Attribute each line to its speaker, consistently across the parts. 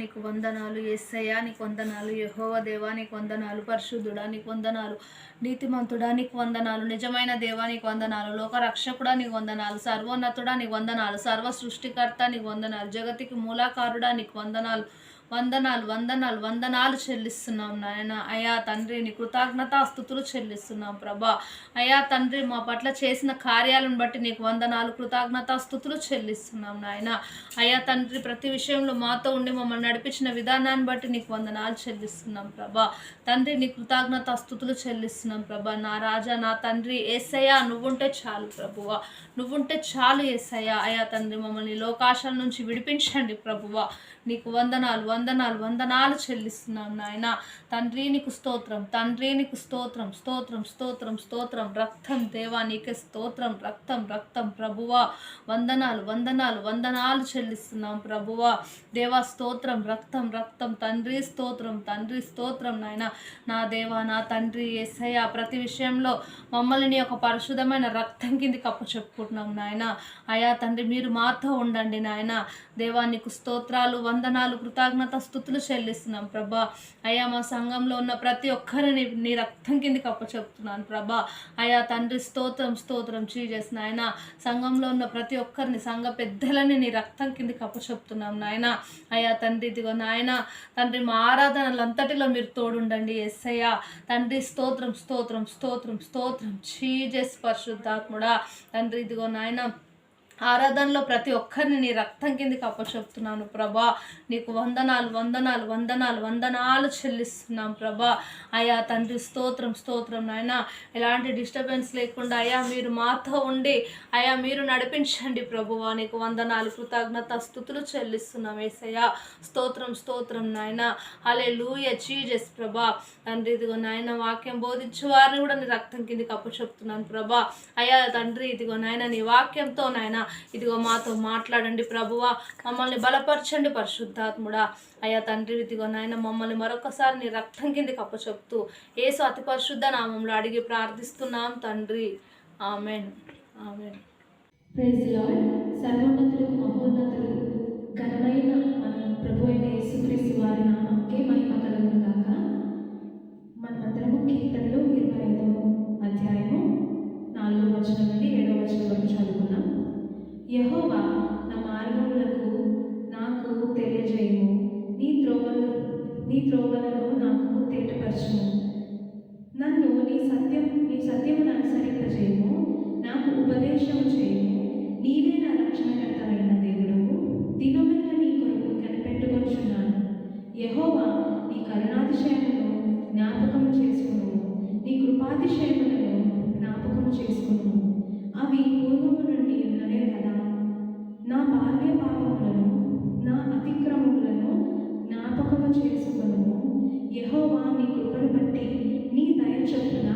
Speaker 1: నీకు వందనాలు, యేసయ్యా నీకు వందనాలు, యెహోవా దేవా నీకు వందనాలు, పరిశుద్ధుడా నీకు వందనాలు, నీతిమంతుడా నీకు వందనాలు, నిజమైన దేవా నీకు వందనాలు, లోక రక్షకుడా నీకు వందనాలు, సర్వోన్నతుడా నీకు వందనాలు, సర్వ సృష్టికర్త నీకు వందనాలు, జగతికి మూలాకారుడా నీకు వందనాలు, వందనాలు వందనాలు వందనాలు చెల్లిస్తున్నాం నాయన. అయ్యా తండ్రి నీ కృతజ్ఞతాస్తుతులు చెల్లిస్తున్నాం ప్రభా. అయ్యా తండ్రి మా పట్ల చేసిన కార్యాలను బట్టి నీకు వందనాలు, కృతజ్ఞతాస్తుతులు చెల్లిస్తున్నాం నాయన. అయ్యా తండ్రి ప్రతి విషయంలో మాతో ఉండి మమ్మల్ని నడిపించిన విధానాన్ని బట్టి నీకు వందనాలు చెల్లిస్తున్నాం ప్రభా. తండ్రి నీ కృతజ్ఞతాస్తుతులు చెల్లిస్తున్నాం ప్రభా. నా రాజా నా తండ్రి యేసయ్యా నువ్వుంటే చాలు ప్రభువా, నువ్వుంటే చాలు యేసయ్యా. అయ్యా తండ్రి మమ్మల్ని లోకాశాల నుంచి విడిపించండి ప్రభువా. నీకు వందనాలు వందనాలు వందనాలు చెల్లిస్తున్నాం నాయన. తండ్రి నీకు స్తోత్రం, తండ్రి నీకు స్తోత్రం, స్తోత్రం స్తోత్రం స్తోత్రం. రక్తం దేవా నీకే స్తోత్రం, రక్తం రక్తం ప్రభువా. వందనాలు వందనాలు వందనాలు చెల్లిస్తున్నాం ప్రభువా. దేవా స్తోత్రం, రక్తం రక్తం. తండ్రి స్తోత్రం, తండ్రి స్తోత్రం నాయన. నా దేవా నా తండ్రి యేసయ్యా ప్రతి విషయంలో మమ్మల్ని నీ యొక్క పరిశుద్ధమైన రక్తం కింది కప్పు చెప్పుకుంటున్నాం నాయన. అయా తండ్రి మీరు మాతో ఉండండి నాయన. దేవా నీకు స్తోత్రాలు వందనాలు కృతజ్ఞత స్తుతులు చెల్లిస్తున్నాం ప్రభా. అయా మా సంఘంలో ఉన్న ప్రతి ఒక్కరిని నీ రక్తం కిందికి అప్పచెప్తున్నాను ప్రభా. అయా తండ్రి స్తోత్రం స్తోత్రం జీసస్ నాయన. సంఘంలో ఉన్న ప్రతి ఒక్కరిని సంఘ పెద్దలని నీ రక్తం కిందికి అప్పచెప్తున్నాం నాయన. అయా తండ్రి ఇదిగో నాయన తండ్రి మా ఆరాధనలంతటిలో మీరు తోడుండండి యేసయ్యా. తండ్రి స్తోత్రం స్తోత్రం స్తోత్రం స్తోత్రం జీసస్ పరిశుద్ధాత్ముడా. తండ్రి ఇదిగో నాయన ఆరాధనలో ప్రతి ఒక్కరిని నీ రక్తం కిందికి అప్పచెప్తున్నాను ప్రభా. నీకు వందనాలు వందనాలు వందనాలు వందనాలు చెల్లిస్తున్నాం ప్రభా. అయా తండ్రి స్తోత్రం స్తోత్రం నాయన. ఎలాంటి డిస్టర్బెన్స్ లేకుండా అయా మీరు మాతో ఉండి అయా మీరు నడిపించండి ప్రభువా. నీకు వందనాలు కృతజ్ఞత స్తుతులు చెల్లిస్తున్నాం యేసయ్యా. స్తోత్రం స్తోత్రం నాయన. హల్లెలూయా జీసస్ ప్రభా. తండ్రి ఇదిగో నాయన వాక్యం బోధించే వారిని కూడా నీ రక్తం కిందికి అప్పచెప్తున్నాను ప్రభా. అయా తండ్రి ఇదిగో నాయన నీ వాక్యంతో నాయన ఇదిగో మాతో మాట్లాడండి ప్రభువా. మమ్మల్ని బలపరచండి పరిశుద్ధాత్ముడా. అయ్యా తండ్రి ఇదిగో నాయన మమ్మల్ని మరొకసారి నీ రక్తం కిందికి అప్పచెప్తూ యేసు అతి పరిశుద్ధ నామంలో అడిగి ప్రార్థిస్తున్నాం తండ్రి. Amen amen.
Speaker 2: Praise the Lord. సర్వోన్నతులు మహోన్నతులు ఘనమైన మన ప్రభు అయిన యేసుక్రీస్తు వారి నామంకే మహిమ కలుగును గాక. మనమందరము కీర్తనలు 25వ అధ్యాయము 4వ వచనం నుండి 7వ వచనం వరకు చదువుకున్నాం. యెహోవా నా మార్గములకు నాకు తెలియజేయము, నీ త్రోవలను నాకు తేటపరచుము. నన్ను నీ సత్యమును అనుసరింపజేయము, నాకు ఉపదేశము చేయము. నీవే నా రక్షణకర్తమైన దేవుడవు, దినమెల్లా నీ కొరకు కనిపెట్టుకొనుచున్నాను. యెహోవా నీ కరుణాతిశయమును జ్ఞాపకము చేసుకును, నీ కృపాతిశయములను జ్ఞాపకము చేసుకును. అవి పూర్వము నుండి ఉన్నవే కదా. నా బాల్య పాపములను నా అతిక్రమములను జ్ఞాపకము చేసుకొను. యెహోవా నీ కృపను బట్టి నీ దయ చొప్పున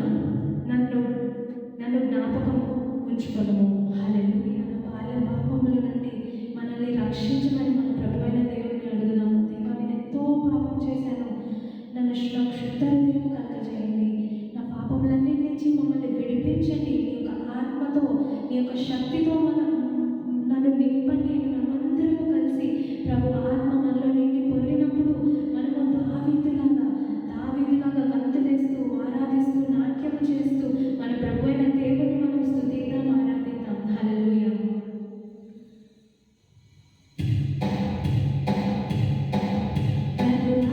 Speaker 2: నన్ను జ్ఞాపకము ఉంచుకొను. హల్లెలూయా. నా బాల్య పాపముల నుండి మనల్ని రక్షించమని మన ప్రభువైన దేవుడిని అడుగుదాము. దేవా నేను ఎంతో పాపం చేశాను, నాకు శుద్ధ హృదయం కలగజేయండి. నా పాపములన్నిటి నుంచి మమ్మల్ని విడిపించండి. నీ యొక్క ఆత్మతో నీ యొక్క శక్తితో నన్ను నింపండి. మనమందరము కలిసి ప్రభు ఆత్మ మనలో నిండి పొందినప్పుడు మనము దావీదులాగా గంతులేస్తూ ఆరాధిస్తూ నాట్యము చేస్తూ మన ప్రభు అయిన దేవుని మనం స్తుతిద్దాం, ఆరాధిద్దాం. హల్లెలూయా. ప్రభు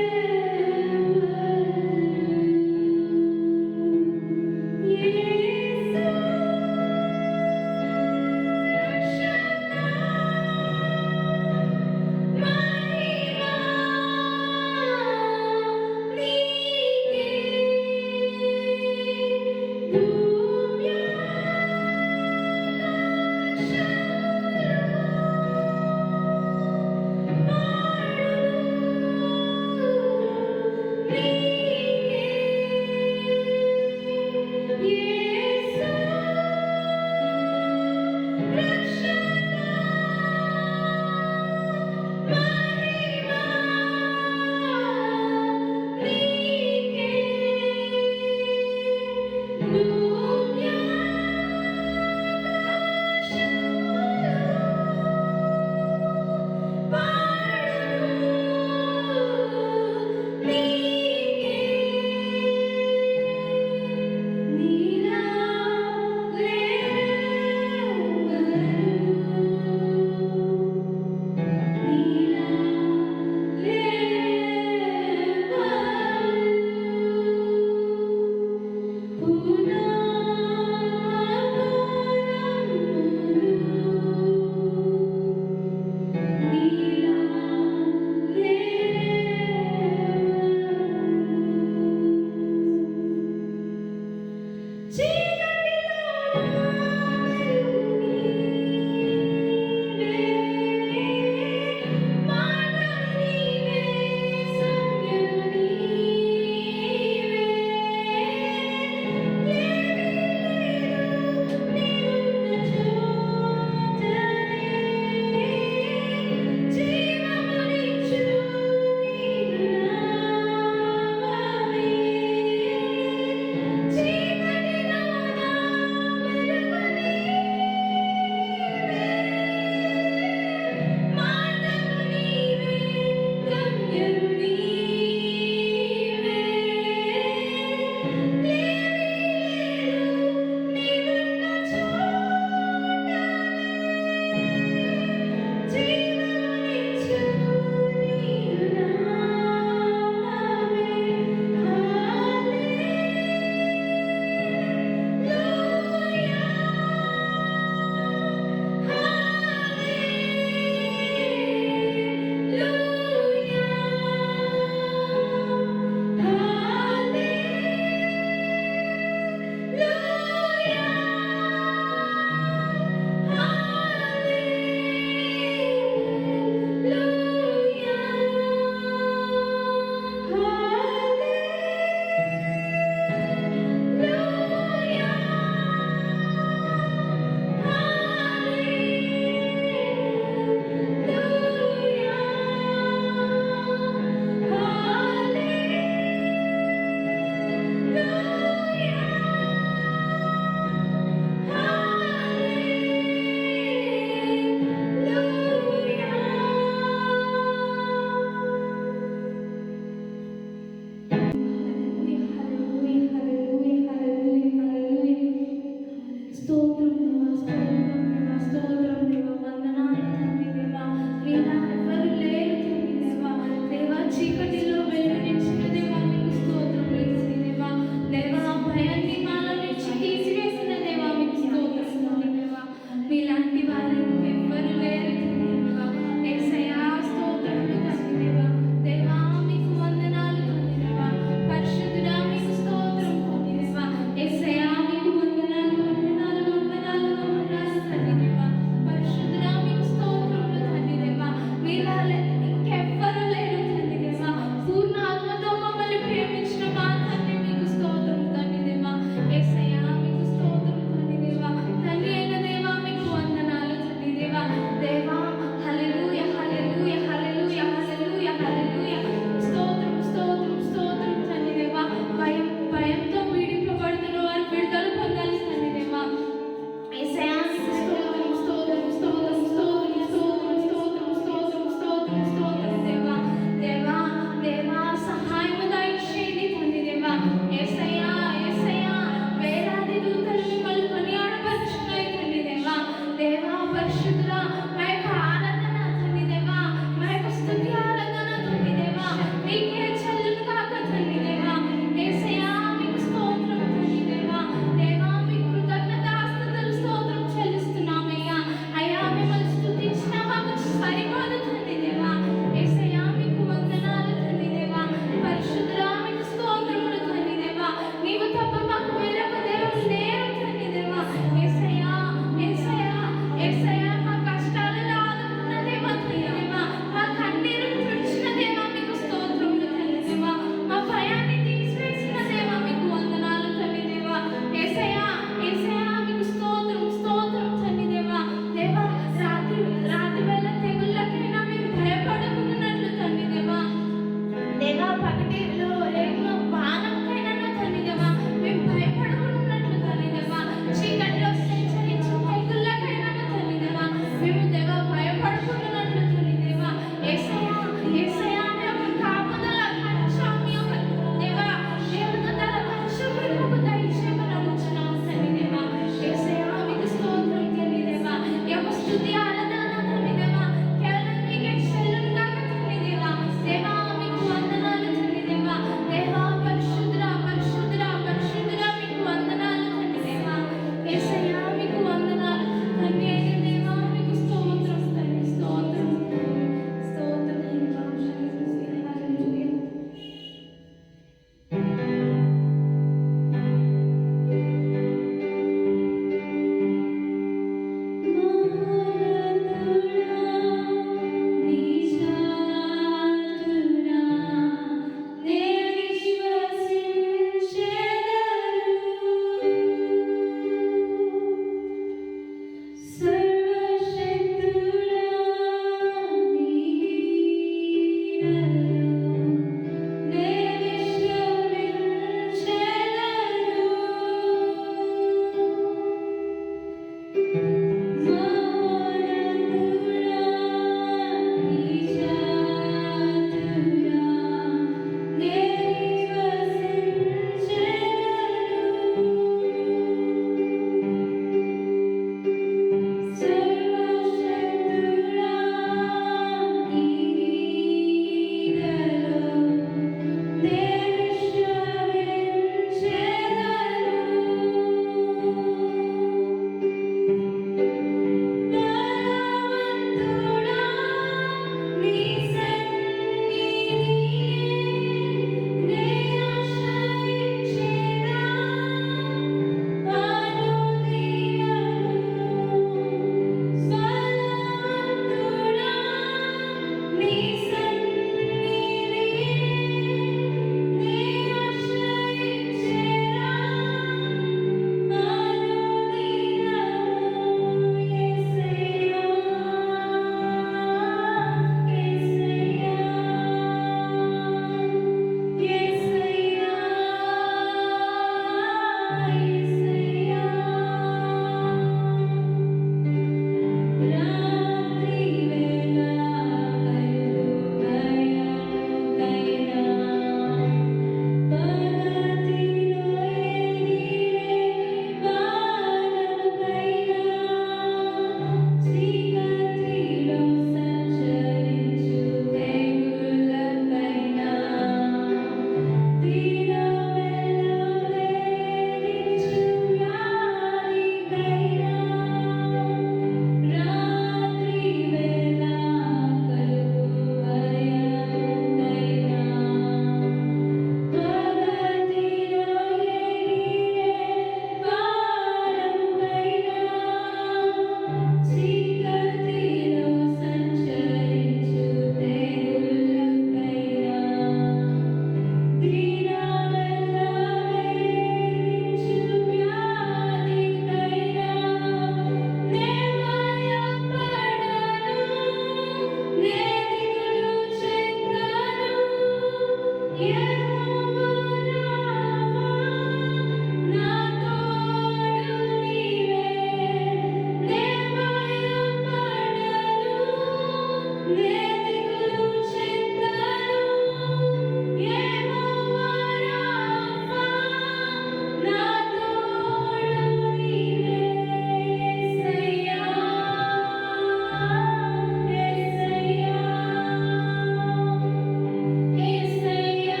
Speaker 2: యేసయ్యా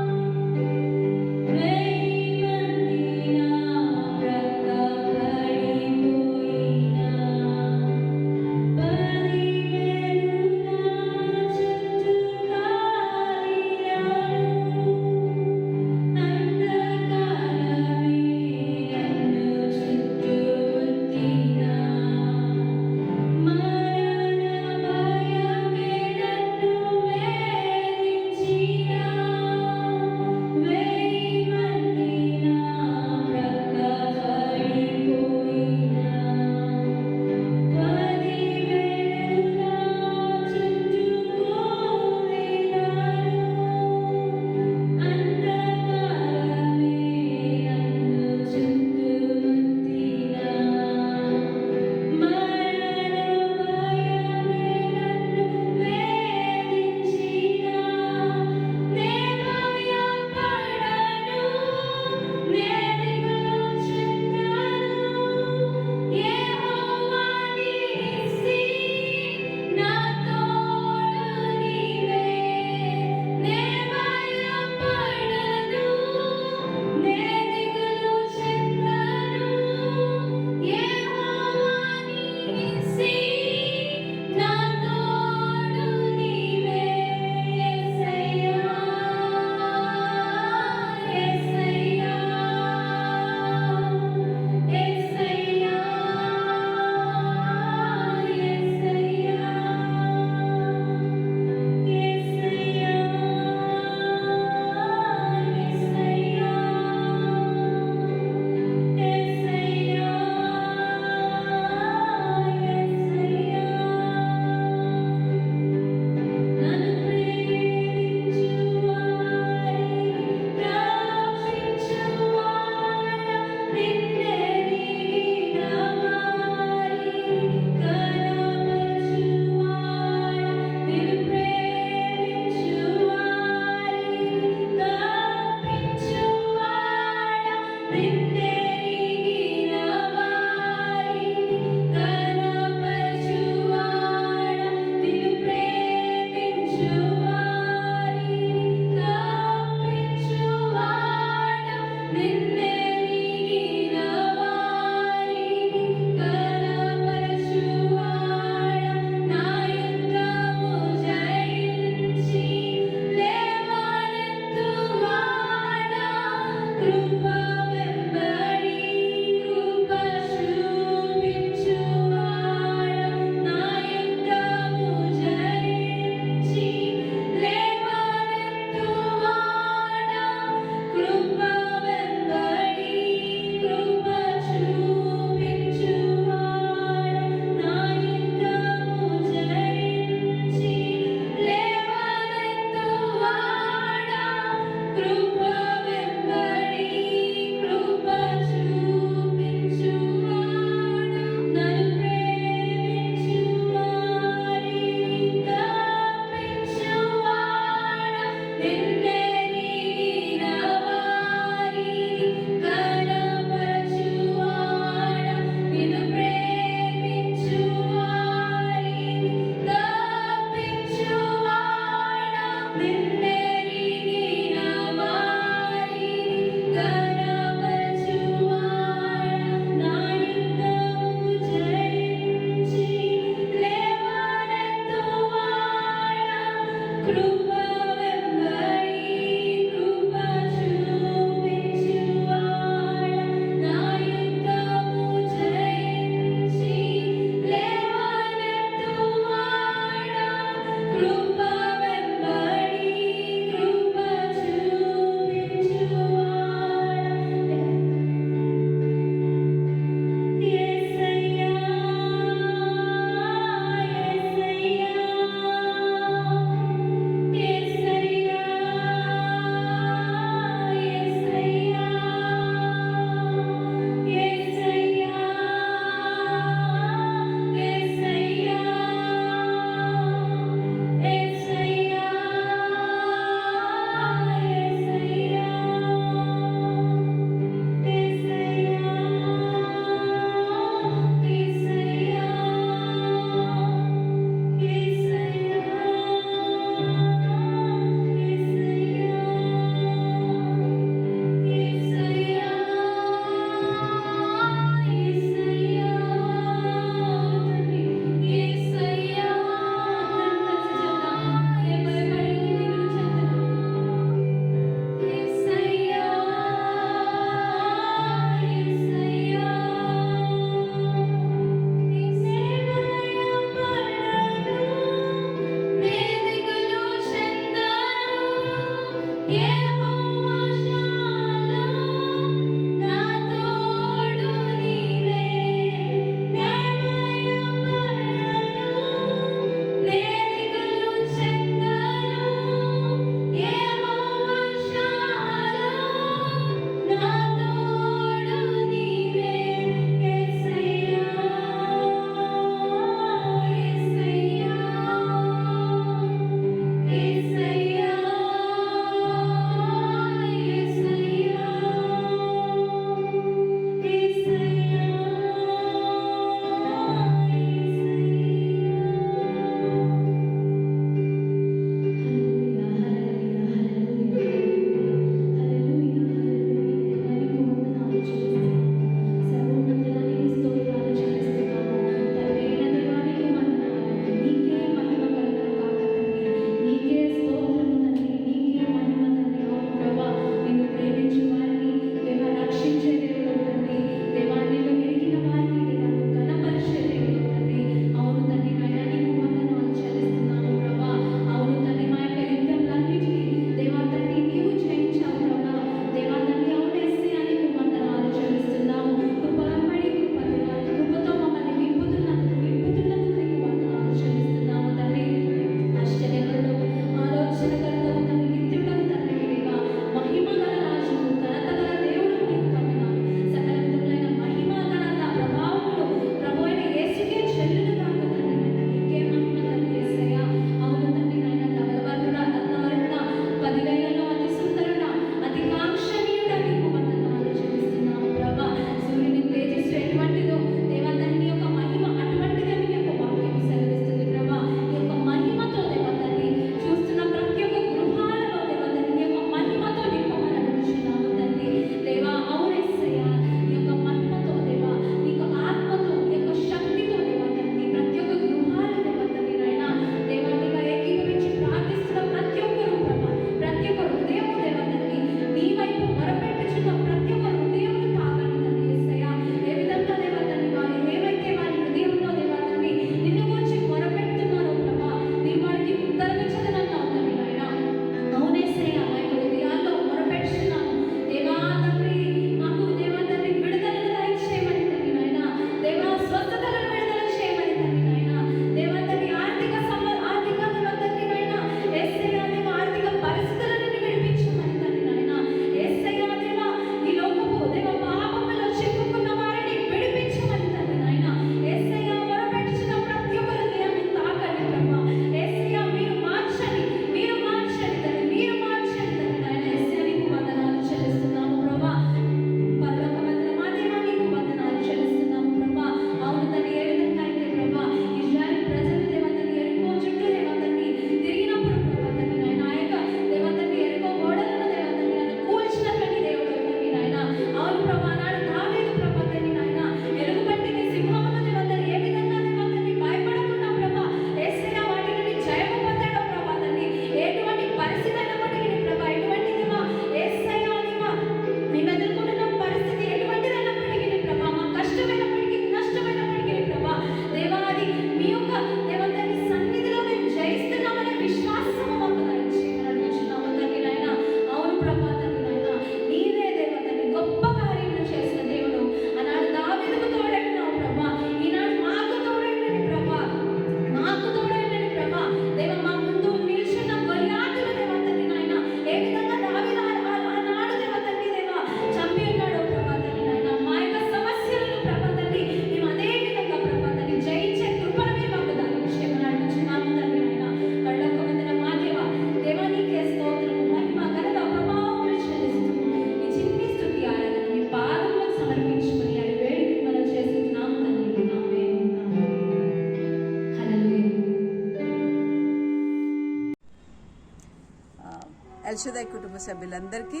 Speaker 3: పరిశుద్ధ కుటుంబ సభ్యులందరికీ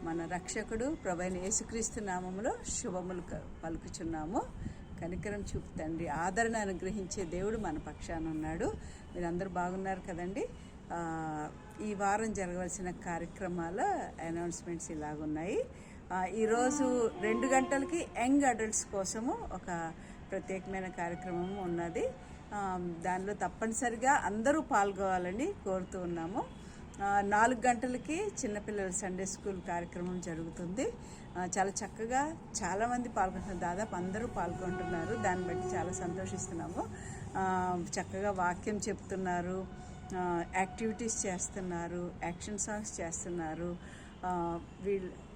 Speaker 3: మన రక్షకుడు ప్రభైన యేసుక్రీస్తు నామములో శుభములు పలుకుచున్నాము. కనికరం చూపు తండ్రి, ఆదరణ అనుగ్రహించే దేవుడు మన పక్షాన ఉన్నాడు. మీరందరూ బాగున్నారు కదండి. ఈ వారం జరగవలసిన కార్యక్రమాల అనౌన్స్మెంట్స్ ఇలాగున్నాయి. ఈరోజు 2 గంటలకి యంగ్ అడల్ట్స్ కోసము ఒక ప్రత్యేకమైన కార్యక్రమం ఉన్నది. దానిలో తప్పనిసరిగా అందరూ పాల్గొవాలని కోరుతూ ఉన్నాము. 4 గంటలకి చిన్నపిల్లల సండే స్కూల్ కార్యక్రమం జరుగుతుంది. చాలా చక్కగా చాలామంది పాల్గొంటున్నారు, దాదాపు అందరూ పాల్గొంటున్నారు. దాన్ని బట్టి చాలా సంతోషిస్తున్నాము. చక్కగా వాక్యం చెప్తున్నారు, యాక్టివిటీస్ చేస్తున్నారు, యాక్షన్ సాంగ్స్ చేస్తున్నారు.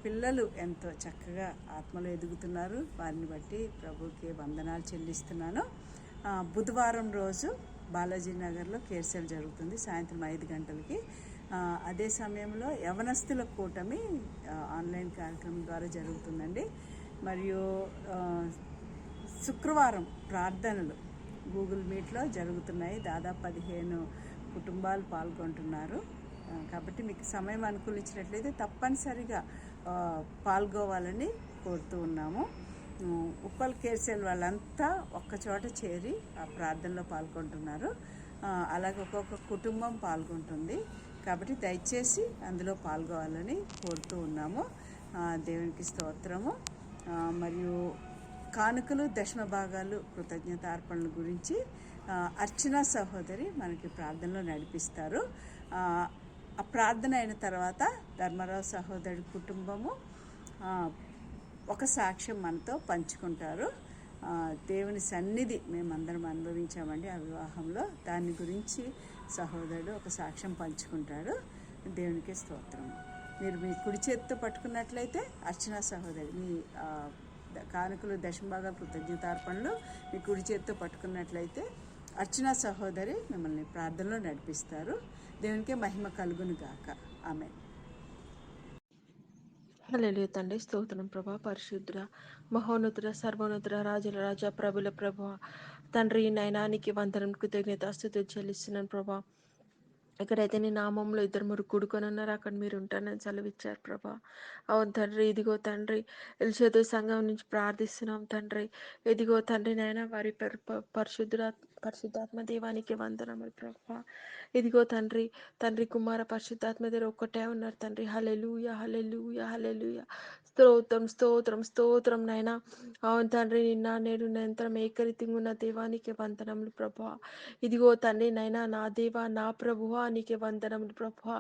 Speaker 3: పిల్లలు ఎంతో చక్కగా ఆత్మలో ఎదుగుతున్నారు. వారిని బట్టి ప్రభుకి వందనాలు చెల్లిస్తున్నాను. బుధవారం రోజు బాలాజీ నగర్లో కేర్సెల్ జరుగుతుంది సాయంత్రం 5 గంటలకి. అదే సమయంలో యవనస్తుల కూటమి ఆన్లైన్ కార్యక్రమం ద్వారా జరుగుతుందండి. మరియు శుక్రవారం ప్రార్థనలు గూగుల్ మీట్లో జరుగుతున్నాయి. దాదాపు 15 కుటుంబాలు పాల్గొంటున్నారు. కాబట్టి మీకు సమయం అనుకూలించినట్లయితే తప్పనిసరిగా పాల్గొవాలని కోరుతూ ఉన్నాము. ఉప్పల్ కేర్సెల్ వాళ్ళంతా ఒక్కచోట చేరి ఆ ప్రార్థనలో పాల్గొంటున్నారు. అలాగే ఒక్కొక్క కుటుంబం పాల్గొంటుంది. కాబట్టి దయచేసి అందులో పాల్గొవాలని కోరుతూ ఉన్నాము. దేవునికి స్తోత్రము. మరియు కానుకలు, దశమ భాగాలు, కృతజ్ఞతార్పణల గురించి అర్చనా సహోదరి మనకి ప్రార్థనలో నడిపిస్తారు. ఆ ప్రార్థన అయిన తర్వాత ధర్మరావు సహోదరి కుటుంబము ఒక సాక్ష్యం మనతో పంచుకుంటారు. దేవుని సన్నిధి మేమందరం అనుభవించామండి ఆ వివాహంలో. దాని గురించి సహోదరుడు ఒక సాక్ష్యం పంచుకుంటాడు. దేవునికి స్తోత్రం. మీరు మీ కుడి చేతితో పట్టుకున్నట్లయితే అర్చనా సహోదరి మీ కానుకలు, దశంభాగ, కృతజ్ఞతార్పణలు మీ కుడి చేతితో పట్టుకున్నట్లయితే అర్చనా సహోదరి మిమ్మల్ని ప్రార్థనలో నడిపిస్తారు. దేవునికే మహిమ కలుగును గాక. ఆమేన్.
Speaker 4: హల్లెలూయా. తండ్రి స్తోత్రం ప్రభా, పరిశుద్ధుడ, మహోన్నతుడ, సర్వోన్నతుడ, రాజుల రాజా, ప్రభుల ప్రభా, తండ్రి నయనానికి వందనం, కృతజ్ఞత స్తుతులు చెల్లిస్తున్నాను ప్రభా. ఎక్కడైతే నీ నామంలో 2-3 కూడుకొని ఉన్నారో అక్కడ మీరు ఉంటారని సెలవిచ్చారు ప్రభా. అవును తండ్రి, ఇదిగో తండ్రి ఎల్షదు సంఘం నుంచి ప్రార్థిస్తున్నాం తండ్రి. ఇదిగో తండ్రి నాయన వారి పరిశుద్ధాత్మ దేవానికి వందనములు ప్రభా. ఇదిగో తండ్రి, తండ్రి కుమార పరిశుద్ధాత్మ దగ్గర ఒక్కటే ఉన్నారు తండ్రి. హల్లెలూయా, హల్లెలూయా, హల్లెలూయా. స్తోత్రం, స్తోత్రం, స్తోత్రం నాయన. అవును తండ్రి, నిన్న నేడు నిరంతరం ఏకరీతిగా ఉన్న దేవానికి వందనములు ప్రభా. ఇదిగో తండ్రి నైనా నా దేవా, నా ప్రభువా, నీకే వందనములు ప్రభా.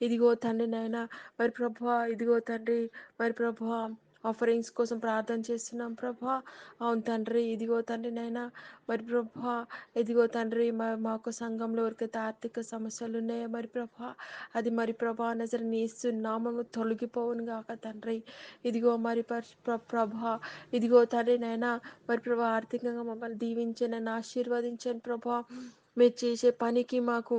Speaker 4: ఇదిగో తండ్రి నైనా మరి ప్రభా, ఇదిగో తండ్రి మరి ప్రభా ఆఫరింగ్స్ కోసం ప్రార్థన చేస్తున్నాం ప్రభా. అవును తండ్రి, ఇదిగో తండ్రి నైనా మరి ప్రభా, ఇదిగో తండ్రి మా యొక్క సంఘంలో ఎవరికైతే ఆర్థిక సమస్యలు ఉన్నాయో మరి ప్రభా, అది మరి ప్రభా నజరేయుని యేసు నామములో తొలగిపోవును గాక తండ్రి. ఇదిగో మరి ప్రభా, ఇదిగో తండ్రి నైనా మరి ప్రభా ఆర్థికంగా మమ్మల్ని దీవించండి, ఆశీర్వదించండి ప్రభా. మీరు చేసే పనికి మాకు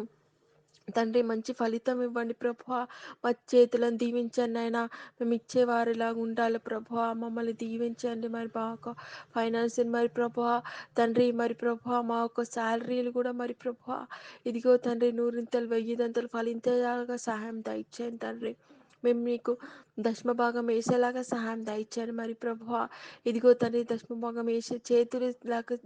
Speaker 4: తండ్రి మంచి ఫలితం ఇవ్వండి ప్రభా. మా చేతులను దీవించండి అయినా మేము ఇచ్చేవారిలాగా ఉండాలి ప్రభా. మమ్మల్ని దీవించండి మరి మా యొక్క ఫైనాన్స్ మరి ప్రభా. తండ్రి మరి ప్రభా మా యొక్క శాలరీలు కూడా మరి ప్రభా, ఇదిగో తండ్రి 100 1000 ఫలించేలాగా సహాయం దయచేయండి తండ్రి. మేము మీకు దశమ భాగం వేసేలాగా సహాయం దయచేయండి మరి ప్రభా. ఇదిగో తండ్రి దశమ భాగం వేసే చేతులు లాగా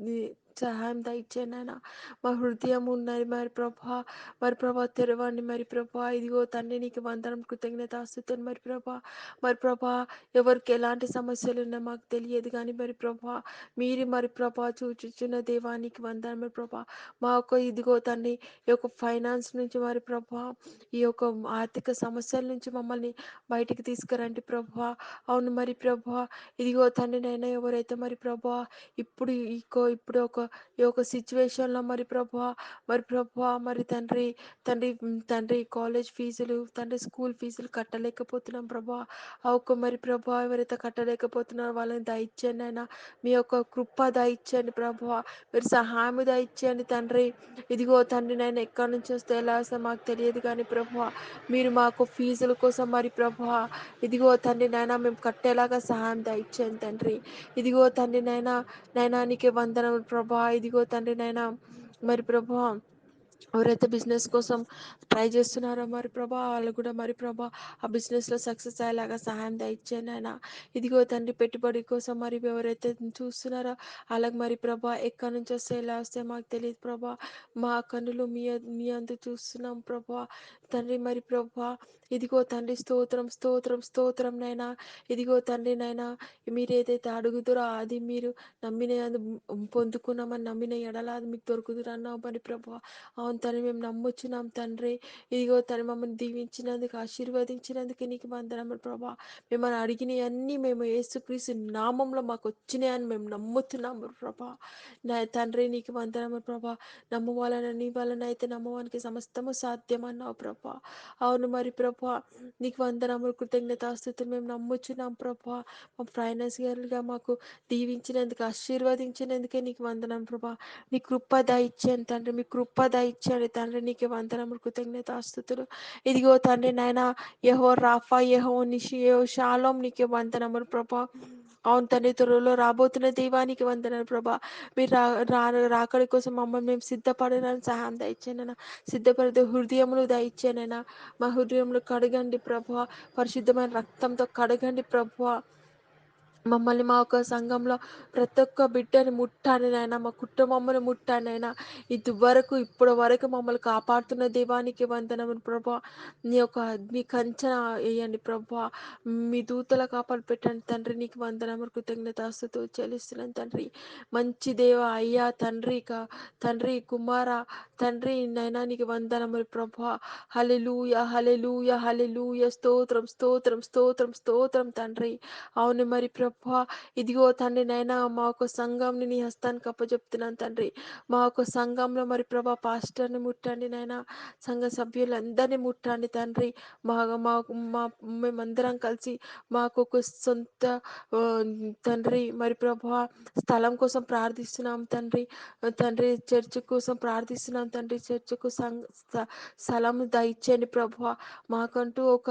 Speaker 4: సహాయం దయచేయండి అయినా. మా హృదయం ఉన్నది మరి ప్రభా, మరి ప్రభా తెరవండి మరి ప్రభా. ఇదిగో తండ్రి నీకు వందనం, కృతజ్ఞత ఆస్తుతాను మరి ప్రభా. మరి ప్రభా ఎవరికి ఎలాంటి సమస్యలు ఉన్నా మాకు తెలియదు కానీ మరి ప్రభా మీరు మరి ప్రభా చూచుచున్న దేవానికి వందనం మరి ప్రభా. మా యొక్క ఇదిగో తండ్రి ఈ యొక్క ఫైనాన్స్ నుంచి మరి ప్రభా, ఈ యొక్క ఆర్థిక సమస్యల నుంచి మమ్మల్ని బయటికి తీసుకురండి ప్రభా. అవును మరి ప్రభా, ఇదిగో తండ్రి నైనా ఎవరైతే మరి ప్రభా ఇప్పుడు ఈ యొక్క సిచ్యువేషన్లో మరి ప్రభా, మరి ప్రభా మరి తండ్రి తండ్రి తండ్రి కాలేజ్ ఫీజులు, తండ్రి స్కూల్ ఫీజులు కట్టలేకపోతున్నాం ప్రభా. ఆ ఒక్క మరి ప్రభా ఎవరైతే కట్టలేకపోతున్నారో వాళ్ళని దయచేయండి అయినా. మీ యొక్క కృప దయచేయండి ప్రభా. మీరు సహాయం దయచేయండి తండ్రి. ఇదిగో తండ్రి నేను ఎక్కడి నుంచి వస్తే ఎలా వస్తే మాకు తెలియదు కానీ ప్రభా, మీరు మాకు ఫీజుల కోసం మరి ప్రభా, ఇదిగో తండ్రి నైనా మేము కట్టేలాగా సహాయం దయచేయండి తండ్రి. ఇదిగో తండ్రి నైనా నీకే వందనములు ప్రభా. ఇదిగో తండ్రి నైనా మరి ప్రభా ఎవరైతే బిజినెస్ కోసం ట్రై చేస్తున్నారో మరి ప్రభా వాళ్ళు కూడా మరి ప్రభా ఆ బిజినెస్లో సక్సెస్ అయ్యేలాగా సహాయం దయచేయండి ఆయన. ఇదిగో తండ్రి పెట్టుబడి కోసం మరి ఎవరైతే చూస్తున్నారో వాళ్ళకి మరి ప్రభా ఎక్కడి నుంచి వస్తే ఎలా వస్తే మాకు తెలియదు ప్రభా. మా కన్నులు మీ అందు చూస్తున్నాం ప్రభా. తండ్రి మరి ప్రభా ఇదిగో తండ్రి స్తోత్రం స్తోత్రం స్తోత్రం నైనా. ఇదిగో తండ్రి నైనా మీరు ఏదైతే అడుగుతారో అది మీరు నమ్మిన పొందుకున్నామని నమ్మిన ఎడల అది మీకు దొరుకుతురు అన్నావు మరి ప్రభా. అవును తండ్రి మేము నమ్ముచున్నాం తండ్రి. ఇదిగో తండ్రి మమ్మల్ని దీవించినందుకు ఆశీర్వదించినందుకు నీకు వందనములు ప్రభా. మిమ్మల్ని అడిగినవన్నీ మేము యేసుక్రీస్తు నామంలో మాకు వచ్చినాయని మేము నమ్ముతున్నాము ప్రభా. నా తండ్రి నీకు వందనములు ప్రభా. నమ్మువాలన నీ వలన అయితే నమ్మవానికి సమస్తము సాధ్యమన్నావు ప్రభా. అవును మరి ప్రభా నీకు వందనములు కృతజ్ఞతాస్తుతులు మేము నమ్ముచున్నాం ప్రభా. మా ఫైనాన్షియల్గా మాకు దీవించినందుకు ఆశీర్వదించినందుకే నీకు వందనం ప్రభా. నీ కృప దయచేయండి తండ్రి, మీ కృప దయచేయండి తండ్రి. నీకే వందనములు కృతజ్ఞతాస్తుతులు. ఇదిగో తండ్రి నాయన యెహోవా రాఫా, యెహోవా నిషి, యెహోవా షాలోం నీకే వందనములు ప్రభా. అవును తండ్రి త్వరలో రాబోతున్న దైవానికి వందనాలు ప్రభా. మీరు రాకడి కోసం మమ్మల్ని మేము సిద్ధపడడానికి సహాయం దయచేయనైనా. సిద్ధపడితే హృదయములు దయచేయనైనా. మా హృదయములు కడగండి ప్రభా. పరిశుద్ధమైన రక్తంతో కడగండి ప్రభా. మమ్మల్ని మా యొక్క సంఘంలో ప్రతి ఒక్క బిడ్డని ముట్టాను నాయన, మా కుటుంబమును ముట్టాను నాయన. ఇప్పటి వరకు మమ్మల్ని కాపాడుతున్న దేవానికి వందనములు ప్రభా. నీ యొక్క మీ కంచెన వేయండి ప్రభా. మీ దూతల కాపాడు పెట్టండి తండ్రి. నీకు వందనములు కృతజ్ఞతాస్తుతులు చెల్లిస్తున్నాను తండ్రి. మంచి దేవ అయ్యా తండ్రి తండ్రి కుమార తండ్రి నైనా నీకు వందనములు ప్రభా. హల్లెలూయ హల్లెలూయ హల్లెలూయ. స్తోత్రం స్తోత్రం స్తోత్రం స్తోత్రం తండ్రి. అవును మరి ప్రభా ఇదిగో తండ్రి నైనా మా యొక్క సంఘంని నీ హస్తానికి అప్పచెప్తున్నాను తండ్రి. మా యొక్క సంఘంలో మరి ప్రభా పాస్టర్ని ముట్టండి నాయన. సంఘ సభ్యులందరినీ ముట్టండి తండ్రి. మా మా మా మేమందరం కలిసి మాకు ఒక సొంత ఆ, తండ్రి మరి ప్రభా స్థలం కోసం ప్రార్థిస్తున్నాం తండ్రి. తండ్రి చర్చ్ కోసం ప్రార్థిస్తున్నాం తండ్రి. చర్చకు స్థలం దయచేయండి ప్రభా. మాకంటూ ఒక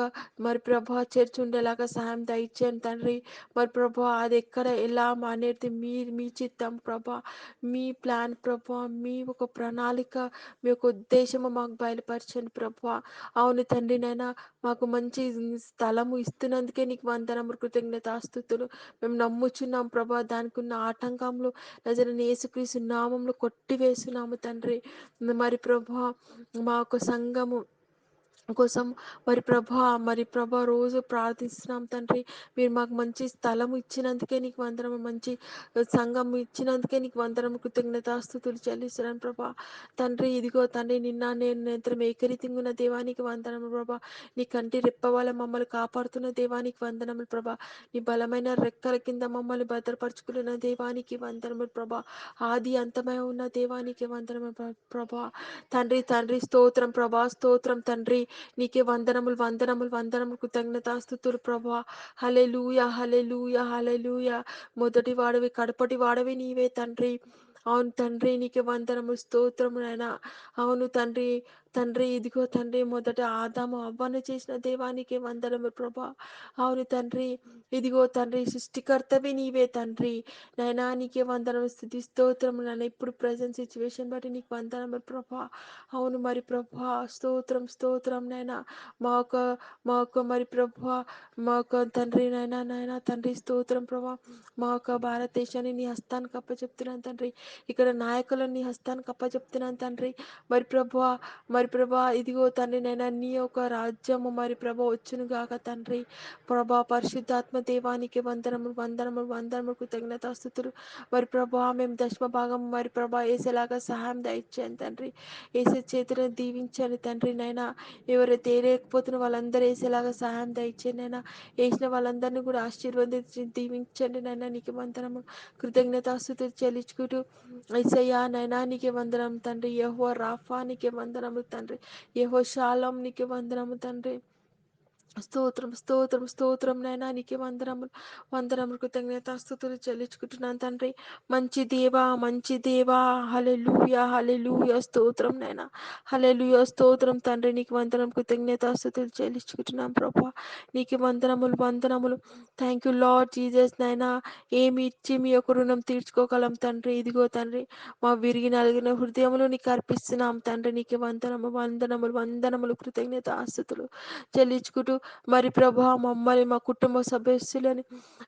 Speaker 4: మరి ప్రభా చర్చ్ ఉండేలాగా సహాయం దయచేయండి తండ్రి. మరి ప్రభా అది ఎక్కడ ఎలా అనేది మీ చిత్తం ప్రభా. మీ ప్లాన్ ప్రభా. మీ ఒక ప్రణాళిక మీ యొక్క ఉద్దేశము మాకు బయలుపరచండి ప్రభా. అవును తండ్రి నైనా మాకు మంచి స్థలము ఇస్తున్నందుకే నీకు వందనములు కృతజ్ఞతాస్తుతులు. మేము నమ్ముచున్నాం ప్రభా. దానికి ఉన్న ఆటంకంలో నజరేయుడైన యేసుక్రీస్తు నామంలో కొట్టివేస్తున్నాము తండ్రి. మరి ప్రభా మా యొక్క సంఘము కోసం మరి ప్రభా రోజు ప్రార్థిస్తున్నాం తండ్రి. మీరు మాకు మంచి స్థలం ఇచ్చినందుకే నీకు వందనము. మంచి సంఘం ఇచ్చినందుకే నీకు వందనము కృతజ్ఞతాస్తుతులు చెల్లిస్తున్నాను ప్రభా. తండ్రి ఇదిగో తండ్రి నిన్న నేను నిరంతరం ఏకరీతిగా ఉన్న దేవానికి వందనము ప్రభా. నీ కంటి రెప్పవల మమ్మల్ని కాపాడుతున్న దేవానికి వందనములు ప్రభా. నీ బలమైన రెక్కల కింద మమ్మల్ని భద్రపరుచుకున్న దేవానికి వందనములు ప్రభా. ఆది అంతమై ఉన్న దేవానికి వందనములు ప్రభా. తండ్రి తండ్రి స్తోత్రం ప్రభా. స్తోత్రం తండ్రి. నీకే వందనములు వందనములు వందనములు కృతజ్ఞతాస్తుతులు ప్రభా. హల్లెలూయా హల్లెలూయా హల్లెలూయా. మొదటి వాడవి కడపటి వాడవి నీవే తండ్రి. అవును తండ్రి నీకే వందనము స్తోత్రము నాయన. అవును తండ్రి తండ్రి ఇదిగో తండ్రి మొదట ఆదాము అవ్వను చేసిన దేవానికి వందనము ప్రభా. అవును తండ్రి ఇదిగో తండ్రి సృష్టికర్తవి నీవే తండ్రి. నైనా నీకే వందనము స్థుతి స్తోత్రము నాయన. ఇప్పుడు ప్రజెంట్ సిచ్యువేషన్ బట్టి నీకు వందనము ప్రభా. అవును మరి ప్రభా స్తోత్రం స్తోత్రం నైనా. మా యొక్క మరి ప్రభా మా యొక్క తండ్రి నాయనా తండ్రి స్తోత్రం ప్రభా. మా యొక్క భారతదేశాన్ని నీ హస్తానికి అప్పచెప్తున్నాను తండ్రి. ఇక్కడ నాయకులను నీ హస్తానికి అప్పచెప్తున్నాను తండ్రి. మరి ప్రభా ఇదిగో తండ్రి నైనా నీ యొక్క రాజ్యము మరి ప్రభా వచ్చును గాక తండ్రి. ప్రభా పరిశుద్ధాత్మ దేవానికి వందనములు వందనములు వందనములు కృతజ్ఞతాస్తుతులు. మరి ప్రభా మేము దశమ భాగం మరి ప్రభా వేసేలాగా సహాయం దయచేయండి తండ్రి. వేసే చేతులను దీవించండి తండ్రి నైనా. ఎవరైతే వేయలేకపోతున్న వాళ్ళందరూ వేసేలాగా సహాయం దయచేయండి నైనా. వేసిన వాళ్ళందరినీ కూడా ఆశీర్వదించి దీవించండి నైనా. నీకు వందనము కృతజ్ఞతాస్తుతులు చెల్లించుకుంటూ యేసయ్యా నైనా నీకే వందనం తండ్రి. యెహోవా రాఫా నీకే వందనము తండ్రి. యెహోవా షాలోం నీకే వందనము తండ్రి. స్తోత్రం స్తోత్రం స్తోత్రం నైనా నీకే వందనములు వందనములు కృతజ్ఞత స్తుతులు చెల్లించుకుంటున్నాను తండ్రి. మంచి దేవా హల్లెలూయా హల్లెలూయా స్తోత్రం నైనా హల్లెలూయా స్తోత్రం తండ్రి. నీకు వందనం కృతజ్ఞత స్తుతులు చెల్లించుకుంటున్నాం ప్రభా. నీకు వందనములు వందనములు. థ్యాంక్ యూ లార్డ్ జీసస్ నైనా. ఏమి ఇచ్చి మీ యొక్క రుణం తీర్చుకోగలం తండ్రి. ఇదిగో తండ్రి మా విరిగి నలిగిన హృదయములు నీకు అర్పిస్తున్నాం తండ్రి. నీకు వందనము వందనములు వందనములు కృతజ్ఞత స్తుతులు చెల్లించుకుంటూ మరి ప్రభా మమ్మల్ని మా కుటుంబ సభ్యులని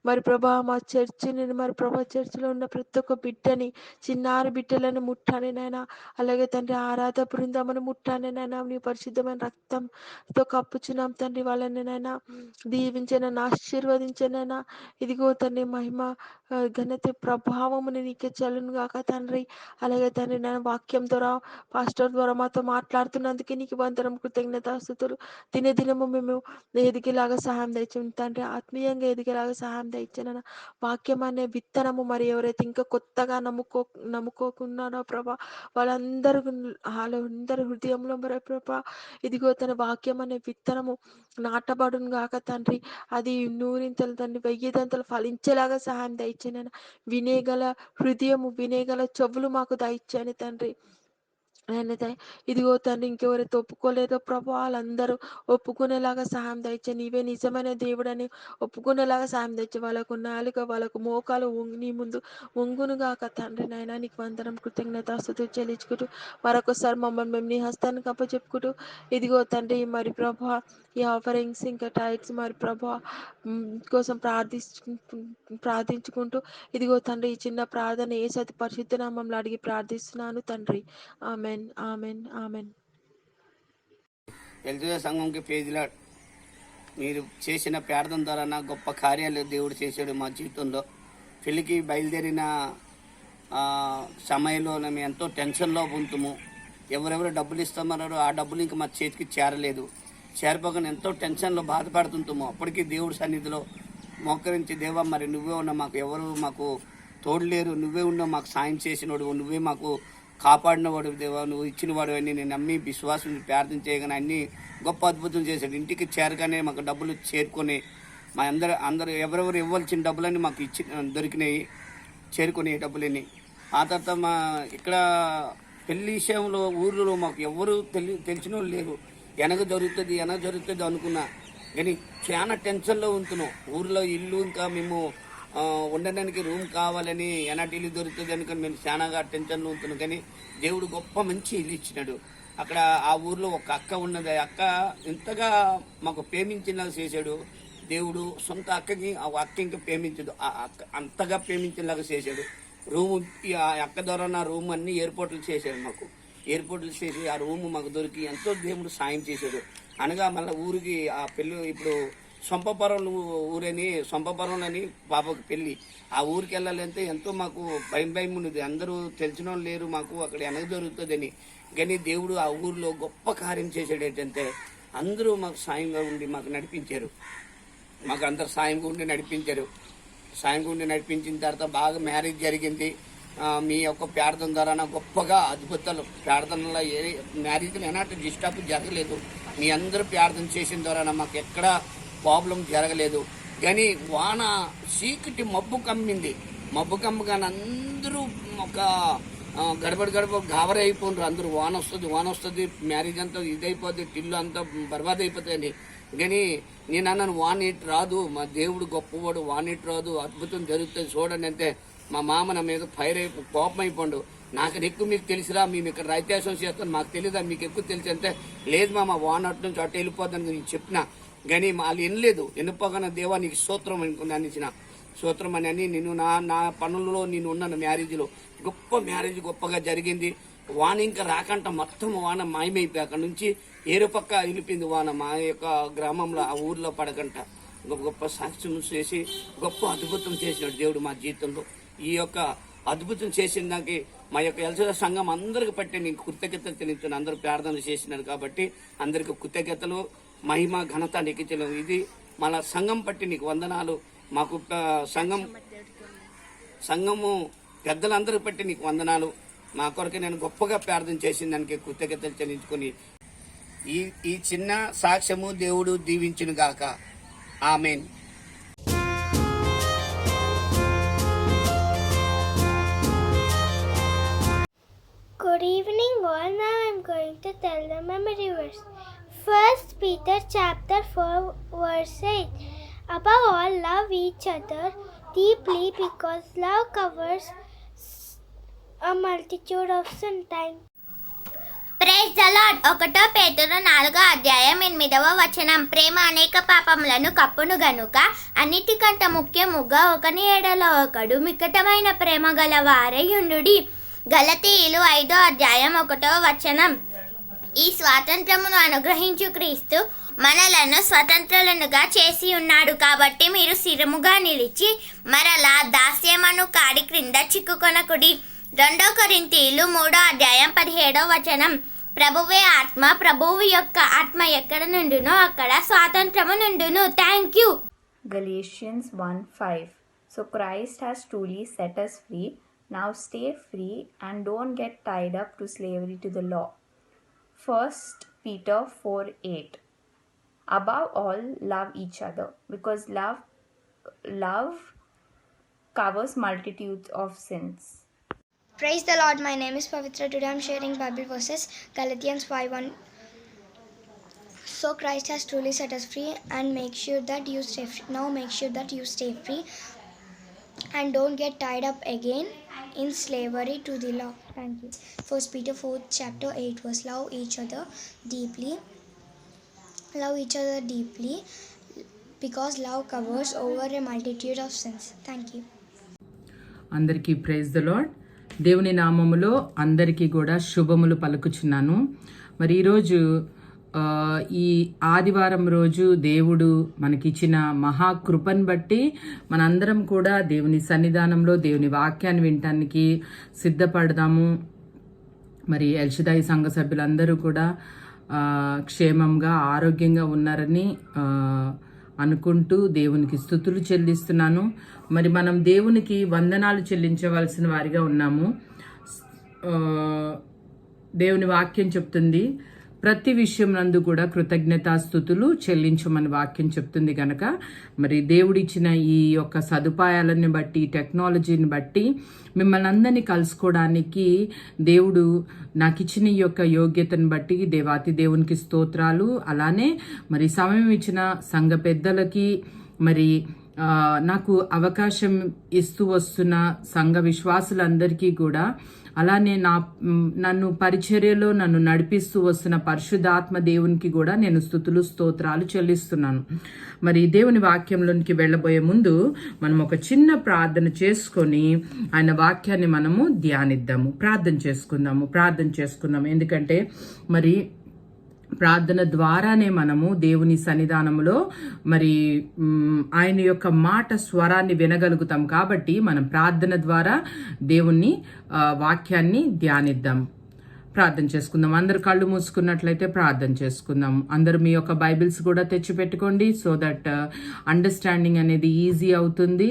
Speaker 4: మరి ప్రభా మా చర్చిని మరి ప్రభా చర్చిలో ఉన్న ప్రతి ఒక్క బిడ్డని చిన్నారి బిడ్డలను ముట్టాని నైనా. అలాగే తండ్రి ఆరాధ బృందమును ముట్టాని నైనా. నీ పరిశుద్ధమైన రక్తంతో కప్పుచున్నాం తండ్రి. వాళ్ళని నైనా దీవించనైనా ఆశీర్వదించనైనా. ఇదిగో తండ్రి మహిమ ఘనత ప్రభావముని నీకే చలును గాక తండ్రి. అలాగే తండ్రి నేను వాక్యం ద్వారా పాస్టర్ ద్వారా మాతో మాట్లాడుతున్నందుకే నీకు వందనం కృతజ్ఞతాస్తుతులు. దినదినము మేము ఎదిగేలాగా సహాయం దయచేయండి తండ్రి. ఆత్మీయంగా ఎదిగేలాగా సహాయం దయచేయన. వాక్యం అనే విత్తనము మరి ఎవరైతే ఇంకా కొత్తగా నమ్ముకోకున్నారో ప్రభా వాళ్ళందరి హృదయంలో మరి ప్రభా ఇదిగో తన వాక్యం అనే విత్తనము నాటబడును గాక తండ్రి. అది నూరింతలు తండ్రి 1000 ఫలించేలాగా సహాయం దయచేయన. వినేగల హృదయము వినేగల చెవులు మాకు దయచేయని తండ్రి. ఇదిగో తండ్రి ఇంకెవరైతే ఒప్పుకోలేదో ప్రభా వాళ్ళందరూ ఒప్పుకునేలాగా సహాయం దయచే. నీవే నిజమైన దేవుడని ఒప్పుకునేలాగా సహాయం దయచే. వాళ్ళకు నాలుక వాళ్ళకు మోకాలు నీ ముందు వంగునుగాక తండ్రి. నాయనా నీకు వందనం కృతజ్ఞతాస్తుతులు చెల్లించుకుంటూ మరొకసారి మమ్మల్ని మేము నీ హస్తానికి అప్పచెప్పుకుంటూ ఇదిగో తండ్రి మరి ప్రభా ఈ ఆఫరింగ్స్ ఇంకా టైట్స్ మరి ప్రభా కోసం ప్రార్థించుకుంటూ ఇదిగో తండ్రి ఈ చిన్న ప్రార్థన ఏ సతి పరిశుద్ధ నామంలో అడిగి ప్రార్థిస్తున్నాను తండ్రి. Amen amen amen.
Speaker 5: ఎల్జే సంఘంకి పేజీలో మీరు చేసిన ప్రార్థన ద్వారా నా గొప్ప కార్యాలు దేవుడు చేశాడు మా జీవితంలో. పెళ్ళికి బయలుదేరిన సమయంలో మేము ఎంతో టెన్షన్లో ఉంటుము. ఎవరెవరు డబ్బులు ఇస్తామన్నారో ఆ డబ్బులు ఇంకా మా చేతికి చేరలేదు. చేరిపోకుండా ఎంతో టెన్షన్లో బాధపడుతుంటాము. అప్పటికీ దేవుడి సన్నిధిలో మోకరించి దేవా మరి నువ్వే ఉన్నా మాకు ఎవరు మాకు తోడులేరు, నువ్వే ఉన్నావు మాకు సాయం చేసినోడు, నువ్వే మాకు కాపాడినవాడు దేవా, నువ్వు ఇచ్చినవాడు అని నేను నమ్మి విశ్వాసం ప్రార్థన చేయగానే అన్ని గొప్ప అద్భుతం చేశాడు. ఇంటికి చేరగానే మాకు డబ్బులు చేరుకొని మా అందరూ ఎవరెవరు ఇవ్వాల్సిన డబ్బులన్నీ మాకు దొరికినాయి, చేరుకునే డబ్బులని. ఆ తర్వాత మా ఇక్కడ పెళ్లి విషయంలో ఊర్లో మాకు ఎవరు తెలిసిన వాళ్ళు లేరు. వెనక జరుగుతుంది అనుకున్నా కానీ చాలా టెన్షన్లో ఉంటున్నాం. ఊర్లో ఇల్లు ఇంకా మేము ఉండడానికి రూమ్ కావాలని ఎనాటి ఇల్లు దొరుకుతుంది అనుకుని మేము చాలాగా టెన్షన్లో ఉంటున్నాం. కానీ దేవుడు గొప్ప మంచి ఇల్లు ఇచ్చినాడు. అక్కడ ఆ ఊర్లో ఒక అక్క ఉన్నది. ఆ అక్క ఇంతగా మాకు ప్రేమించేలాగా చేశాడు దేవుడు. సొంత అక్కకి ఆ అక్క ఇంకా ప్రేమించదు, ఆ అక్క అంతగా ప్రేమించేలాగా చేశాడు. రూము ఆ అక్క ద్వారా నా రూమ్ అన్ని ఎయిర్పోర్ట్లు చేశాడు. మాకు ఎయిర్పోర్ట్లు చేసి ఆ రూమ్ మాకు దొరికి ఎంతో దేవుడు సాయం చేశాడు. అనగా మళ్ళీ ఊరికి ఆ పెళ్ళి ఇప్పుడు సొంపపురం ఊరని సొంపపురంలోని పాపకు పెళ్ళి ఆ ఊరికి వెళ్ళాలంటే ఎంతో మాకు భయం ఉన్నది. అందరూ తెలిసిన వాళ్ళు లేరు మాకు అక్కడ వెనక దొరుకుతుందని. కానీ దేవుడు ఆ ఊరిలో గొప్ప కార్యం చేశాడు. ఏంటంటే అందరూ మాకు సాయంగా ఉండి మాకు నడిపించారు. మాకు అందరు సాయంగా ఉండి నడిపించారు. సాయంగా ఉండి నడిపించిన తర్వాత బాగా మ్యారేజ్ జరిగింది. మీ యొక్క ప్రార్థన ద్వారా నాకు గొప్పగా అద్భుతాలు ప్రార్థనలో మ్యారేజ్లో ఎలాంటి డిస్టర్బ్ జరగలేదు. మీ అందరూ ప్రార్థన చేసిన ద్వారా మాకు ఎక్కడ ప్రాబ్లం జరగలేదు. కానీ వాన చీకటి మబ్బు కమ్మగానే అందరూ ఒక గడప గాబర అయిపోయినారు. అందరూ వాన వస్తుంది మ్యారేజ్ అంతా ఇదైపోతుంది, ఇల్లు అంతా బర్బాద్ అయిపోతుంది. కానీ నేను అన్నాను వాన ఇటు రాదు, మా దేవుడు గొప్పవాడు, వాన ఇటు రాదు, అద్భుతం జరుగుతుంది చూడండి అంటే మా మామ నా మీద కోపం అయిపోండు. నాకు ఎక్కువ మీకు తెలిసిరా, మేము ఇక్కడ రైతాసం చేస్తాం, మాకు తెలియదా, మీకు ఎక్కువ తెలిసి అంటే లేదు మామ వాన అటు నుంచి అటు వెళ్ళిపోద్దని నేను చెప్పిన. కానీ వాళ్ళు వినలేదు. వినపోగానే దేవా నీకు స్తోత్రం అనుకున్నాను, ఇచ్చిన స్తోత్రం అని నేను నా పనుల్లో నేను ఉన్నాను. మ్యారేజ్లో గొప్ప మ్యారేజ్ గొప్పగా జరిగింది. వాన ఇంకా రాకంట మొత్తం వాన మాయమైపోయి అక్కడ నుంచి ఏరు పక్క వెళ్ళిపోయింది వాన. మా యొక్క గ్రామంలో ఆ ఊర్లో పడకంట గొప్ప సాక్ష్యం చేసి గొప్ప అద్భుతం చేసినాడు దేవుడు మా జీవితంలో. ఈ యొక్క అద్భుతం చేసిన దానికి మా యొక్క ఎల్సా సంఘం అందరికి పట్టి నేను కృతజ్ఞతలు తెలుస్తున్నాను. అందరూ ప్రార్థన చేసినారు కాబట్టి అందరికి కృతజ్ఞతలు, మహిమ, ఘనత నీకు తెలియదు. ఇది మన సంఘం పట్టి నీకు వందనాలు. మాకు సంఘము పెద్దలందరూ బట్టి నీకు వందనాలు. మా కొరకు నేను గొప్పగా ప్రార్థన చేసిన దానికి కృతజ్ఞతలు చెల్లించుకొని ఈ చిన్న సాక్ష్యము దేవుడు దీవించును గాక. ఆమేన్.
Speaker 6: Good evening all. Now I'm going to tell the memory verse. 1 Peter chapter 4 verse 8. Above all, love each other deeply because love covers a multitude of sin.
Speaker 7: Praise the lord. 1 పేతురు 4:8 ప్రేమ అనేక పాపములను కప్పును గనుక అన్నిటికంటే ముఖ్యముగా ఒకని ఎడల ఒకడు మిక్కటమైన ప్రేమ గల వారై ఉండుడి. గలతీయులు 5:1 ఈ స్వాతంత్రమును అనుగ్రహించు క్రీస్తు మనలను స్వతంత్రులనుగా చేసి ఉన్నాడు కాబట్టి మీరు స్థిరముగా నిలిచి మరలా దాస్యమను కాడి క్రింద చిక్కుకొనకుడి. 2 కొరింథీయులు 3:17 ప్రభువే ఆత్మ, ప్రభువు యొక్క ఆత్మ ఎక్కడ నుండునో అక్కడ స్వాతంత్రము నుండును. Thank you.
Speaker 8: Galatians 1:5. So Christ has truly set us free. Now stay free and don't get tied up to slavery to the law. 1 Peter 4:8. Above all, love each other because love covers multitudes of sins.
Speaker 6: Praise the Lord. My name is Pavitra. Today I'm sharing Bible verses. Galatians 5:1. So Christ has truly set us free and make sure that you stay free. Now make sure that you stay free and don't get tied up again in slavery to the law. Thank you. 1 Peter 4:8 was love each other deeply. Love each other deeply because love covers over a multitude of sins. Thank you.
Speaker 9: అందరికీ praise the lord. దేవుని నామములో అందరికీ కూడా శుభములు పలుకుచున్నాను. మరి ఈరోజు ఈ ఆదివారం రోజు దేవుడు మనకిచ్చిన మహాకృపను బట్టి మనందరం కూడా దేవుని సన్నిధానంలో దేవుని వాక్యాన్ని వినటానికి సిద్ధపడదాము. మరి ఎల్షదాయి సంఘ సభ్యులందరూ కూడా క్షేమంగా ఆరోగ్యంగా ఉన్నారని అనుకుంటూ దేవునికి స్తుతులు చెల్లిస్తున్నాను. మరి మనం దేవునికి వందనాలు చెల్లించవలసిన వారిగా ఉన్నాము. దేవుని వాక్యం చెప్తుంది, ప్రతి విషయం నందు కూడా కృతజ్ఞతాస్తుతులు చెల్లించమని వాక్యం చెప్తుంది కనుక మరి దేవుడిచ్చిన ఈ యొక్క సదుపాయాలను బట్టి, టెక్నాలజీని బట్టి మిమ్మల్ని అందరినీ కలుసుకోవడానికి దేవుడు నాకు ఇచ్చిన ఈ యొక్క యోగ్యతను బట్టి దేవాతి దేవునికి స్తోత్రాలు. అలానే మరి సమయం ఇచ్చిన సంఘ పెద్దలకి, మరి నాకు అవకాశం ఇస్తూ వస్తున్న సంఘ విశ్వాసులందరికీ కూడా, అలానే నన్ను పరిచర్యలో నన్ను నడిపిస్తూ వస్తున్న పరిశుద్ధాత్మ దేవునికి కూడా నేను స్తుతులు స్తోత్రాలు చెల్లిస్తున్నాను. మరి దేవుని వాక్యంలోనికి వెళ్ళబోయే ముందు మనం ఒక చిన్న ప్రార్థన చేసుకొని ఆయన వాక్యాన్ని మనము ధ్యానిద్దాము. ప్రార్థన చేసుకుందాము. ఎందుకంటే మరి ప్రార్థన ద్వారానే మనము దేవుని సన్నిధానంలో మరి ఆయన యొక్క మాట స్వరాన్ని వినగలుగుతాం. కాబట్టి మనం ప్రార్థన ద్వారా దేవుని వాక్యాన్ని ధ్యానిద్దాం. ప్రార్థన చేసుకుందాం. అందరు కళ్ళు మూసుకున్నట్లయితే ప్రార్థన చేసుకుందాం. అందరూ మీ యొక్క బైబిల్స్ కూడా తెచ్చిపెట్టుకోండి, సో దట్ అండర్స్టాండింగ్ అనేది ఈజీ అవుతుంది.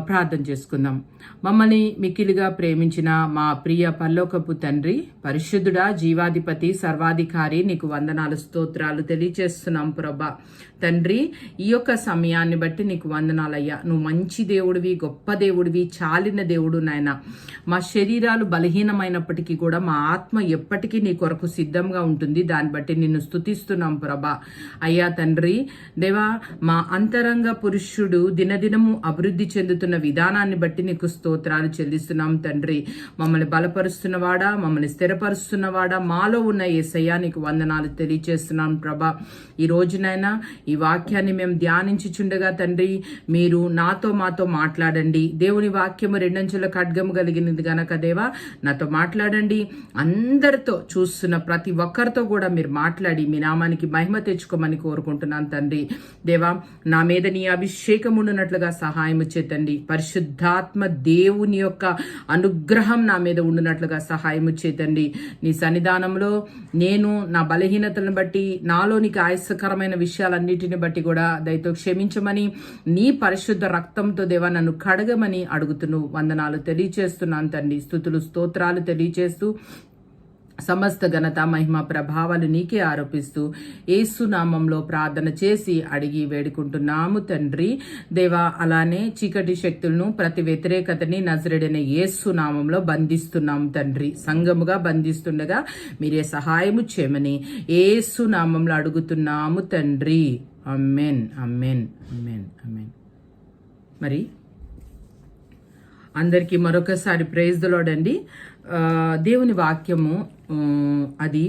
Speaker 9: ప్రార్థన చేసుకుందాం. మమ్మల్ని మిక్కిలిగా ప్రేమించిన మా ప్రియ పరలోకపు తండ్రి, పరిశుద్ధుడా, జీవాధిపతి, సర్వాధికారి, నీకు వందనాలు స్తోత్రాలు తెలియచేస్తున్నాం ప్రభా. తండ్రి, ఈ యొక్క సమయాన్ని బట్టి నీకు వందనాలయ్యా. నువ్వు మంచి దేవుడివి, గొప్ప దేవుడివి, చాలిన దేవుడు నాయన. మా శరీరాలు బలహీనమైనప్పటికీ కూడా మా ఆత్మ ఎప్పటికీ నీ కొరకు సిద్ధంగా ఉంటుంది. దాన్ని బట్టి నిన్ను స్తుతిస్తున్నాం ప్రభా. అయ్యా తండ్రి దేవా, మా అంతరంగ పురుషుడు దినదినము అభివృద్ధి చెందుతున్న విధానాన్ని బట్టి నీకు స్తోత్రాలు చెల్లిస్తున్నాం తండ్రి. మమ్మల్ని బలపరుస్తున్నవాడా, మమ్మల్ని స్థిరపరుస్తున్నవాడా, మాలో ఉన్న యేసయ్యా నీకు వందనాలు తెలియజేస్తున్నాం ప్రభా. ఈ రోజునైనా ఈ వాక్యాన్ని మేము ధ్యానించుచుండగా తండ్రి, మీరు మాతో మాట్లాడండి. దేవుని వాక్యము రెండంచుల ఖడ్గము కలిగినది గనక దేవా, నాతో మాట్లాడండి. అందరితో, చూస్తున్న ప్రతి ఒక్కరితో కూడా మీరు మాట్లాడి మీ నామానికి మహిమ తెచ్చుకోమని కోరుకుంటున్నాను తండ్రి. దేవా, నా మీద నీ అభిషేకం ఉండునట్లుగా సహాయము చేతండి. పరిశుద్ధాత్మ దేవుని యొక్క అనుగ్రహం నా మీద ఉండునట్లుగా సహాయము చేతండి. నీ సన్నిధానంలో నేను నా బలహీనతలను బట్టి, నాలోనికి ఆయాసకరమైన విషయాలన్నిటిని బట్టి కూడా దయతో క్షమించమని, నీ పరిశుద్ధ రక్తంతో దేవా నన్ను కడగమని అడుగుతున్నాను. వందనాలు తెలియచేస్తున్నాను తండ్రి. స్తుతులు స్తోత్రాలు తెలియచేస్తూ సమస్త ఘనత మహిమ ప్రభావాలు నీకే ఆరోపిస్తూ యేసు నామంలో ప్రార్థన చేసి అడిగి వేడుకుంటున్నాము తండ్రి. దేవా, అలానే చీకటి శక్తులను, ప్రతి వ్యతిరేకతని నజరేడైన యేసు నామంలో బంధిస్తున్నాము తండ్రి. సంఘముగా బంధిస్తుండగా మీరే సహాయము చేయమని యేసు నామంలో అడుగుతున్నాము తండ్రి. ఆమేన్, ఆమేన్, ఆమేన్, ఆమేన్. మరి అందరికీ మరొకసారి ప్రైజ్ ది లార్డ్ అండి. దేవుని వాక్యము అది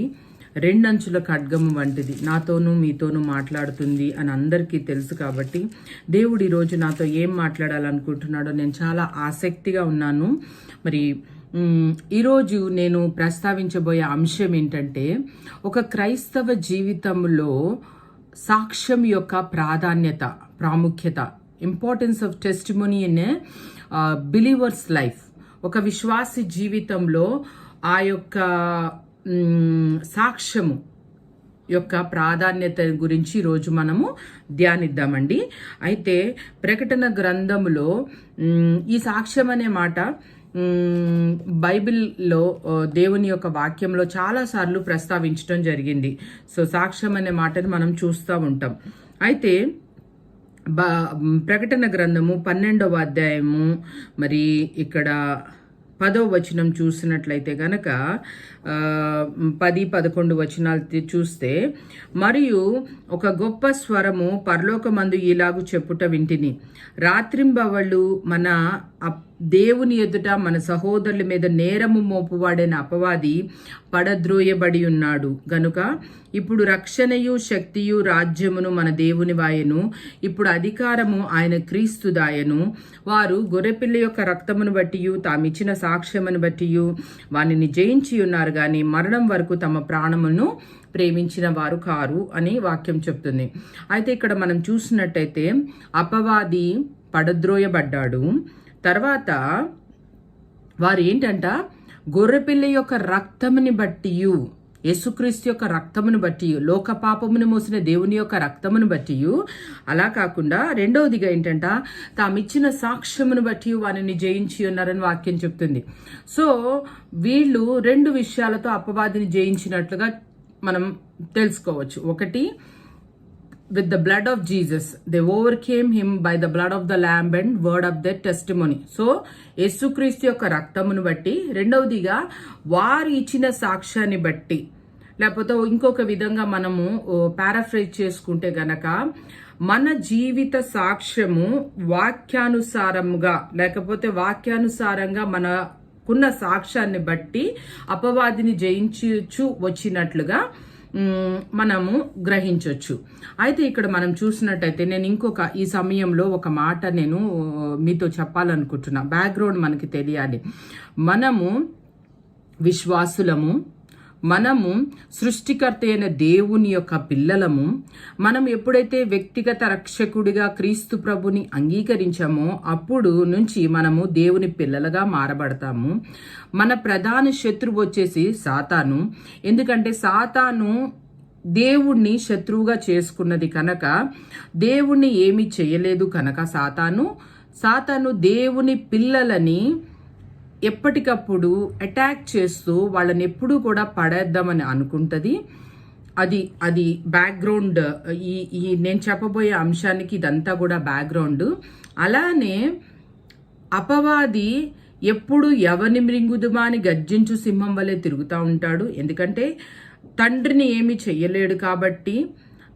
Speaker 9: రెండంచుల ఖడ్గము వంటిది, నాతోనూ మీతోనూ మాట్లాడుతుంది అని అందరికీ తెలుసు. కాబట్టి దేవుడు ఈరోజు నాతో ఏం మాట్లాడాలనుకుంటున్నాడో నేను చాలా ఆసక్తిగా ఉన్నాను. మరి ఈరోజు నేను ప్రస్తావించబోయే అంశం ఏంటంటే, ఒక క్రైస్తవ జీవితంలో సాక్ష్యం యొక్క ప్రాముఖ్యత, importance of testimony in a believers life. ఒక విశ్వాసి జీవితంలో ఆ యొక్క సాక్ష్యము యొక్క ప్రాధాన్యత గురించి ఈరోజు మనము ధ్యానిద్దామండి. అయితే ప్రకటన గ్రంథములో ఈ సాక్ష్యం అనే మాట బైబిల్లో దేవుని యొక్క వాక్యంలో చాలాసార్లు ప్రస్తావించడం జరిగింది. సో సాక్ష్యం అనే మాటను మనం చూస్తూ ఉంటాం. అయితే ప్రకటన గ్రంథము 12వ అధ్యాయము మరి ఇక్కడ 10వ వచనం చూసినట్లయితే గనక 10-11 వచనాలు చూస్తే, మరియు ఒక గొప్ప స్వరము పరలోకమందు ఇలాగు చెప్పుట వింటిని, రాత్రింబవళ్ళు మన దేవుని ఎదుట మన సహోదరుల మీద నేరము మోపువాడైన అపవాది పడద్రోయబడి ఉన్నాడు గనుక ఇప్పుడు రక్షణయు శక్తియు రాజ్యమును మన దేవుని వాయను, ఇప్పుడు అధికారము ఆయన క్రీస్తుదాయను. వారు గొర్రెపిల్ల యొక్క రక్తమును బట్టియు తామిచ్చిన సాక్ష్యమును బట్టియు వానిని జయించి ఉన్నారు గాని మరణం వరకు తమ ప్రాణమును ప్రేమించిన వారు కారు అని వాక్యం చెప్తుంది. అయితే ఇక్కడ మనం చూసినట్టయితే అపవాది పడద్రోయబడ్డాడు. తర్వాత వారు ఏంటంట, గొర్రెపిల్ల యొక్క రక్తముని బట్టియు, యేసుక్రీస్తు యొక్క రక్తమును బట్టి, లోక పాపమును మోసిన దేవుని యొక్క రక్తమును బట్టి, అలా కాకుండా రెండవదిగా ఏంటంట, తామిచ్చిన సాక్ష్యమును బట్టి వారిని జయించి ఉన్నారని వాక్యం చెప్తుంది. సో వీళ్ళు 2 విషయాలతో అపవాదిని జయించినట్లుగా మనం తెలుసుకోవచ్చు. ఒకటి, with the blood of Jesus they overcame him by the blood of the lamb and word of their testimony. So యేసుక్రీస్తు యొక్క రక్తమును బట్టి, రెండవదిగా వారు ఇచ్చిన సాక్ష్యాన్ని బట్టి, లేకపోతే ఇంకొక విధంగా మనము పారాఫ్రైజ్ చేసుకుంటే గనక మన జీవిత సాక్ష్యము వాక్యానుసారముగా, లేకపోతే వాక్యానుసారంగా మనకున్న సాక్ష్యాన్ని బట్టి అపవాదిని జయించు వచ్చినట్లుగా మనము గ్రహించవచ్చు. అయితే ఇక్కడ మనం చూసినట్టయితే నేను ఈ సమయంలో ఒక మాట నేను మీతో చెప్పాలనుకుంటున్నా. బ్యాక్గ్రౌండ్ మనకి తెలియాలి. మనము విశ్వాసులము, మనము సృష్టికర్త అయిన దేవుని యొక్క పిల్లలము. మనం ఎప్పుడైతే వ్యక్తిగత రక్షకుడిగా క్రీస్తు ప్రభుని అంగీకరించామో అప్పుడు నుంచి మనము దేవుని పిల్లలుగా మారబడతాము. మన ప్రధాన శత్రువు వచ్చేసి సాతాను. ఎందుకంటే సాతాను దేవుణ్ణి శత్రువుగా చేసుకున్నది కనుక, దేవుణ్ణి ఏమీ చేయలేదు కనుక సాతాను దేవుని పిల్లలని ఎప్పటికప్పుడు అటాక్ చేస్తూ వాళ్ళని ఎప్పుడూ కూడా పడేద్దామని అనుకుంటుంది. అది బ్యాక్గ్రౌండ్. ఈ నేను చెప్పబోయే అంశానికి ఇదంతా కూడా బ్యాక్గ్రౌండ్. అలానే అపవాది ఎప్పుడు ఎవరిని మృంగుదుమా అని గర్జించు సింహం వలె తిరుగుతూ ఉంటాడు. ఎందుకంటే తండ్రిని ఏమీ చెయ్యలేడు కాబట్టి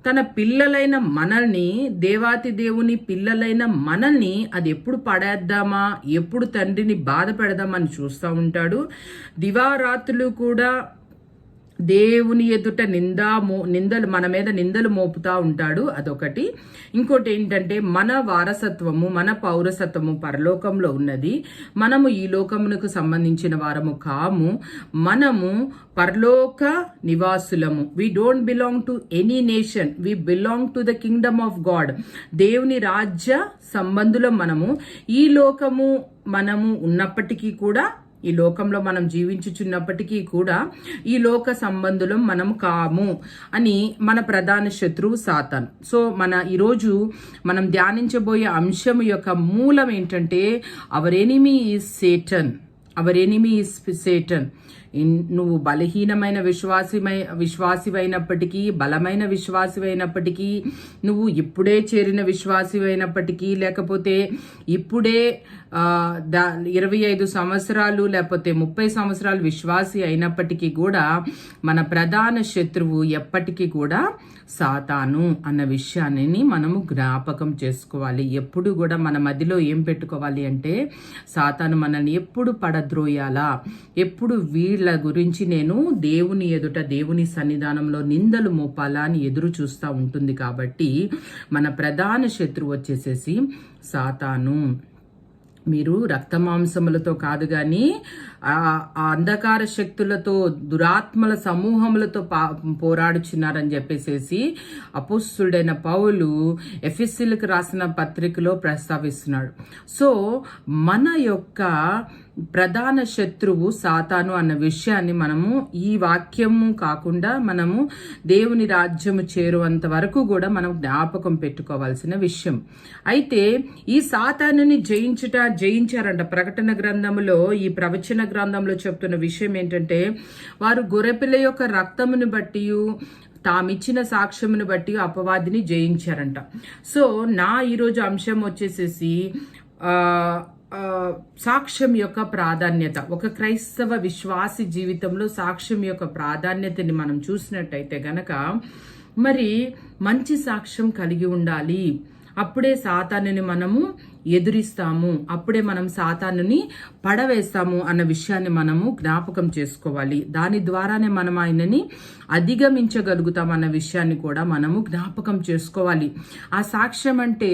Speaker 9: తన పిల్లలైన మనల్ని, దేవాతి దేవుని పిల్లలైన మనల్ని అది ఎప్పుడు పడేద్దామా, ఎప్పుడు తండ్రిని బాధ పెడదామని చూస్తూ ఉంటాడు. దివారాత్రులు కూడా దేవుని ఎదుట నిందలు మన మీద నిందలు మోపుతా ఉంటాడు. అదొకటి. ఇంకోటి ఏంటంటే మన వారసత్వము, మన పౌరసత్వము పరలోకంలో ఉన్నది. మనము ఈ లోకమునకు సంబంధించిన వారము కాము. మనము పరలోక నివాసులము. We don't belong to any nation, we belong to the kingdom of God. దేవుని రాజ్య సంబంధులం మనము. ఈ లోకము మనము ఉన్నప్పటికీ కూడా, ఈ లోకంలో మనం జీవించుచున్నప్పటికీ కూడా ఈ లోక సంబంధులం మనం కాము అని మన ప్రధాన శత్రువు సాతాన్. సో ఈరోజు మనం ధ్యానించబోయే అంశం యొక్క మూలం ఏంటంటే అవర్ ఎనిమీ ఈజ్ సేటన్. నువ్వు బలహీనమైన విశ్వాసివైనప్పటికీ, బలమైన విశ్వాసివైనప్పటికీ, నువ్వు ఇప్పుడే చేరిన విశ్వాసివైనప్పటికీ, లేకపోతే ఇప్పుడే 25 సంవత్సరాలు లేకపోతే 30 సంవత్సరాలు విశ్వాసి అయినప్పటికీ కూడా మన ప్రధాన శత్రువు ఎప్పటికీ కూడా సాతాను అన్న విషయాన్ని మనము జ్ఞాపకం చేసుకోవాలి. ఎప్పుడు కూడా మన మదిలో ఏం పెట్టుకోవాలి అంటే, సాతాను మనల్ని ఎప్పుడు పడద్రోయాలా, ఎప్పుడు వీళ్ళ గురించి నేను దేవుని ఎదుట, దేవుని సన్నిధానంలో నిందలు మోపాలా అని ఎదురు చూస్తూ ఉంటుంది. కాబట్టి మన ప్రధాన శత్రువు వచ్చేసేసి సాతాను. మీరు రక్తమాంసములతో కాదు కానీ ఆ అంధకార శక్తులతో, దురాత్మల సమూహములతో పోరాడుచున్నారని చెప్పేసి అపోస్తుడైన పౌలు ఎఫెసీయులకు రాసిన పత్రికలో ప్రస్తావిస్తున్నాడు. సో మన యొక్క ప్రధాన శత్రువు సాతాను అన్న విషయాన్ని మనము ఈ వాక్యము కాకుండా మనము దేవుని రాజ్యము చేరువంత వరకు కూడా మనం జ్ఞాపకం పెట్టుకోవాల్సిన విషయం. అయితే ఈ సాతానుని జయించారంట. ప్రకటన గ్రంథంలో, ఈ ప్రవచన గ్రంథంలో చెప్తున్న విషయం ఏంటంటే, వారు గొర్రెపిల్ల యొక్క రక్తమును బట్టి, తామిచ్చిన సాక్ష్యమును బట్టి అపవాదిని జయించారంట. సో నా ఈరోజు అంశం వచ్చేసేసి సాక్ష్యం యొక్క ప్రాధాన్యత. ఒక క్రైస్తవ విశ్వాసి జీవితంలో సాక్ష్యం యొక్క ప్రాధాన్యతని మనం చూసినట్టయితే గనక, మరి మంచి సాక్ష్యం కలిగి ఉండాలి. అప్పుడే సాతానుని మనము ఎదురిస్తాము, అప్పుడే మనం సాతానుని పడవేస్తాము అన్న విషయాన్ని మనము జ్ఞాపకం చేసుకోవాలి. దాని ద్వారానే మనం ఆయనని అధిగమించగలుగుతాం అన్న విషయాన్ని కూడా మనము జ్ఞాపకం చేసుకోవాలి. ఆ సాక్ష్యం అంటే,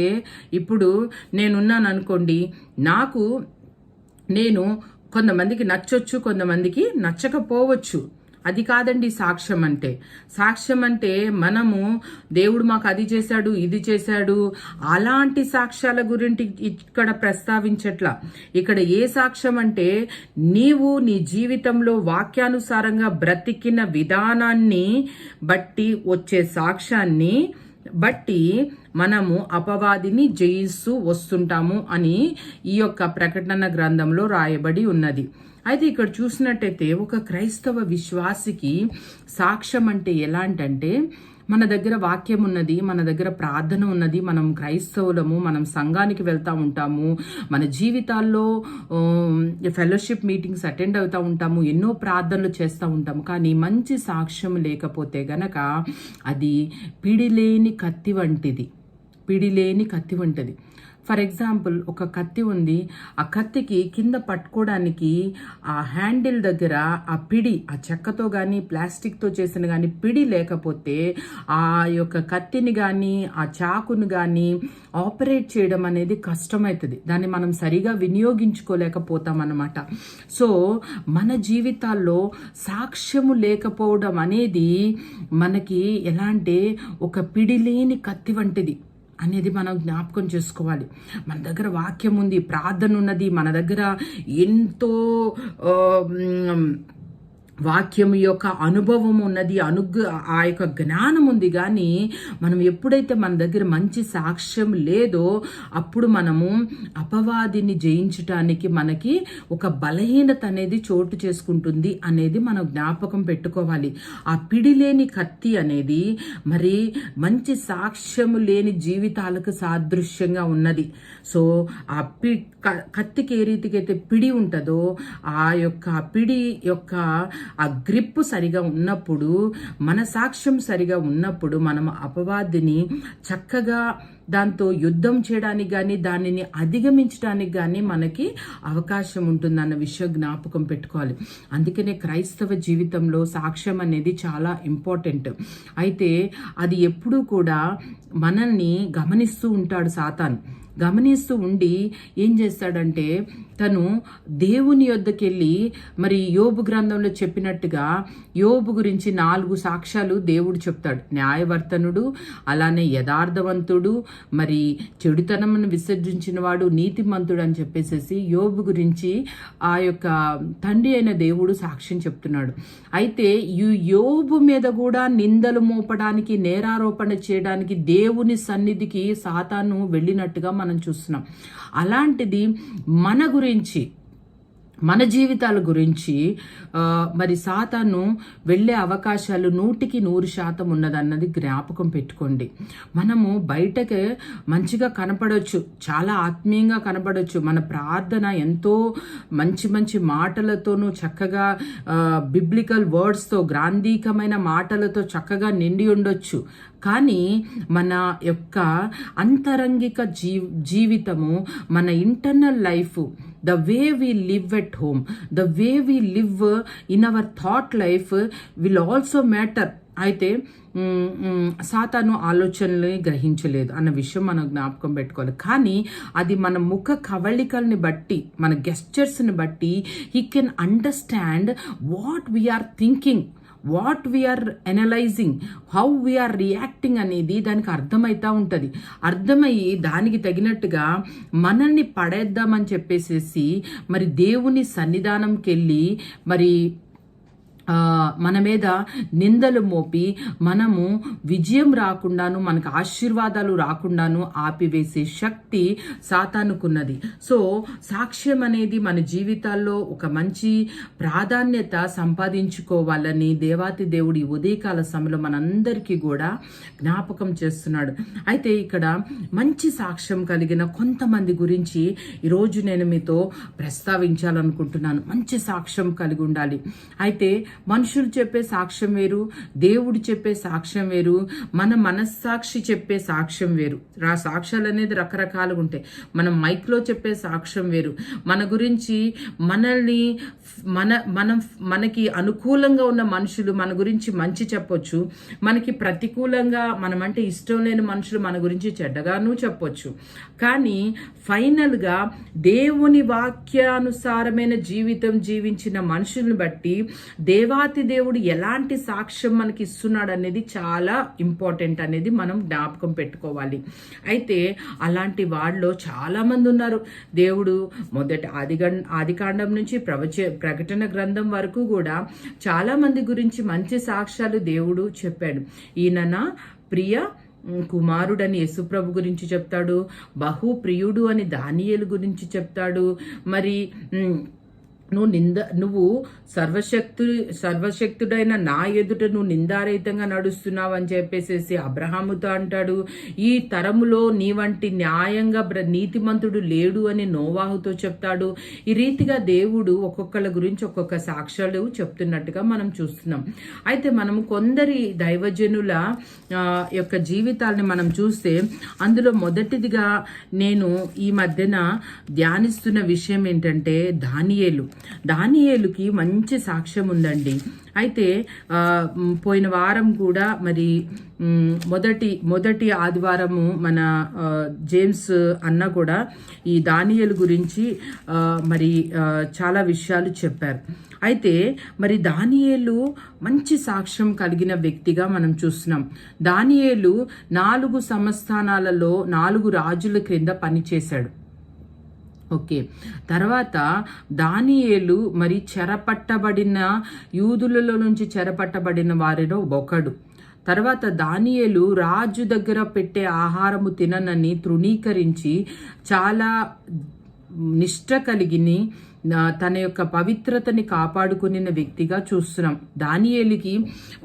Speaker 9: ఇప్పుడు నేనున్నాను అనుకోండి, నేను కొంతమందికి నచ్చొచ్చు, కొంతమందికి నచ్చకపోవచ్చు. అది కాదండి సాక్ష్యం అంటే. సాక్ష్యం అంటే మనము దేవుడు మాకు అది చేశాడు, ఇది చేశాడు, అలాంటి సాక్ష్యాల గురించి ఇక్కడ ప్రస్తావించట్లా. ఇక్కడ ఏ సాక్ష్యం అంటే, నీవు నీ జీవితంలో వాక్యానుసారంగా బ్రతికిన విధానాన్ని బట్టి వచ్చే సాక్ష్యాన్ని బట్టి మనము అపవాదిని జయిస్తూ వస్తుంటాము అని ఈ యొక్క ప్రకటన గ్రంథంలో రాయబడి ఉన్నది. అయితే ఇక్కడ చూసినట్టయితే ఒక క్రైస్తవ విశ్వాసికి సాక్ష్యం అంటే ఎలాంటంటే, మన దగ్గర వాక్యం ఉన్నది, మన దగ్గర ప్రార్థన ఉన్నది, మనం క్రైస్తవులము, మనం సంఘానికి వెళ్తూ ఉంటాము, మన జీవితాల్లో ఫెలోషిప్ మీటింగ్స్ అటెండ్ అవుతూ ఉంటాము, ఎన్నో ప్రార్థనలు చేస్తూ ఉంటాము. కానీ మంచి సాక్ష్యం లేకపోతే గనక అది పిడిలేని కత్తి వంటిది. ఫర్ ఎగ్జాంపుల్, ఒక కత్తి ఉంది, ఆ కత్తికి కింద పట్టుకోవడానికి ఆ హ్యాండిల్ దగ్గర ఆ పిడి, ఆ చెక్కతో కానీ ప్లాస్టిక్తో చేసిన కానీ పిడి లేకపోతే ఆ యొక్క కత్తిని కానీ ఆ చాకును కానీ ఆపరేట్ చేయడం అనేది కష్టమవుతుంది. దాన్ని మనం సరిగా వినియోగించుకోలేకపోతాం అన్నమాట. సో మన జీవితాల్లో సాక్ష్యము లేకపోవడం అనేది మనకి ఎలా అంటే ఒక పిడిలేని కత్తి వంటిది అనేది మనం జ్ఞాపకం చేసుకోవాలి. మన దగ్గర వాక్యం ఉంది, ప్రార్థన ఉన్నది, మన దగ్గర ఎంతో వాక్యం యొక్క అనుభవం ఉన్నది, ఆ యొక్క జ్ఞానం ఉంది. కానీ మనం ఎప్పుడైతే మన దగ్గర మంచి సాక్ష్యం లేదో అప్పుడు మనము అపవాదిని జయించటానికి మనకి ఒక బలహీనత అనేది చోటు చేసుకుంటుంది అనేది మనం జ్ఞాపకం పెట్టుకోవాలి. ఆ పిడిలేని కత్తి అనేది మరి మంచి సాక్ష్యము లేని జీవితాలకు సాదృశ్యంగా ఉన్నది. సో ఆ కత్తికి ఏ రీతికి అయితే పిడి ఉంటుందో, ఆ యొక్క పిడి యొక్క ఆ గ్రిప్ సరిగా ఉన్నప్పుడు, మన సాక్ష్యం సరిగా ఉన్నప్పుడు మనం అపవాదిని చక్కగా దాంతో యుద్ధం చేయడానికి కానీ దానిని అధిగమించడానికి కానీ మనకి అవకాశం ఉంటుందన్న విషయం జ్ఞాపకం పెట్టుకోవాలి. అందుకనే క్రైస్తవ జీవితంలో సాక్ష్యం అనేది చాలా ఇంపార్టెంట్. అయితే అది ఎప్పుడూ కూడా మనల్ని గమనిస్తూ ఉంటాడు సాతాను. గమనిస్తూ ఉండి ఏం చేస్తాడంటే, తను దేవుని యొద్దకెళ్ళి, మరి యోబు గ్రంథంలో చెప్పినట్టుగా యోబు గురించి 4 సాక్ష్యాలు దేవుడు చెప్తాడు. న్యాయవర్తనుడు, అలానే యథార్థవంతుడు, మరి చెడుతనమును విసర్జించిన వాడు, నీతిమంతుడు అని చెప్పేసి యోబు గురించి ఆ యొక్క తండ్రి అయిన దేవుడు సాక్ష్యం చెప్తున్నాడు. అయితే ఈ యోబు మీద కూడా నిందలు మోపడానికి, నేరారోపణ చేయడానికి దేవుని సన్నిధికి సాతాను వెళ్ళినట్టుగా మనం చూస్తున్నాం. అలాంటిది మన గురించి మన జీవితాల గురించి మరి సాతాను వెళ్ళే అవకాశాలు 100% ఉన్నదన్నది జ్ఞాపకం పెట్టుకోండి. మనము బయటకే మంచిగా కనపడవచ్చు, చాలా ఆత్మీయంగా కనపడవచ్చు, మన ప్రార్థన ఎంతో మంచి మంచి మాటలతోనూ చక్కగా బిబ్లికల్ వర్డ్స్తో గ్రాంధికమైన మాటలతో చక్కగా నిండి ఉండొచ్చు. కానీ మన యొక్క అంతరంగిక జీవితము, మన internal life, the way we live at home, the way we live in our thought life will also matter. అయితే సాతాను ఆలోచనల్ని గ్రహించలేదు అన్న విషయం మనం జ్ఞాపకం పెట్టుకోవాలి. కానీ అది మన ముఖ కవళికల్ని బట్టి, మన గెస్చర్స్ని బట్టి he can understand what we are thinking, what we are analysing, how we are reacting అనేది దానికి అర్థమవుతూ ఉంటుంది. అర్థమయ్యి దానికి తగినట్టుగా మనల్ని పడేద్దామని చెప్పేసేసి మరి దేవుని సన్నిధానంకి వెళ్ళి మరి మన మీద నిందలు మోపి మనము విజయం రాకుండాను, మనకు ఆశీర్వాదాలు రాకుండాను ఆపివేసే శక్తి సాతానుకున్నది. సో సాక్ష్యం అనేది మన జీవితాల్లో ఒక మంచి ప్రాధాన్యత సంపాదించుకోవాలని దేవాతి దేవుడి ఉదయకాల సమయంలో మనందరికీ కూడా జ్ఞాపకం చేస్తున్నాడు. అయితే ఇక్కడ మంచి సాక్ష్యం కలిగిన కొంతమంది గురించి ఈరోజు నేను మీతో ప్రస్తావించాలనుకుంటున్నాను. మంచి సాక్ష్యం కలిగి ఉండాలి. అయితే మనుషులు చెప్పే సాక్ష్యం వేరు, దేవుడు చెప్పే సాక్ష్యం వేరు, మన మనస్సాక్షి చెప్పే సాక్ష్యం వేరు. సాక్ష్యాలు అనేది రకరకాలుగా ఉంటాయి. మనం మైక్లో చెప్పే సాక్ష్యం వేరు. మన గురించి మనల్ని మనకి అనుకూలంగా ఉన్న మనుషులు మన గురించి మంచి చెప్పొచ్చు, మనకి ప్రతికూలంగా మనమంటే ఇష్టం లేని మనుషులు మన గురించి చెడ్డగాను చెప్పొచ్చు. కానీ ఫైనల్గా దేవుని వాక్యానుసారమైన జీవితం జీవించిన మనుషుల్ని బట్టి దేవాతి దేవుడు ఎలాంటి సాక్ష్యం మనకి ఇస్తున్నాడు అనేది చాలా ఇంపార్టెంట్ అనేది మనం జ్ఞాపకం పెట్టుకోవాలి. అయితే అలాంటి వాళ్ళలో చాలా మంది ఉన్నారు. దేవుడు మొదటి ఆదికాండం నుంచి ప్రకటన గ్రంథం వరకు కూడా చాలా మంది గురించి మంచి సాక్ష్యాలు దేవుడు చెప్పాడు. ఈయన ప్రియ కుమారుడని యేసుప్రభు గురించి చెప్తాడు, బహు ప్రియుడు అని దానియేలు గురించి చెప్తాడు. మరి నువ్వు సర్వశక్తుడైన నా ఎదుట నువ్వు నిందారహితంగా నడుస్తున్నావు అని చెప్పేసేసి అబ్రహాముతో అంటాడు. ఈ తరములో నీ వంటి న్యాయంగా నీతిమంతుడు లేడు అని నోవాహుతో చెప్తాడు. ఈ రీతిగా దేవుడు ఒక్కొక్కళ్ళ గురించి ఒక్కొక్క సాక్ష్యాలు చెప్తున్నట్టుగా మనం చూస్తున్నాం. అయితే మనం కొందరి దైవజనుల యొక్క జీవితాలని మనం చూస్తే అందులో మొదటిదిగా నేను ఈ మధ్యన ధ్యానిస్తున్న విషయం ఏంటంటే దానియేలుకి మంచి సాక్ష్యం ఉందండి. అయితే పోయిన వారం కూడా మరి మొదటి ఆదివారము మన జేమ్స్ అన్న కూడా ఈ దానియేలు గురించి మరి చాలా విషయాలు చెప్పారు. అయితే మరి దానియేలు మంచి సాక్ష్యం కలిగిన వ్యక్తిగా మనం చూస్తున్నాం. దానియేలు 4 సంస్థానాలలో 4 రాజుల క్రింద పనిచేశాడు. ఓకే, తర్వాత దానియేలు మరి చెరపట్టబడిన యూదులలో నుంచి చెరపట్టబడిన వారిలో ఒకడు. తర్వాత దానియేలు రాజు దగ్గర పెట్టే ఆహారము తిననని తృణీకరించి చాలా నిష్ఠ కలిగిని తన యొక్క పవిత్రతని కాపాడుకున్న వ్యక్తిగా చూస్తున్నాం. దానియేలుకి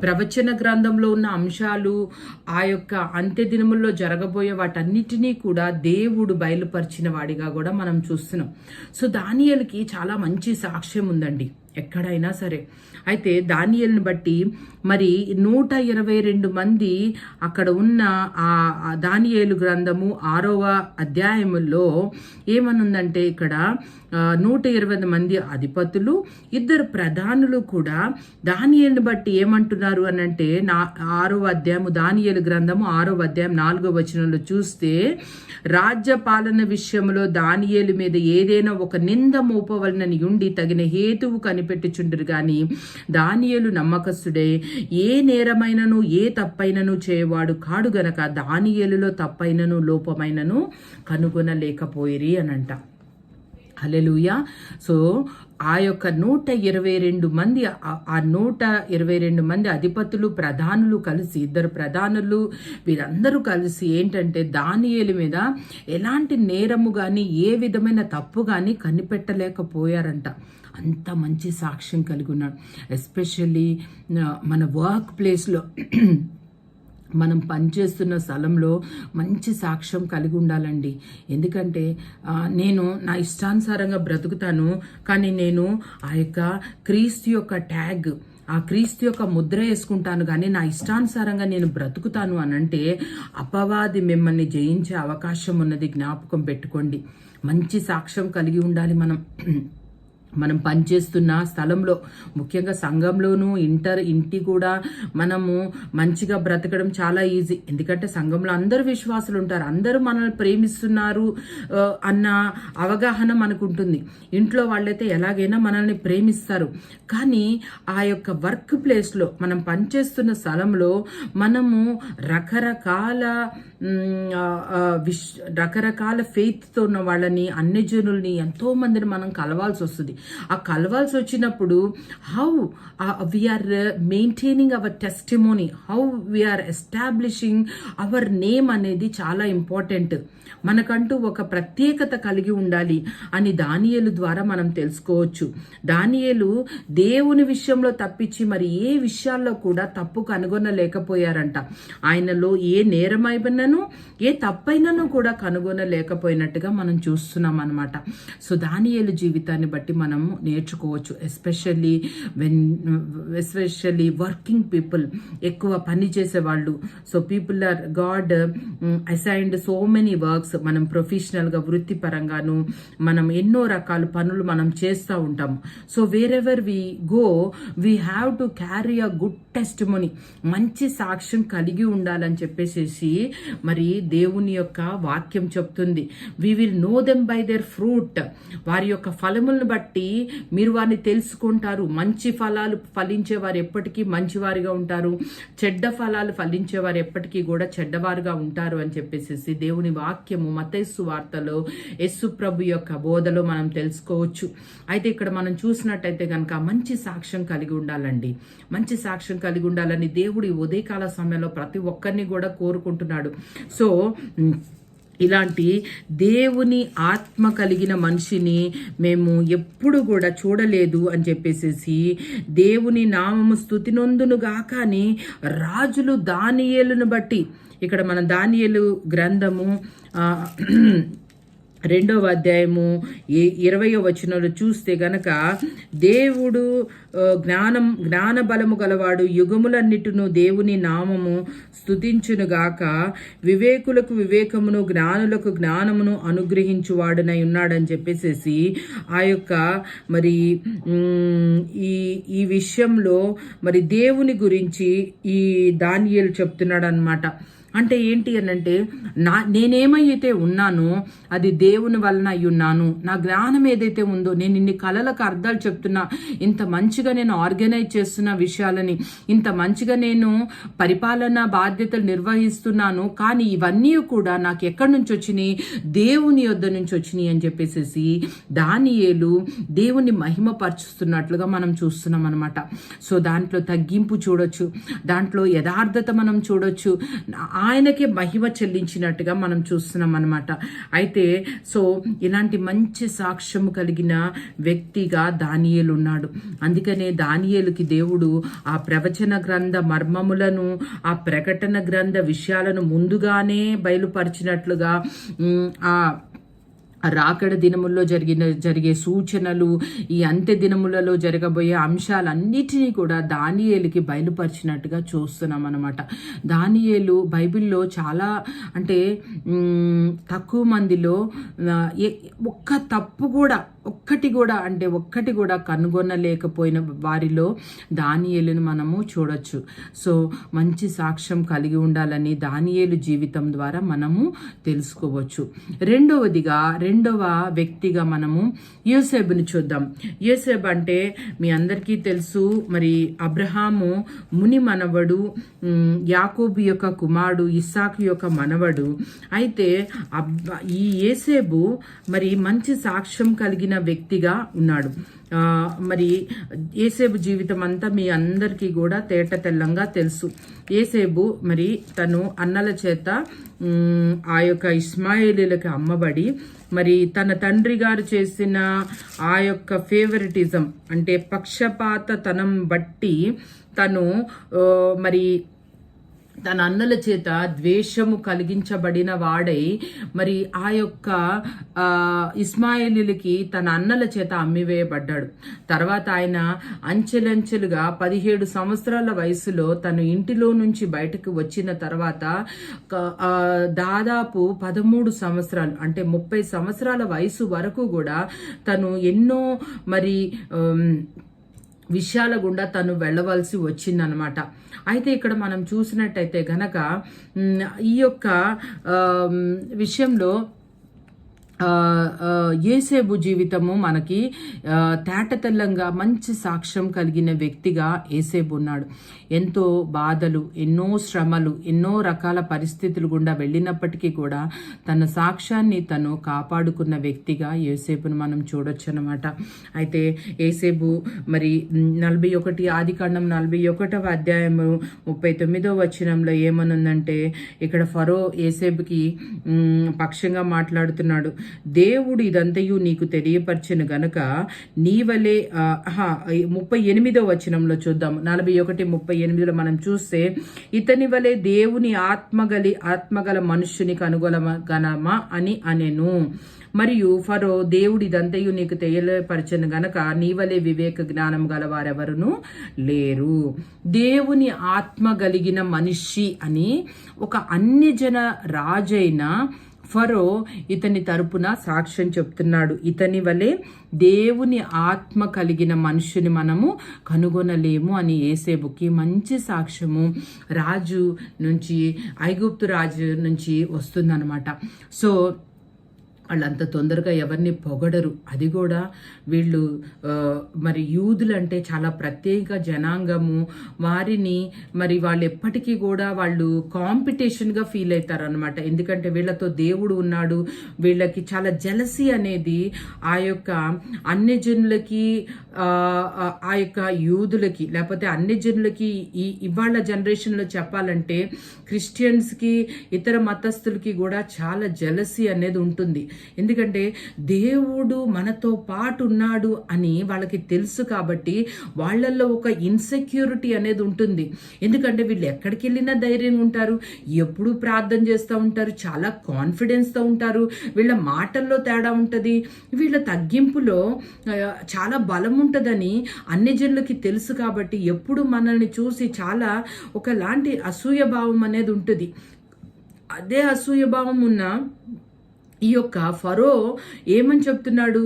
Speaker 9: ప్రవచన గ్రంథంలో ఉన్న అంశాలు, ఆ యొక్క అంత్య దినముల్లో జరగబోయే వాటన్నిటినీ కూడా దేవుడు బయలుపరిచిన వాడిగా కూడా మనం చూస్తున్నాం. సో దానియేలుకి చాలా మంచి సాక్ష్యం ఉందండి ఎక్కడైనా సరే. అయితే దానియేలుని బట్టి మరి 122 మంది అక్కడ ఉన్న ఆ దానియేలు గ్రంథము 6వ అధ్యాయములో ఏమనుందంటే ఇక్కడ 120 మంది అధిపతులు, 2 ప్రధానులు కూడా దానియేలుని బట్టి ఏమంటున్నారు అని అంటే 6వ అధ్యాయము దానియేలు గ్రంథము 6వ అధ్యాయం 4వ వచనంలో చూస్తే, రాజ్య పాలన విషయంలో దానియేలు మీద ఏదైనా ఒక నింద మోపవలనని ఉండి తగిన హేతువు కనిపెట్టుచుండరు గాని దానియేలు నమ్మకస్తుడే, ఏ నేరమైనను ఏ తప్పైనను చేయవాడు కాడు గనక దానియేలులో తప్పైనను లోపమైనను కనుగొనలేకపోయిరి అనంట. హల్లెలూయా. సో ఆ యొక్క 122 మంది, ఆ 122 మంది అధిపతులు, ప్రధానులు కలిసి, 2 ప్రధానులు వీరందరూ కలిసి ఏంటంటే దానియేలు మీద ఎలాంటి నేరము కానీ ఏ విధమైన తప్పు కానీ కనిపెట్టలేకపోయారంట. అంత మంచి సాక్ష్యం కలిగి ఉన్నాడు. ఎస్పెషల్లీ మన వర్క్ ప్లేస్లో మనం పనిచేస్తున్న స్థలంలో మంచి సాక్ష్యం కలిగి ఉండాలండి. ఎందుకంటే నేను నా ఇష్టానుసారంగా బ్రతుకుతాను, కానీ నేను ఆ యొక్క క్రీస్తు యొక్క ట్యాగ్, ఆ క్రీస్తు యొక్క ముద్ర వేసుకుంటాను, కానీ నా ఇష్టానుసారంగా నేను బ్రతుకుతాను అనంటే అపవాది మిమ్మల్ని జయించే అవకాశం ఉన్నది. జ్ఞాపకం పెట్టుకోండి. మంచి సాక్ష్యం కలిగి ఉండాలి మనం పనిచేస్తున్న స్థలంలో, ముఖ్యంగా సంఘంలోనూ ఇంటి కూడా మనము మంచిగా బ్రతకడం చాలా ఈజీ. ఎందుకంటే సంఘంలో అందరూ విశ్వాసులు ఉంటారు, అందరూ మనల్ని ప్రేమిస్తున్నారు అన్న అవగాహన మనకు ఉంటుంది. ఇంట్లో వాళ్ళైతే ఎలాగైనా మనల్ని ప్రేమిస్తారు. కానీ ఆ యొక్క వర్క్ ప్లేస్లో, మనం పనిచేస్తున్న స్థలంలో మనము రకరకాల ఫెయిత్తో ఉన్న వాళ్ళని, అన్యజనుల్ని, ఎంతో మందిని మనం కలవాల్సి వస్తుంది. ఆ కలవాల్సి వచ్చినప్పుడు how we are maintaining our testimony, how we are establishing our name అనేది చాలా ఇంపార్టెంట్. మనకంటూ ఒక ప్రత్యేకత కలిగి ఉండాలి అని దానియేలు ద్వారా మనం తెలుసుకోవచ్చు. దానియేలు దేవుని విషయంలో తప్పించి మరి ఏ విషయాల్లో కూడా తప్పు కనుగొనలేకపోయారంట. ఆయనలో ఏ నేరమైనను ఏ తప్పైనను కూడా కనుగొనలేకపోయినట్టుగా మనం చూస్తున్నాం అన్నమాట. సో దానియేలు జీవితాన్ని బట్టి మనం నేర్చుకోవచ్చు. ఎస్పెషల్లీ వర్కింగ్ పీపుల్, ఎక్కువ పని చేసేవాళ్ళు. So people are got assigned so many works. మనం ప్రొఫెషనల్గా, వృత్తిపరంగాను మనం ఎన్నో రకాల పనులు మనం చేస్తూ ఉంటాము. So wherever we go we have to carry a good testimony, మంచి సాక్ష్యం కలిగి ఉండాలని చెప్పేసి మరి దేవుని యొక్క వాక్యం చెప్తుంది. We will know them by their fruit. వారి యొక్క ఫలములను బట్టి మీరు వారిని తెలుసుకుంటారు. మంచి ఫలాలు ఫలించేవారు ఎప్పటికీ మంచివారిగా ఉంటారు, చెడ్డ ఫలాలు ఫలించేవారు ఎప్పటికీ కూడా చెడ్డవారుగా ఉంటారు అని చెప్పేసి దేవుని వాక్యము మత్తయి సువార్తలో యేసు ప్రభు యొక్క బోధలో మనం తెలుసుకోవచ్చు. అయితే ఇక్కడ మనం చూసినట్టయితే కనుక మంచి సాక్ష్యం కలిగి ఉండాలండి. మంచి సాక్ష్యం కలిగి ఉండాలని దేవుడు ఈ ఉదయకాల సమయంలో ప్రతి ఒక్కరిని కూడా కోరుకుంటున్నాడు. సో ఇలాంటి దేవుని ఆత్మ కలిగిన మనిషిని మేము ఎప్పుడు కూడా చూడలేదు అని చెప్పేసి దేవుని నామము స్తుతి నొందునుగాక అని రాజులు దానియేలును బట్టి, ఇక్కడ మన దానియేలు గ్రంథము 2వ అధ్యాయము 20వ వచనంలో చూస్తే గనక, దేవుడు జ్ఞాన బలము గలవాడు, యుగములన్నిటిను దేవుని నామము స్తుతించునుగాక, వివేకులకు వివేకమును, జ్ఞానులకు జ్ఞానమును అనుగ్రహించువాడునై ఉన్నాడని చెప్పేసి ఆ యొక్క మరి ఈ విషయంలో మరి దేవుని గురించి ఈ దానియేలు చెప్తున్నాడు అన్నమాట. అంటే ఏంటి అనంటే, నేనేమైతే ఉన్నానో అది దేవుని వలన అయి ఉన్నాను. నా జ్ఞానం ఏదైతే ఉందో, నేను ఇన్ని కళలకు అర్థాలు చెప్తున్నా, ఇంత మంచిగా నేను ఆర్గనైజ్ చేస్తున్న విషయాలని, ఇంత మంచిగా నేను పరిపాలన బాధ్యతలు నిర్వహిస్తున్నాను, కానీ ఇవన్నీ కూడా నాకు ఎక్కడి నుంచి వచ్చినాయి? దేవుని యొద్ద నుంచి వచ్చినాయి అని చెప్పేసి దానియేలు దేవుని మహిమపరుచుతున్నట్లుగా మనం చూస్తున్నాం అనమాట. సో దాంట్లో తగ్గింపు చూడొచ్చు, దాంట్లో యథార్థత మనం చూడొచ్చు, ఆయనకే మహిమ చెల్లించినట్టుగా మనం చూస్తున్నాం అనమాట. అయితే సో ఇలాంటి మంచి సాక్ష్యము కలిగిన వ్యక్తిగా దానియేలు ఉన్నాడు. అందుకనే దానియేలుకి దేవుడు ఆ ప్రవచన గ్రంథ మర్మములను, ఆ ప్రకటన గ్రంథ విషయాలను ముందుగానే బయలుపరిచినట్లుగా ఆ రాకడ దినముల్లో జరిగే సూచనలు, ఈ అంత్య దినములలో జరగబోయే అంశాలన్నిటినీ కూడా దానియేలుకి బయలుపరిచినట్టుగా చూస్తున్నాం అన్నమాట. దానియేలు బైబిల్లో చాలా అంటే తక్కువ మందిలో ఒక్కటి కూడా కనుగొనలేకపోయిన వారిలో దానియేలును మనము చూడొచ్చు. సో మంచి సాక్ష్యం కలిగి ఉండాలని దానియేలు జీవితం ద్వారా మనము తెలుసుకోవచ్చు. రెండవ వ్యక్తిగా మనము యోసేపుని చూద్దాం. యోసేపు అంటే మీ అందరికీ తెలుసు, మరి అబ్రహాము ముని మనవడు, యాకోబు యొక్క కుమారుడు, ఇస్సాకు యొక్క మనవడు. అయితే ఈ యోసేపు మరి మంచి సాక్ష్యం కలిగిన వ్యక్తిగా ఉన్నాడు. మరి ఏసేబు జీవితం అంతా మీ అందరికీ కూడా తేట తెల్లంగా తెలుసు. ఏసేబు మరి తను అన్నల చేత ఆ యొక్క ఇస్మాయిలీలకి అమ్మబడి మరి తన తండ్రి గారు చేసిన ఆ యొక్క ఫేవరెటిజం అంటే పక్షపాతతనం బట్టి తను మరి తన అన్నల చేత ద్వేషము కలిగించబడిన వాడై మరి ఆ యొక్క ఇస్మాయిలీలకి తన అన్నల చేత అమ్మివేయబడ్డాడు. తర్వాత ఆయన అంచెలంచెలుగా 17 సంవత్సరాల వయసులో తను ఇంటిలో నుంచి బయటకు వచ్చిన తర్వాత దాదాపు 13 సంవత్సరాలు అంటే 30 సంవత్సరాల వయసు వరకు కూడా తను ఎన్నో మరి విషయాల గుండా తను వెళ్ళవలసి వచ్చిందనమాట. అయితే ఇక్కడ మనం చూసినట్టయితే గనక ఈ యొక్క విషయంలో యేసేబు జీవితము మనకి తేటతెల్లంగా మంచి సాక్ష్యం కలిగిన వ్యక్తిగా యేసేబు ఉన్నాడు. ఎంతో బాధలు, ఎన్నో శ్రమలు, ఎన్నో రకాల పరిస్థితులు గుండా వెళ్ళినప్పటికీ కూడా తన సాక్ష్యాన్ని తను కాపాడుకున్న వ్యక్తిగా యేసేబును మనం చూడొచ్చు అనమాట. అయితే యేసేబు మరి 41 ఆదికాండం 41వ అధ్యాయము 39వ వచనంలో ఏమనుందంటే ఇక్కడ ఫరో యేసేబుకి పక్షంగా మాట్లాడుతున్నాడు. దేవుడు ఇదంతయు నీకు తెలియపరిచిన గనక నీవలే 38వ వచనంలో చూద్దాం. 41:38లో మనం చూస్తే ఇతని వలె దేవుని ఆత్మగల మనుష్యుని కనుగొనగలమా అని అనెను. మరియు ఫరో దేవుడి ఇదంతయు నీకు తెలియపరచను గనక నీవలే వివేక జ్ఞానం గలవారెవరును లేరు. దేవుని ఆత్మ కలిగిన మనిషి అని ఒక అన్యజన రాజైన ఫరో ఇతని తరపున సాక్ష్యం చెప్తున్నాడు. ఇతని వలె దేవుని ఆత్మ కలిగిన మనుషుని మనము కనుగొనలేము అని యేసేబుకి మంచి సాక్ష్యము రాజు నుంచి, ఐగుప్తు రాజు నుంచి వస్తుందన్నమాట. సో వాళ్ళంత తొందరగా ఎవరిని పొగడరు. అది కూడా వీళ్ళు మరి యూదులంటే చాలా ప్రత్యేక జనాంగము. వారిని మరి వాళ్ళు ఎప్పటికీ కూడా వాళ్ళు కాంపిటీషన్గా ఫీల్ అవుతారు అనమాట. ఎందుకంటే వీళ్ళతో దేవుడు ఉన్నాడు. వీళ్ళకి చాలా జలసీ అనేది ఆ యొక్క అన్యజనులకి, ఆ యొక్క యూదులకి, లేకపోతే అన్యజనులకి ఇవాళ జనరేషన్లో చెప్పాలంటే క్రిస్టియన్స్కి, ఇతర మతస్థులకి కూడా చాలా జలసీ అనేది ఉంటుంది. ఎందుకంటే దేవుడు మనతో పాటు ఉన్నాడు అని వాళ్ళకి తెలుసు కాబట్టి వాళ్ళల్లో ఒక ఇన్సెక్యూరిటీ అనేది ఉంటుంది. ఎందుకంటే వీళ్ళు ఎక్కడికి వెళ్ళినా ధైర్యంగా ఉంటారు, ఎప్పుడూ ప్రార్థన చేస్తూ ఉంటారు, చాలా కాన్ఫిడెన్స్తో ఉంటారు, వీళ్ళ మాటల్లో తేడా ఉంటుంది, వీళ్ళ తగ్గింపులో చాలా బలం ఉంటుందని అన్ని జనులకి తెలుసు. కాబట్టి ఎప్పుడు మనల్ని చూసి చాలా ఒకలాంటి అసూయభావం అనేది ఉంటుంది. అదే అసూయభావం ఉన్న ఈ యొక్క ఫరో ఏమని చెప్తున్నాడు?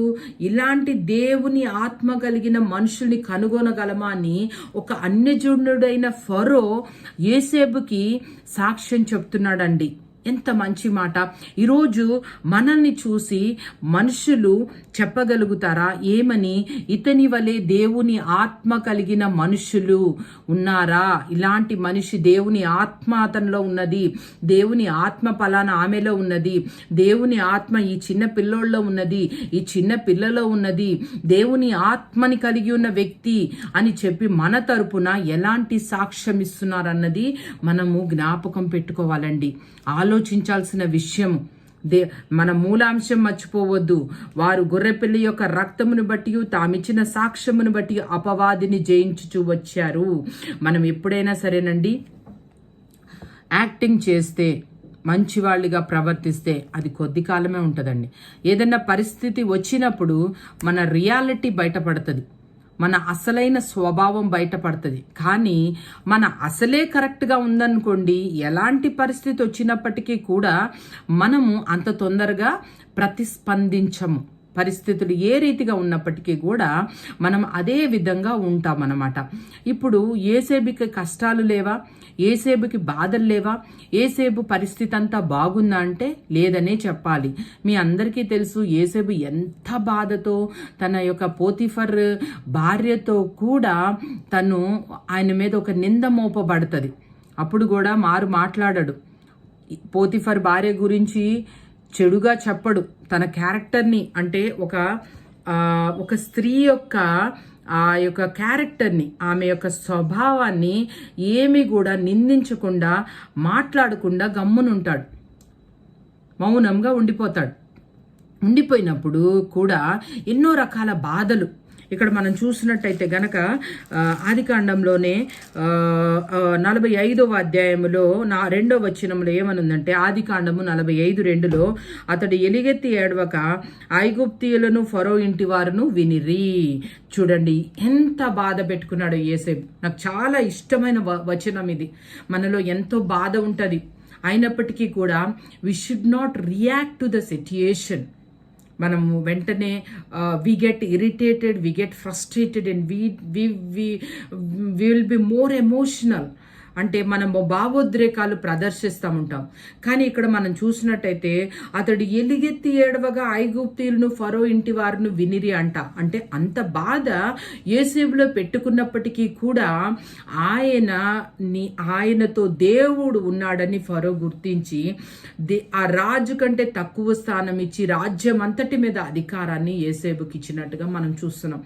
Speaker 9: ఇలాంటి దేవుని ఆత్మ కలిగిన మనుషుల్ని కనుగొనగలమా అని ఒక అన్యజనుడైన ఫరో యేసేబుకి సాక్ష్యం చెప్తున్నాడండి. ఎంత మంచి మాట. ఈరోజు మనల్ని చూసి మనుషులు చెప్పగలుగుతారా ఏమని? ఇతని వలె దేవుని ఆత్మ కలిగిన మనుషులు ఉన్నారా? ఇలాంటి మనిషి, దేవుని ఆత్మ అతనిలో ఉన్నది, దేవుని ఆత్మ పలానా ఆమెలో ఉన్నది, దేవుని ఆత్మ ఈ చిన్న పిల్లోళ్ళలో ఉన్నది, ఈ చిన్న పిల్లలో ఉన్నది, దేవుని ఆత్మని కలిగి ఉన్న వ్యక్తి అని చెప్పి మన తరపున ఎలాంటి సాక్ష్యం ఇస్తున్నారన్నది మనము జ్ఞాపకం పెట్టుకోవాలండి. ఆలోచించాల్సిన విషయం. మన మూలాంశం మర్చిపోవద్దు. వారు గొర్రెపిల్ల యొక్క రక్తమును బట్టి, తామిచ్చిన సాక్ష్యమును బట్టి అపవాదిని జయించుచూ వచ్చారు. మనం ఎప్పుడైనా సరేనండి యాక్టింగ్ చేస్తే, మంచివాళ్ళుగా ప్రవర్తిస్తే అది కొద్ది కాలమే ఉంటుందండి. ఏదైనా పరిస్థితి వచ్చినప్పుడు మన రియాలిటీ బయటపడుతుంది, మన అసలైన స్వభావం బయటపడుతుంది. కానీ మన అసలే కరెక్ట్గా ఉందనుకోండి, ఎలాంటి పరిస్థితి వచ్చినప్పటికీ కూడా మనము అంత తొందరగా ప్రతిస్పందించము. పరిస్థితులు ఏ రీతిగా ఉన్నప్పటికీ కూడా మనం అదే విధంగా ఉంటామన్నమాట. ఇప్పుడు యేసేబుకి కష్టాలు లేవా? యేసేబుకి బాధలు లేవా? యేసేబు పరిస్థితి అంతా బాగుందా అంటే లేదనే చెప్పాలి. మీ అందరికీ తెలుసు యేసేబు ఎంత బాధతో తన యొక్క పోతిఫర్ భార్యతో కూడా తను ఆయన మీద ఒక నింద మోపబడుతుంది. అప్పుడు కూడా మాట్లాడాడు. పోతిఫర్ భార్య గురించి చెడుగా చెప్పడు. తన క్యారెక్టర్ని, అంటే ఒక ఒక స్త్రీ యొక్క ఆ యొక్క క్యారెక్టర్ని, ఆమె యొక్క స్వభావాన్ని ఏమీ కూడా నిందించకుండా, మాట్లాడకుండా గమ్మునుంటాడు, మౌనంగా ఉండిపోయినప్పుడు కూడా ఎన్నో రకాల బాధలు ఇక్కడ మనం చూసినట్టయితే గనక ఆదికాండంలోనే 45వ అధ్యాయంలో 2వ వచనంలో ఏమనుందంటే, ఆదికాండము 45:2లో అతడు ఎలుగెత్తి ఏడవక ఐగుప్తీయులను ఫరో ఇంటి వారును వినిరి. చూడండి ఎంత బాధ పెట్టుకున్నాడు యోసేపు. నాకు చాలా ఇష్టమైన వచనం ఇది. మనలో ఎంతో బాధ ఉంటుంది, అయినప్పటికీ కూడా we should not react to the situation. మనము వెంటనే we get irritated, we get frustrated and we will be more emotional. అంటే మనము భావోద్రేకాలు ప్రదర్శిస్తూ ఉంటాం. కానీ ఇక్కడ మనం చూసినట్టయితే అతడు ఎలుగెత్తి ఏడవగా ఐగుప్తీయులను ఫరో ఇంటి వారిని వినిరి అంట. అంటే అంత బాధ యోసేపులో పెట్టుకున్నప్పటికీ కూడా ఆయనతో దేవుడు ఉన్నాడని ఫరో గుర్తించి ఆ రాజు కంటే తక్కువ స్థానం ఇచ్చి రాజ్యం అంతటి మీద అధికారాన్ని యోసేపుకి ఇచ్చినట్టుగా మనం చూస్తున్నాం.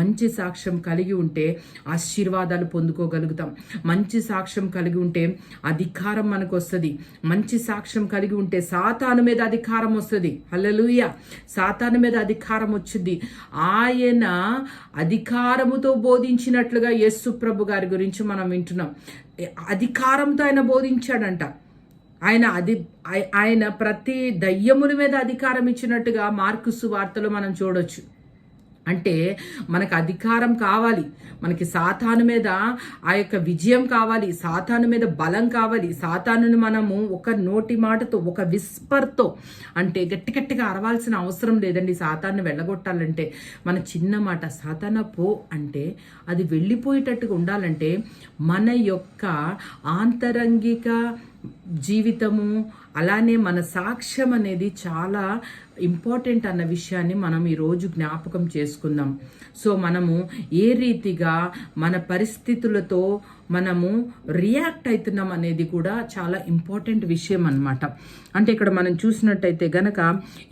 Speaker 9: మంచి సాక్ష్యం కలిగి ఉంటే ఆశీర్వాదాలు పొందుకోగలుగుతాం. మంచి సాక్ష్యం కలిగి ఉంటే అధికారం మనకు వస్తుంది. మంచి సాక్ష్యం కలిగి ఉంటే సాతాను మీద అధికారం వస్తుంది. హల్లెలూయా. సాతాను మీద అధికారం వచ్చింది. ఆయన అధికారముతో బోధించినట్లుగా యేసు ప్రభు గారి గురించి మనం వింటున్నాం. అధికారంతో ఆయన బోధించాడంట. ఆయన ప్రతి దయ్యముల మీద అధికారం ఇచ్చినట్టుగా మార్కు సువార్తలో మనం చూడొచ్చు. అంటే మనకు అధికారం కావాలి, మనకి సాతాను మీద ఆ యొక్క విజయం కావాలి, సాతాను మీద బలం కావాలి. సాతానుని మనము ఒక నోటి మాటతో, ఒక విస్పర్తో, అంటే గట్టిగా అరవాల్సిన అవసరం లేదండి. సాతాన్ని వెళ్ళగొట్టాలంటే మన చిన్న మాట సాతాన పో అంటే అది వెళ్ళిపోయేటట్టుగా ఉండాలంటే మన యొక్క ఆంతరంగిక జీవితము, అలానే మన సాక్ష్యం అనేది చాలా ఇంపార్టెంట్ అన్న విషయాన్ని మనం ఈరోజు జ్ఞాపకం చేసుకుందాం. సో మనము ఏ రీతిగా మన పరిస్థితులతో మనము రియాక్ట్ అవుతున్నాం అనేది కూడా చాలా ఇంపార్టెంట్ విషయం అన్నమాట. అంటే ఇక్కడ మనం చూసినట్టయితే గనక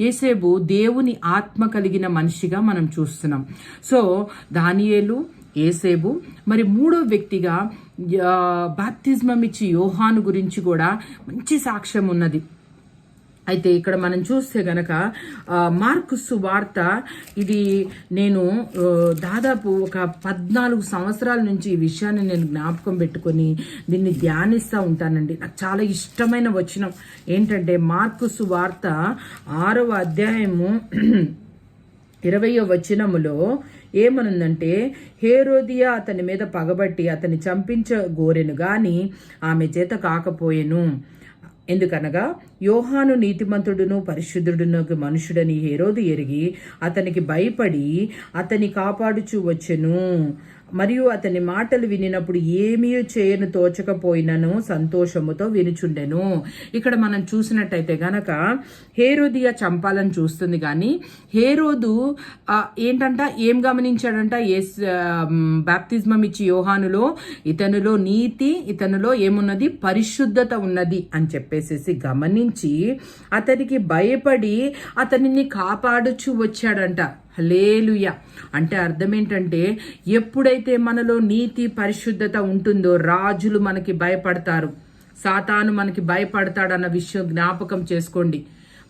Speaker 9: యోసేపు దేవుని ఆత్మ కలిగిన మనిషిగా మనం చూస్తున్నాం. సో దానియేలు, యోసేపు, మరి మూడో వ్యక్తిగా బాప్తిజమం ఇచ్చి యోహాను గురించి కూడా మంచి సాక్ష్యం ఉన్నది. అయితే ఇక్కడ మనం చూస్తే గనక మార్కు సువార్త, ఇది నేను దాదాపు ఒక 14 సంవత్సరాల నుంచి ఈ విషయాన్ని నేను జ్ఞాపకం పెట్టుకొని దీన్ని ధ్యానిస్తూ ఉంటానండి. నాకు చాలా ఇష్టమైన వచనం ఏంటంటే మార్కు సువార్త 6వ అధ్యాయము 20వ వచనములో ఏమనుందంటే, హేరోదియా అతని మీద పగబట్టి అతన్ని చంపించగోరెను గాని ఆమె చేత కాకపోయెను. ఎందుకనగా యోహాను నీతిమంతుడును పరిశుద్ధుడును మనుషుడని హేరోదు ఎరిగి అతనికి భయపడి అతని కాపాడుచూ వచ్చెను. మరియు అతని మాటలు వినినప్పుడు ఏమీ చేయను తోచకపోయినను సంతోషముతో వినుచుండెను. ఇక్కడ మనం చూసినట్టయితే గనక హేరోదియా చంపాలని చూస్తుంది, కానీ హేరోదు ఏంటంట, ఏం గమనించాడంట, బాప్తిజమం ఇచ్చి యోహానులో ఇతనులో నీతి, ఇతనులో ఏమున్నది, పరిశుద్ధత ఉన్నది అని చెప్పేసి గమనించి అతనికి భయపడి అతనిని కాపాడుచూ వచ్చాడంట. హల్లెలూయా. అంటే అర్థం ఏంటంటే, ఎప్పుడైతే మనలో నీతి పరిశుద్ధత ఉంటుందో రాజులు మనకి భయపడతారు, సాతాను మనకి భయపడతాడు అన్న విషయం జ్ఞాపకం చేసుకోండి.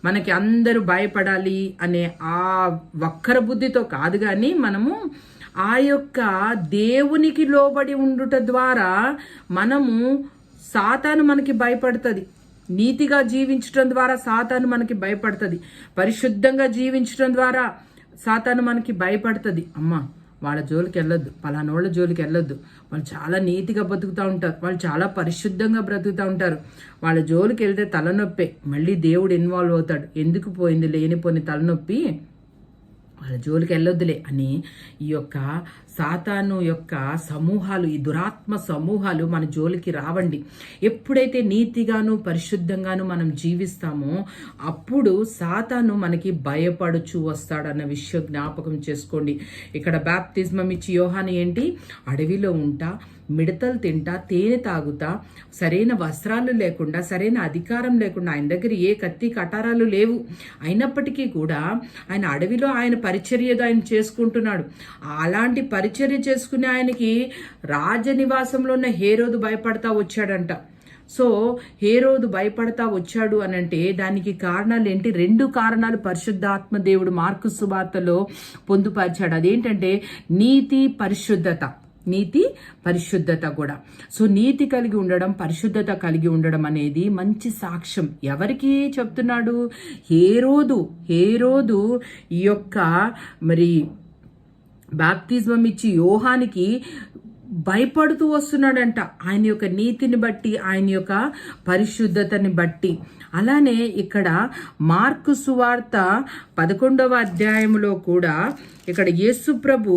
Speaker 9: మనకి అందరూ భయపడాలి అనే ఆ వక్ర బుద్ధితో కాదు, కానీ మనము ఆ యొక్క దేవునికి లోబడి ఉండుట ద్వారా మనము, సాతాను మనకి భయపడుతుంది. నీతిగా జీవించడం ద్వారా సాతాను మనకి భయపడుతుంది. పరిశుద్ధంగా జీవించడం ద్వారా సాతాను మనకి భయపడుతుంది. అమ్మ వాళ్ళ జోలికి వెళ్ళొద్దు, పలానోళ్ళ జోలికి వెళ్ళొద్దు, వాళ్ళు చాలా నీతిగా బతుకుతూ ఉంటారు, వాళ్ళు చాలా పరిశుద్ధంగా బ్రతుకుతూ ఉంటారు, వాళ్ళ జోలికి వెళ్తే తలనొప్పే, మళ్ళీ దేవుడు ఇన్వాల్వ్ అవుతాడు, ఎందుకు పోయింది లేనిపోని తలనొప్పి, వాళ్ళ జోలికి వెళ్ళొద్దులే అని ఈ యొక్క సాతాను యొక్క సమూహాలు, ఈ దురాత్మ సమూహాలు మన జోలికి రావండి. ఎప్పుడైతే నీతిగాను పరిశుద్ధంగాను మనం జీవిస్తామో అప్పుడు సాతాను మనకి భయపడుచు వస్తాడన్న విషయం జ్ఞాపకం చేసుకోండి. ఇక్కడ బాప్తిజమం ఇచ్చి యోహాను ఏంటి, అడవిలో ఉంటా మిడతలు తింటా, తేనె తాగుతా, సరైన వస్త్రాలు లేకుండా, సరైన అధికారం లేకుండా, ఆయన దగ్గర ఏ కత్తి కటారాలు లేవు, అయినప్పటికీ కూడా ఆయన అడవిలో ఆయన పరిచర్యగా ఆయన చేసుకుంటున్నాడు. అలాంటి పరిచర్య చేసుకునే ఆయనకి రాజనివాసంలో ఉన్న హేరోదు భయపడతా వచ్చాడంట. సో హేరోదు భయపడతా వచ్చాడు అని అంటే దానికి కారణాలు ఏంటి? 2 కారణాలు పరిశుద్ధాత్మ దేవుడు మార్కు సువార్తలో పొందుపరిచాడు. అదేంటంటే నీతి, పరిశుద్ధత. నీతి, పరిశుద్ధత కూడా. సో నీతి కలిగి ఉండడం, పరిశుద్ధత కలిగి ఉండడం అనేది మంచి సాక్ష్యం. ఎవరికి చెప్తున్నాడు? హేరోదు ఈ యొక్క మరి బాప్తిజం ఇచ్చి యోహానికి భయపడుతూ వస్తున్నాడంట, ఆయన యొక్క నీతిని బట్టి, ఆయన యొక్క పరిశుద్ధతని బట్టి. అలానే ఇక్కడ మార్కు సువార్త 11వ అధ్యాయంలో కూడా ఇక్కడ యేసు ప్రభు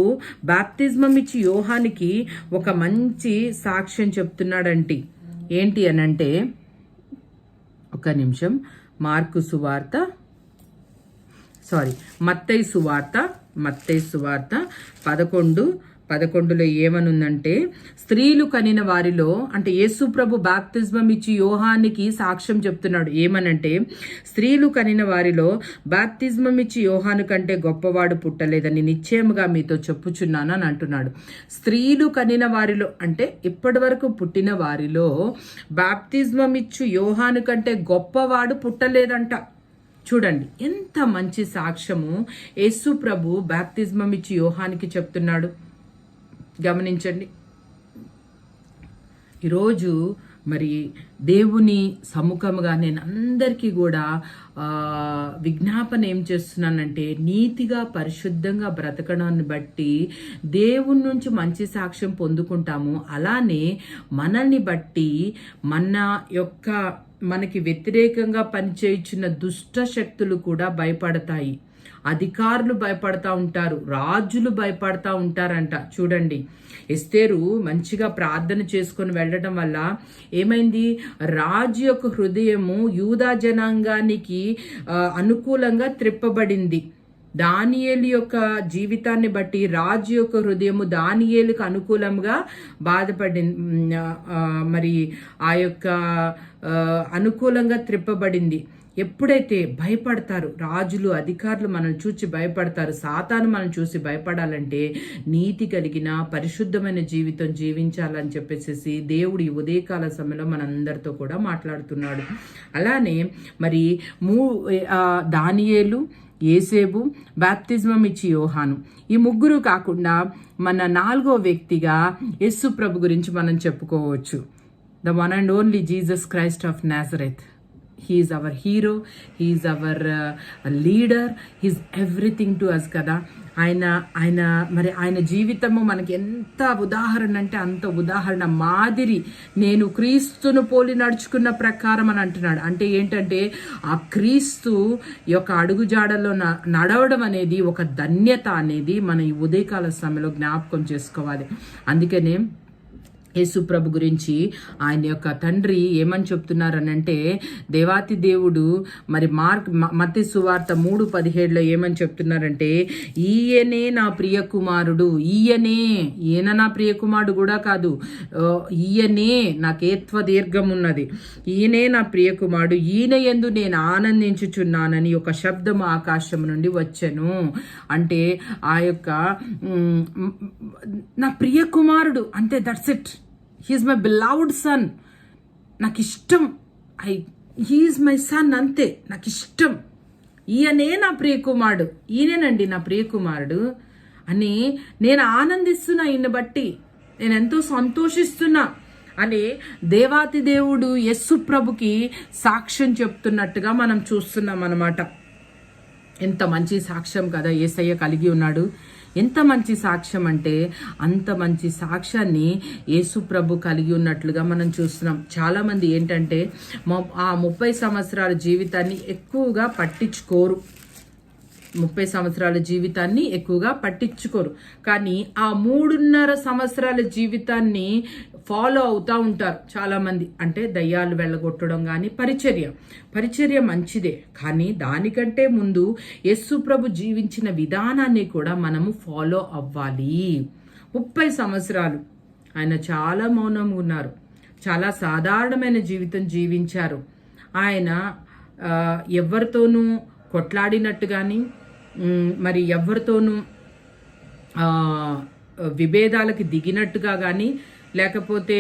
Speaker 9: బాప్తిజం ఇచ్చి యోహానికి ఒక మంచి సాక్ష్యం చెప్తున్నాడంటే ఏంటి అనంటే, ఒక నిమిషం, మత్తయి సువార్త 11:11లో ఏమనుందంటే, స్త్రీలు కనిన వారిలో, అంటే యేసు ప్రభు బాప్తిజం ఇచ్చి యోహానికి సాక్ష్యం చెప్తున్నాడు. ఏమనంటే, స్త్రీలు కనిన వారిలో బాప్తిజం ఇచ్చి యోహాను కంటే గొప్పవాడు పుట్టలేదని నిశ్చయముగా మీతో చెప్పుచున్నాను అని అంటున్నాడు. స్త్రీలు కనిన వారిలో అంటే ఇప్పటి వరకు పుట్టిన వారిలో బాప్తిజం ఇచ్చి యోహాను కంటే గొప్పవాడు పుట్టలేదంట. చూడండి ఎంత మంచి సాక్ష్యము యేసు ప్రభు బాప్తిజం ఇచ్చి యోహానికి చెప్తున్నాడు. గమనించండి. ఈరోజు మరి దేవుని సముఖముగా నేను అందరికీ కూడా విజ్ఞాపన ఏం చేస్తున్నానంటే, నీతిగా పరిశుద్ధంగా బ్రతకడాన్ని బట్టి దేవుని నుంచి మంచి సాక్ష్యం పొందుకుంటాము. అలానే మనల్ని బట్టి మనకి వ్యతిరేకంగా పనిచేయుచున్న దుష్ట శక్తులు కూడా భయపడతాయి. అధికారులు భయపడతా ఉంటారు, రాజులు భయపడతా ఉంటారంట. చూడండి, ఎస్తేరు మంచిగా ప్రార్థన చేసుకొని వెళ్ళడం వల్ల ఏమైంది? రాజు యొక్క హృదయము యూదా జనాంగానికి అనుకూలంగా త్రిప్పబడింది. దానియేలు యొక్క జీవితాన్ని బట్టి రాజు యొక్క హృదయము దానియేలుకు అనుకూలంగా బాధపడింది, మరి ఆ యొక్క అనుకూలంగా త్రిప్పబడింది. ఎప్పుడైతే భయపడతారు రాజులు, అధికారులు మనల్ని చూసి భయపడతారు, సాతాను మనల్ని చూసి భయపడాలంటే నీతి కలిగిన పరిశుద్ధమైన జీవితం జీవించాలని చెప్పేసి దేవుడు ఈ ఉదయకాల సమయంలో మనందరితో కూడా మాట్లాడుతున్నాడు. అలానే మరి దానియేలు, యేసేబు, బాప్తిజం ఇచ్చి యోహాను, ఈ ముగ్గురు కాకుండా మన 4వ వ్యక్తిగా యేసు ప్రభు గురించి మనం చెప్పుకోవచ్చు. The one and only Jesus Christ of Nazareth. He is our hero, he is our leader, he is everything to us కదా. ఆయన జీవితము మనకి ఎంత ఉదాహరణ అంటే అంత ఉదాహరణ, మాదిరి. నేను క్రీస్తును పోలి నడుచుకున్న ప్రకారం అని అంటున్నాడు. అంటే ఏంటంటే ఆ క్రీస్తు యొక్క అడుగుజాడలో నడవడం అనేది ఒక ధన్యత అనేది మన ఈ ఉదయకాల సమయంలో జ్ఞాపకం చేసుకోవాలి. అందుకనే యేసు ప్రభు గురించి ఆయన యొక్క తండ్రి ఏమని చెప్తున్నారనంటే, దేవాతి దేవుడు మరి మత్తయి సువార్త 3:17లో ఏమని చెప్తున్నారంటే, ఈయనే నా ప్రియ కుమారుడు. ఈయన నా ప్రియ కుమారుడు కూడా కాదు, ఈయనే, నాకు ఏత్వ దీర్ఘం ఉన్నది, ఈయనే నా ప్రియ కుమారుడు, ఈయన యందు నేను ఆనందించుచున్నానని ఒక శబ్దము ఆకాశం నుండి వచ్చెను. అంటే ఆ యొక్క నా ప్రియ కుమారుడు, అంటే that's it. He is my beloved son. నాకు ఇష్టం. హీ ఈజ్ మై సన్, అంతే, నాకు ఇష్టం. ఈయనే నా ప్రియకుమారుడు, ఈయనేనండి నా ప్రియకుమారుడు అని నేను ఆనందిస్తున్నా. ఈయన బట్టి నేను ఎంతో సంతోషిస్తున్నా అని దేవాతి దేవుడు యేసు ప్రభుకి సాక్ష్యం చెప్తున్నట్టుగా మనం చూస్తున్నాం అన్నమాట. ఎంత మంచి సాక్ష్యం కదా యేసయ్య కలిగి ఉన్నాడు. ఎంత మంచి సాక్ష్యం అంటే అంత మంచి సాక్ష్యాన్ని యేసు ప్రభు కలిగి ఉన్నట్లుగా మనం చూస్తున్నాం. చాలామంది ఏంటంటే ఆ 30 సంవత్సరాల జీవితాన్ని ఎక్కువగా పట్టించుకోరు. 30 సంవత్సరాల జీవితాన్ని ఎక్కువగా పట్టించుకోరు, కానీ ఆ 3.5 సంవత్సరాల జీవితాన్ని ఫాలో అవుతూ ఉంటారు చాలామంది. అంటే దయ్యాలు వెళ్ళగొట్టడం కానీ పరిచర్య మంచిదే, కానీ దానికంటే ముందు యేసు ప్రభు జీవించిన విధానాన్ని కూడా మనము ఫాలో అవ్వాలి. 30 సంవత్సరాలు ఆయన చాలా మౌనంగా ఉన్నారు, చాలా సాధారణమైన జీవితం జీవించారు. ఆయన ఎవరితోనూ కొట్లాడినట్టు కానీ మరి ఎవరితోనూ విభేదాలకి దిగినట్టుగా కానీ, లేకపోతే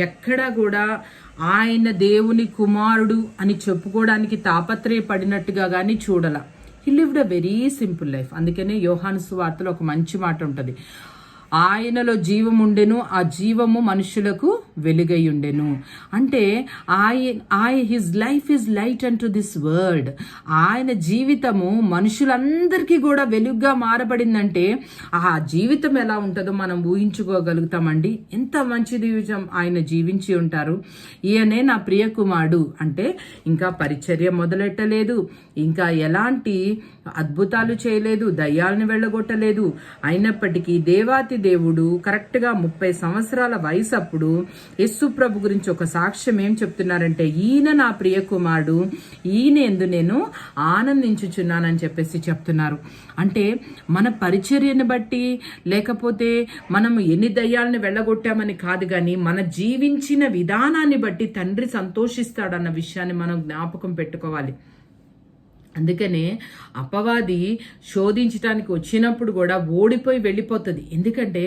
Speaker 9: ఎక్కడా కూడా ఆయన దేవుని కుమారుడు అని చెప్పుకోవడానికి తాపత్రయపడినట్టుగా కానీ చూడాల. He lived a very simple life. అందుకనే యోహాను సువార్తలో ఒక మంచి మాట ఉంటుంది, ఆయనలో జీవం ఉండెను, ఆ జీవము మనుషులకు వెలుగై ఉండెను. అంటే his life is light and to this world. ఆయన జీవితము మనుషులందరికీ కూడా వెలుగుగా మారబడిందంటే ఆ జీవితం ఎలా ఉంటుందో మనం ఊహించుకోగలుగుతామండి. ఎంత మంచి జీవితం ఆయన జీవించి ఉంటారు. ఈయనే నా ప్రియ కుమారుడు అంటే ఇంకా పరిచర్య మొదలెట్టలేదు, ఇంకా ఎలాంటి అద్భుతాలు చేయలేదు, దయ్యాలను వెళ్ళగొట్టలేదు. అయినప్పటికీ దేవాతి దేవుడు కరెక్ట్గా 30 సంవత్సరాల వయసు అప్పుడు యేసు ప్రభు గురించి ఒక సాక్ష్యం ఏం చెప్తున్నారంటే, ఈయన నా ప్రియ కుమారుడు, ఈయన యందు నేను ఆనందించుచున్నానని చెప్పేసి చెప్తున్నారు. అంటే మన పరిచర్యను బట్టి, లేకపోతే మనము ఎన్ని దయ్యాలను వెళ్ళగొట్టామని కాదు, కానీ మన జీవించిన విధానాన్ని బట్టి తండ్రి సంతోషిస్తాడన్న విషయాన్ని మనం జ్ఞాపకం పెట్టుకోవాలి. అందుకనే అపవాది శోధించడానికి వచ్చినప్పుడు కూడా ఓడిపోయి వెళ్ళిపోతుంది. ఎందుకంటే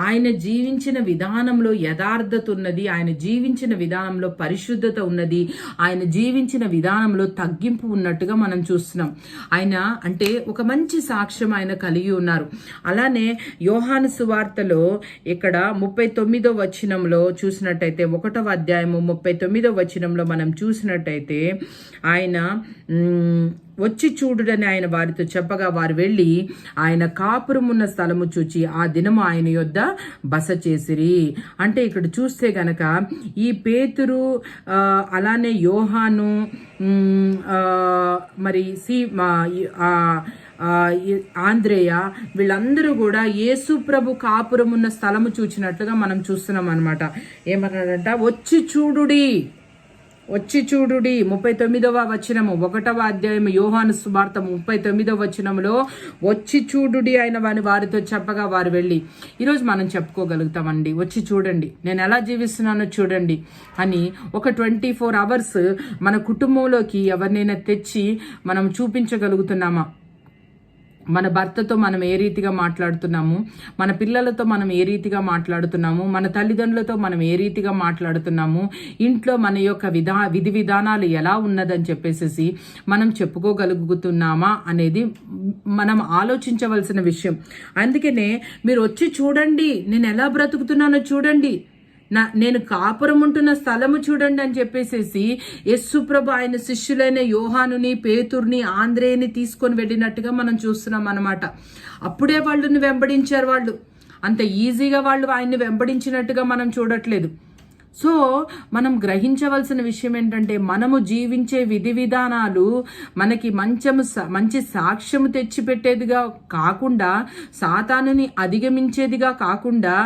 Speaker 9: ఆయన జీవించిన విధానంలో యథార్థత ఉన్నది, ఆయన జీవించిన విధానంలో పరిశుద్ధత ఉన్నది, ఆయన జీవించిన విధానంలో తగ్గింపు ఉన్నట్టుగా మనం చూస్తున్నాం. ఆయన అంటే ఒక మంచి సాక్ష్యం ఆయన కలిగి ఉన్నారు. అలానే యోహాను సువార్తలో ఇక్కడ 39వ వచనంలో చూసినట్టయితే, 1వ అధ్యాయము 39వ వచనంలో మనం చూసినట్టయితే, ఆయన వచ్చి చూడుడని ఆయన వారితో చెప్పగా వారు వెళ్ళి ఆయన కాపురమున్న స్థలము చూచి ఆ దినము ఆయన యొద్ద బస చేసిరి. అంటే ఇక్కడ చూస్తే గనక ఈ పేతురు అలానే యోహాను మరి ఆంద్రేయ వీళ్ళందరూ కూడా యేసు ప్రభు కాపురమున్న స్థలము చూచినట్లుగా మనం చూస్తున్నాం అనమాట. ఏమన్నాడంట, వచ్చి చూడుడి 39వ వచనము 1వ అధ్యాయం యోహాను సువార్త 39వ వచనంలో వచ్చి చూడుడి ఆయన వారితో చెప్పగా వారు వెళ్ళి. ఈరోజు మనం చెప్పుకోగలుగుతామండి, వచ్చి చూడండి, నేను ఎలా జీవిస్తున్నానో చూడండి అని. ఒక 24 అవర్స్ మన కుటుంబంలోకి ఎవరినైనా తెచ్చి మనం చూపించగలుగుతున్నామా? మన భర్తతో మనం ఏ రీతిగా మాట్లాడుతున్నాము, మన పిల్లలతో మనం ఏ రీతిగా మాట్లాడుతున్నాము, మన తల్లిదండ్రులతో మనం ఏ రీతిగా మాట్లాడుతున్నాము, ఇంట్లో మన యొక్క విధి విధానాలు ఎలా ఉన్నదని చెప్పేసి మనం చెప్పుకోగలుగుతున్నామా అనేది మనం ఆలోచించవలసిన విషయం. అందుకనే మీరు వచ్చి చూడండి, నేను ఎలా బ్రతుకుతున్నానో చూడండి, నేను కాపురం ఉంటున్న స్థలము చూడండి అని చెప్పేసేసి యేసు ప్రభు ఆయన శిష్యులైన యోహానుని, పేతుర్ని, ఆంద్రేయని తీసుకొని వెళ్ళినట్టుగా మనం చూస్తున్నాం అన్నమాట. అప్పుడే వాళ్ళని వెంబడించారు. వాళ్ళు అంత ఈజీగా వాళ్ళు ఆయన్ని వెంబడించినట్టుగా మనం చూడట్లేదు. సో మనం గ్రహించవలసిన విషయం ఏంటంటే, మనము జీవించే విధి విధానాలు మనకి మంచి సాక్ష్యము తెచ్చిపెట్టేదిగా కాకుండా, సాతానుని అధిగమించేదిగా కాకుండా,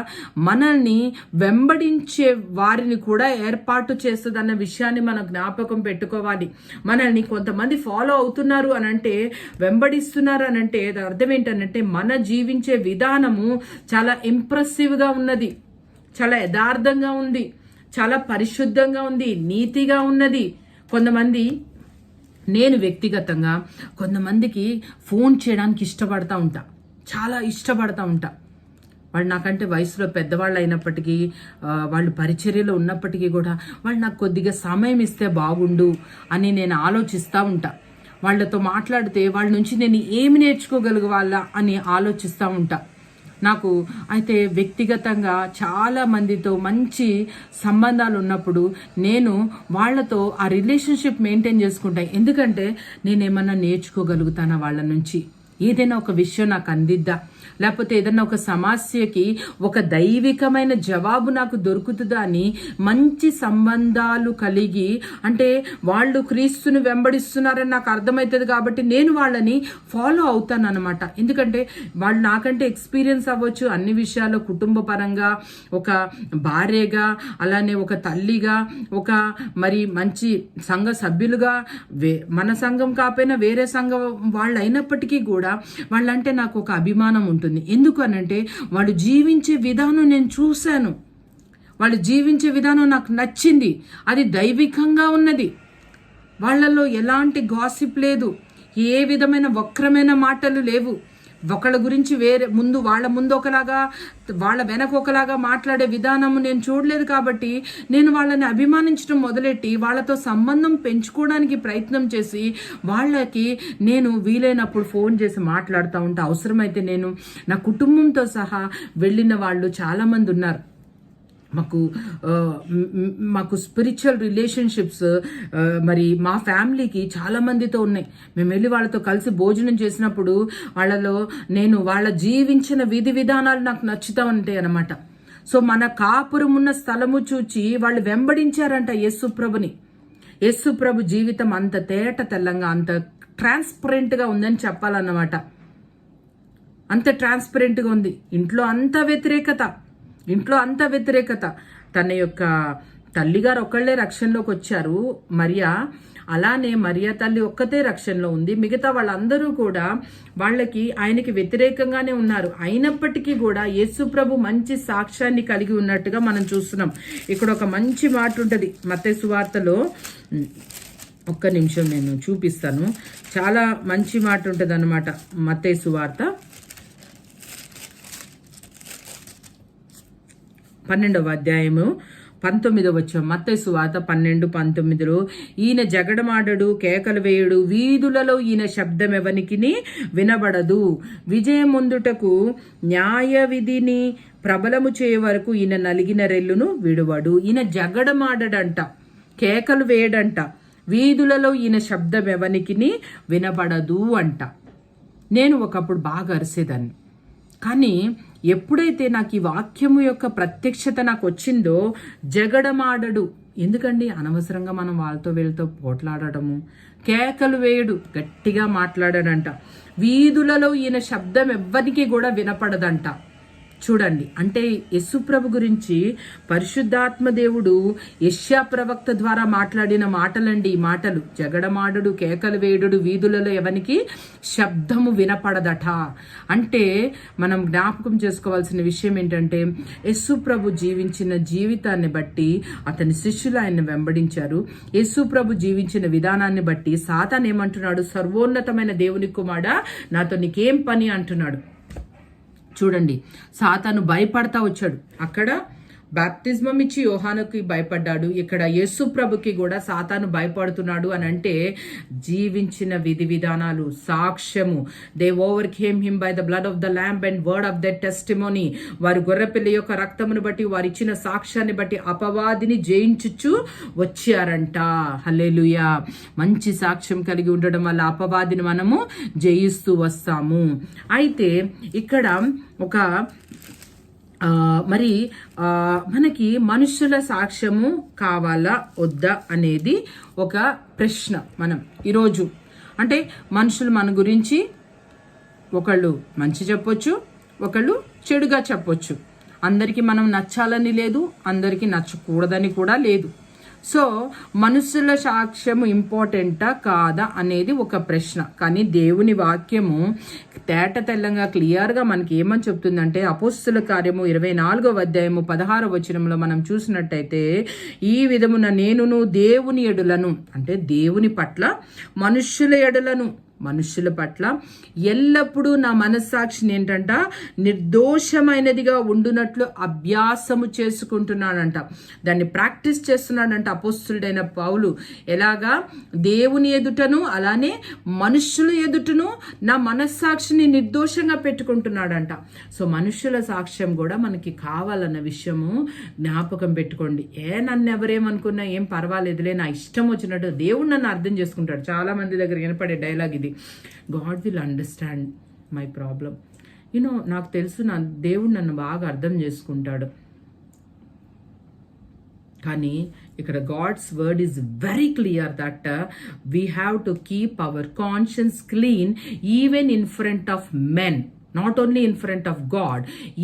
Speaker 9: మనల్ని వెంబడించే వారిని కూడా ఏర్పాటు చేస్తుందన్న విషయాన్ని మనం జ్ఞాపకం పెట్టుకోవాలి. మనల్ని కొంతమంది ఫాలో అవుతున్నారు అనంటే, వెంబడిస్తున్నారు అనంటే అర్థం ఏంటనంటే, మన జీవించే విధానము చాలా ఇంప్రెసివ్గా ఉన్నది, చాలా యథార్థంగా ఉంది, చాలా పరిశుద్ధంగా ఉంది, నీతిగా ఉన్నది. కొంతమంది, నేను వ్యక్తిగతంగా కొంతమందికి ఫోన్ చేయడానికి ఇష్టపడతా ఉంటా, చాలా ఇష్టపడతా ఉంటా. వాళ్ళు నాకంటే వయసులో పెద్దవాళ్ళు అయినప్పటికీ, వాళ్ళు పరిచర్యలో ఉన్నప్పటికీ కూడా వాళ్ళు నాకు కొద్దిగా సమయం ఇస్తే బాగుండు అని నేను ఆలోచిస్తూ ఉంటా. వాళ్ళతో మాట్లాడితే వాళ్ళ నుంచి నేను ఏమి నేర్చుకోగలగాలా అని ఆలోచిస్తూ ఉంటా. నాకు అయితే వ్యక్తిగతంగా చాలా మందితో మంచి సంబంధాలు ఉన్నప్పుడు నేను వాళ్ళతో ఆ రిలేషన్షిప్ మెయింటైన్ చేసుకుంటా. ఎందుకంటే నేనేమన్నా నేర్చుకోగలుగుతానా వాళ్ళ నుంచి, ఏదైనా ఒక విషయం నాకు అందిద్దా, లేకపోతే ఏదైనా ఒక సమస్యకి ఒక దైవికమైన జవాబు నాకు దొరుకుతుందా అని మంచి సంబంధాలు కలిగి, అంటే వాళ్ళు క్రీస్తుని వెంబడిస్తున్నారని నాకు అర్థమవుతుంది కాబట్టి నేను వాళ్ళని ఫాలో అవుతాను అనమాట. ఎందుకంటే వాళ్ళు నాకంటే ఎక్స్పీరియన్స్ అవ్వచ్చు అన్ని విషయాల్లో, కుటుంబ పరంగా, ఒక భార్యగా, అలానే ఒక తల్లిగా, ఒక మరి మంచి సంఘ సభ్యులుగా, మన సంఘం కాకపోయినా వేరే సంఘం వాళ్ళు అయినప్పటికీ కూడా వాళ్ళంటే నాకు ఒక అభిమానం ఉంటుంది. ఎందుకు అనంటే వాళ్ళు జీవించే విధానం నేను చూశాను. వాళ్ళు జీవించే విధానం నాకు నచ్చింది, అది దైవికంగా ఉన్నది. వాళ్ళలో ఎలాంటి గాసిప్ లేదు, ఏ విధమైన వక్రమైన మాటలు లేవు. ఒకళ్ళ గురించి వాళ్ళ ముందు ఒకలాగా వాళ్ళ వెనక ఒకలాగా మాట్లాడే విధానము నేను చూడలేదు. కాబట్టి నేను వాళ్ళని అభిమానించడం మొదలెట్టి వాళ్ళతో సంబంధం పెంచుకోవడానికి ప్రయత్నం చేసి వాళ్ళకి నేను వీలైనప్పుడు ఫోన్ చేసి మాట్లాడుతూ ఉంటా. అవసరమైతే నేను నా కుటుంబంతో సహా వెళ్ళిన వాళ్ళు చాలామంది ఉన్నారు. మాకు స్పిరిచువల్ రిలేషన్షిప్స్ మరి మా ఫ్యామిలీకి చాలా మందితో ఉన్నాయి. మేము వెళ్ళి వాళ్ళతో కలిసి భోజనం చేసినప్పుడు వాళ్ళ జీవించిన విధి విధానాలు నాకు నచ్చుతూ ఉంటాయి అన్నమాట. సో మన కాపురం ఉన్న స్థలము చూచి వాళ్ళు వెంబడించారంట యేసుప్రభుని. యేసుప్రభు జీవితం అంత తేట తెల్లంగా, అంత ట్రాన్స్పరెంట్గా ఉందని చెప్పాలన్నమాట. అంత ట్రాన్స్పరెంట్గా ఉంది. ఇంట్లో అంత వ్యతిరేకత. తన యొక్క తల్లిగారు ఒకళ్ళే రక్షణలోకి వచ్చారు, మరియా. అలానే మరియా తల్లి ఒక్కతే రక్షణలో ఉంది. మిగతా వాళ్ళందరూ కూడా ఆయనకి వ్యతిరేకంగానే ఉన్నారు. అయినప్పటికీ కూడా యేసుప్రభు మంచి సాక్ష్యాన్ని కలిగి ఉన్నట్టుగా మనం చూస్తున్నాం. ఇక్కడ ఒక మంచి మాట ఉంటుంది మత్తయి సువార్తలో. ఒక్క నిమిషం నేను చూపిస్తాను. చాలా మంచి మాట ఉంటుంది అన్నమాట. మత్తయి సువార్త 12వ అధ్యాయము 19వ వచనం. మత్తయి సువార్త 12:19. ఈయన జగడమాడడు, కేకలు వేయుడు, వీధులలో ఈయన శబ్దం ఎవనికిని వినబడదు. విజయముందుటకు న్యాయ విధిని ప్రబలము చేయ వరకు ఈయన నలిగిన రెల్లును విడువడు. ఈయన జగడమాడడంట, కేకలు వేయడంట, వీధులలో ఈయన శబ్దం ఎవనికిని వినబడదు అంట. నేను ఒకప్పుడు బాగా అరిసేదాన్ని. కానీ ఎప్పుడైతే నాకు ఈ వాక్యము యొక్క ప్రత్యక్షత నాకు వచ్చిందో, జగడమాడడు. ఎందుకండి అనవసరంగా మనం వీళ్ళతో పోట్లాడటము. కేకలు వేయడు, గట్టిగా మాట్లాడాడంట. వీధులలో ఈయన శబ్దం ఎవ్వరికి కూడా వినపడదంట. చూడండి, అంటే యేసుప్రభు గురించి పరిశుద్ధాత్మ దేవుడు యెషయా ప్రవక్త ద్వారా మాట్లాడిన మాటలండి ఈ మాటలు. జగడమాడడు, కేకలు వేయడు, వీధులలో ఎవనికి శబ్దము వినపడదట. అంటే మనం జ్ఞాపకం చేసుకోవాల్సిన విషయం ఏంటంటే, యేసుప్రభు జీవించిన జీవితాన్ని బట్టి అతని శిష్యులు ఆయన వెంబడించారు. యేసుప్రభు జీవించిన విధానాన్ని బట్టి సాతాను ఏమంటున్నాడు? సర్వోన్నతమైన దేవుని కుమారుడా, నాతో నీకేం పని అంటున్నాడు. చూడండి, సాతాను భయపడతా వచ్చాడు. అక్కడ బాప్తిజమం ఇచ్చి యోహానుకి భయపడ్డాడు. ఇక్కడ యేసు ప్రభుకి కూడా సాతాను భయపడుతున్నాడు అని అంటే జీవించిన విధి విధానాలు, సాక్ష్యము. They overcame him by the blood of the lamb and word of the testimony. వారి గొర్రెపిల్ల యొక్క రక్తమును బట్టి, వారు ఇచ్చిన సాక్ష్యాన్ని బట్టి అపవాదిని జయించుచు వచ్చారంట. హల్లెలూయా. మంచి సాక్ష్యం కలిగి ఉండడం వల్ల అపవాదిని మనము జయిస్తూ వస్తాము. అయితే ఇక్కడ ఒక మనకి మనుషుల సాక్ష్యము కావాలా వద్దా అనేది ఒక ప్రశ్న. మనం ఈరోజు అంటే మనుషులు మన గురించి ఒకళ్ళు మంచి చెప్పొచ్చు, ఒకళ్ళు చెడుగా చెప్పొచ్చు. అందరికీ మనం నచ్చాలని లేదు, అందరికీ నచ్చకూడదని కూడా లేదు. సో మనుషుల సాక్ష్యము ఇంపార్టెంటా కాదా అనేది ఒక ప్రశ్న. కానీ దేవుని వాక్యము తేట తెల్లంగా క్లియర్గా మనకి ఏమని చెప్తుందంటే, అపోస్తుల కార్యము 24వ అధ్యాయము 16వ వచనంలో మనం చూసినట్టయితే, ఈ విధమున నేనును దేవుని ఎడులను, అంటే దేవుని పట్ల మనుష్యుల పట్ల ఎల్లప్పుడూ నా మనస్సాక్షిని ఏంటంట నిర్దోషమైనదిగా ఉండునట్లు అభ్యాసము చేసుకుంటున్నాడంట. దాన్ని ప్రాక్టీస్ చేస్తున్నాడంట అపోస్తులుడైన పౌలు. ఎలాగా? దేవుని ఎదుటను అలానే మనుష్యుల ఎదుటను నా మనస్సాక్షిని నిర్దోషంగా పెట్టుకుంటున్నాడంట. సో మనుష్యుల సాక్ష్యం కూడా మనకి కావాలన్న విషయము జ్ఞాపకం పెట్టుకోండి. నన్ను ఎవరేమనుకున్నా ఏం పర్వాలేదులే, నా ఇష్టం వచ్చినట్టు దేవుడు నన్ను అర్థం చేసుకుంటాడు. చాలా మంది దగ్గర వినపడే డైలాగ్ ఇది. God will understand my problem. నాకు తెలుసు, నా దేవుడు నన్ను బాగా అర్థం చేసుకుంటాడు. కానీ ఇక్కడ God's word is very clear that we have to keep our conscience clean even in front of men. Not only in front of God,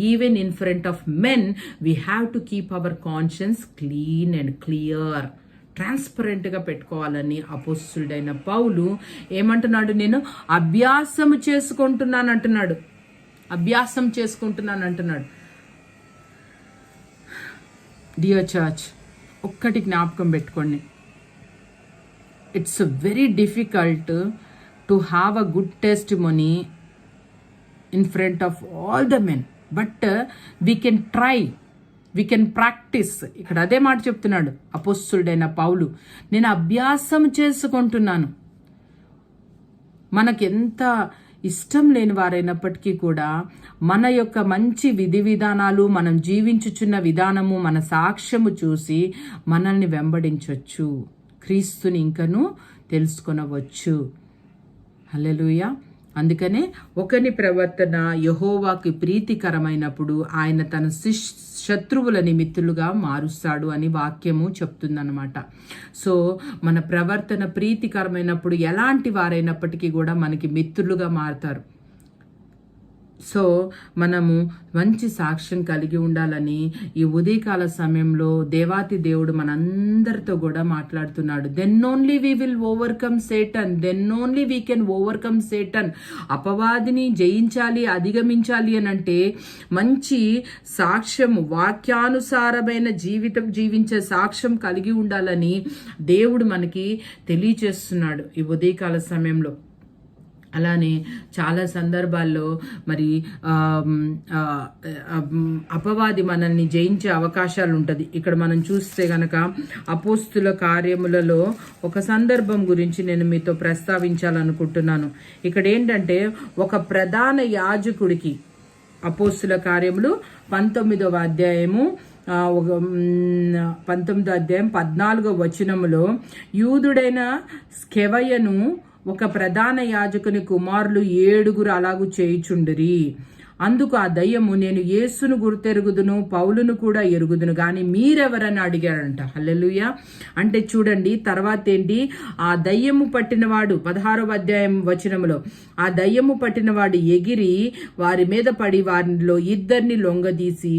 Speaker 9: even in front of men, we have to keep our conscience clean and clear. ట్రాన్స్పరెంట్గా పెట్టుకోవాలని అపోస్తులుడైన పౌలు ఏమంటున్నాడు? నేను అభ్యాసం చేసుకుంటున్నాను అంటున్నాడు. Dear church, ఒక్కటి జ్ఞాపకం పెట్టుకోండి, it's very difficult to have a good testimony in front of all the men, but we can try, we can practice. ఇక్కడ అదే మాట చెప్తున్నాడు అపోస్తలుడైన పౌలు, నేను అభ్యాసం చేసుకుంటున్నాను. మనకెంత ఇష్టం లేని వారైనప్పటికీ కూడా మన యొక్క మంచి విధి విధానాలు, మనం జీవించుచున్న విధానము, మన సాక్ష్యము చూసి మనల్ని వెంబడించవచ్చు, క్రీస్తుని ఇంకను తెలుసుకొనవచ్చు. హల్లెలూయా. అందుకనే ఒకని ప్రవర్తన యెహోవాకి ప్రీతికరమైనప్పుడు ఆయన తన శత్రువులని మిత్రులుగా మారుస్తాడు అని వాక్యము చెప్తుందన్నమాట. సో మన ప్రవర్తన ప్రీతికరమైనప్పుడు ఎలాంటి వారైనప్పటికీ కూడా మనకి మిత్రులుగా మారుతారు. సో మనము మంచి సాక్ష్యం కలిగి ఉండాలని ఈ ఉదయకాల సమయంలో దేవాతి దేవుడు మనందరితో కూడా మాట్లాడుతున్నాడు. Then only we will overcome Satan, then only we can overcome Satan. అపవాదిని జయించాలి, అధిగమించాలి అని అంటే మంచి సాక్ష్యము, వాక్యానుసారమైన జీవితం జీవించే సాక్ష్యం కలిగి ఉండాలని దేవుడు మనకి తెలియచేస్తున్నాడు ఈ ఉదయకాల సమయంలో. అలానే చాలా సందర్భాల్లో మరి అపవాది మనల్ని జయించే అవకాశాలు ఉంటుంది. ఇక్కడ మనం చూస్తే గనక అపోస్తుల కార్యములలో ఒక సందర్భం గురించి నేను మీతో ప్రస్తావించాలనుకుంటున్నాను. ఇక్కడ ఏంటంటే ఒక ప్రధాన యాజకుడికి, అపోస్తుల కార్యములు 19వ అధ్యాయము 19వ అధ్యాయం 14వ వచనములో, యూదుడైన స్కెవయను ఒక ప్రధాన యాజకుని కుమారులు 7 అలాగూ చేయుచుండిరి. అందుకు ఆ దయ్యము, నేను యేసును గుర్తెరుగుదును, పౌలును కూడా ఎరుగుదును, కానీ మీరెవరని అడిగాడంట. హల్లెలూయా. అంటే చూడండి తర్వాత ఏంటి, ఆ దయ్యము పట్టినవాడు 16వ అధ్యాయం వచనములో, ఆ దయ్యము పట్టినవాడు ఎగిరి వారి మీద పడి వారిలో 2 లొంగదీసి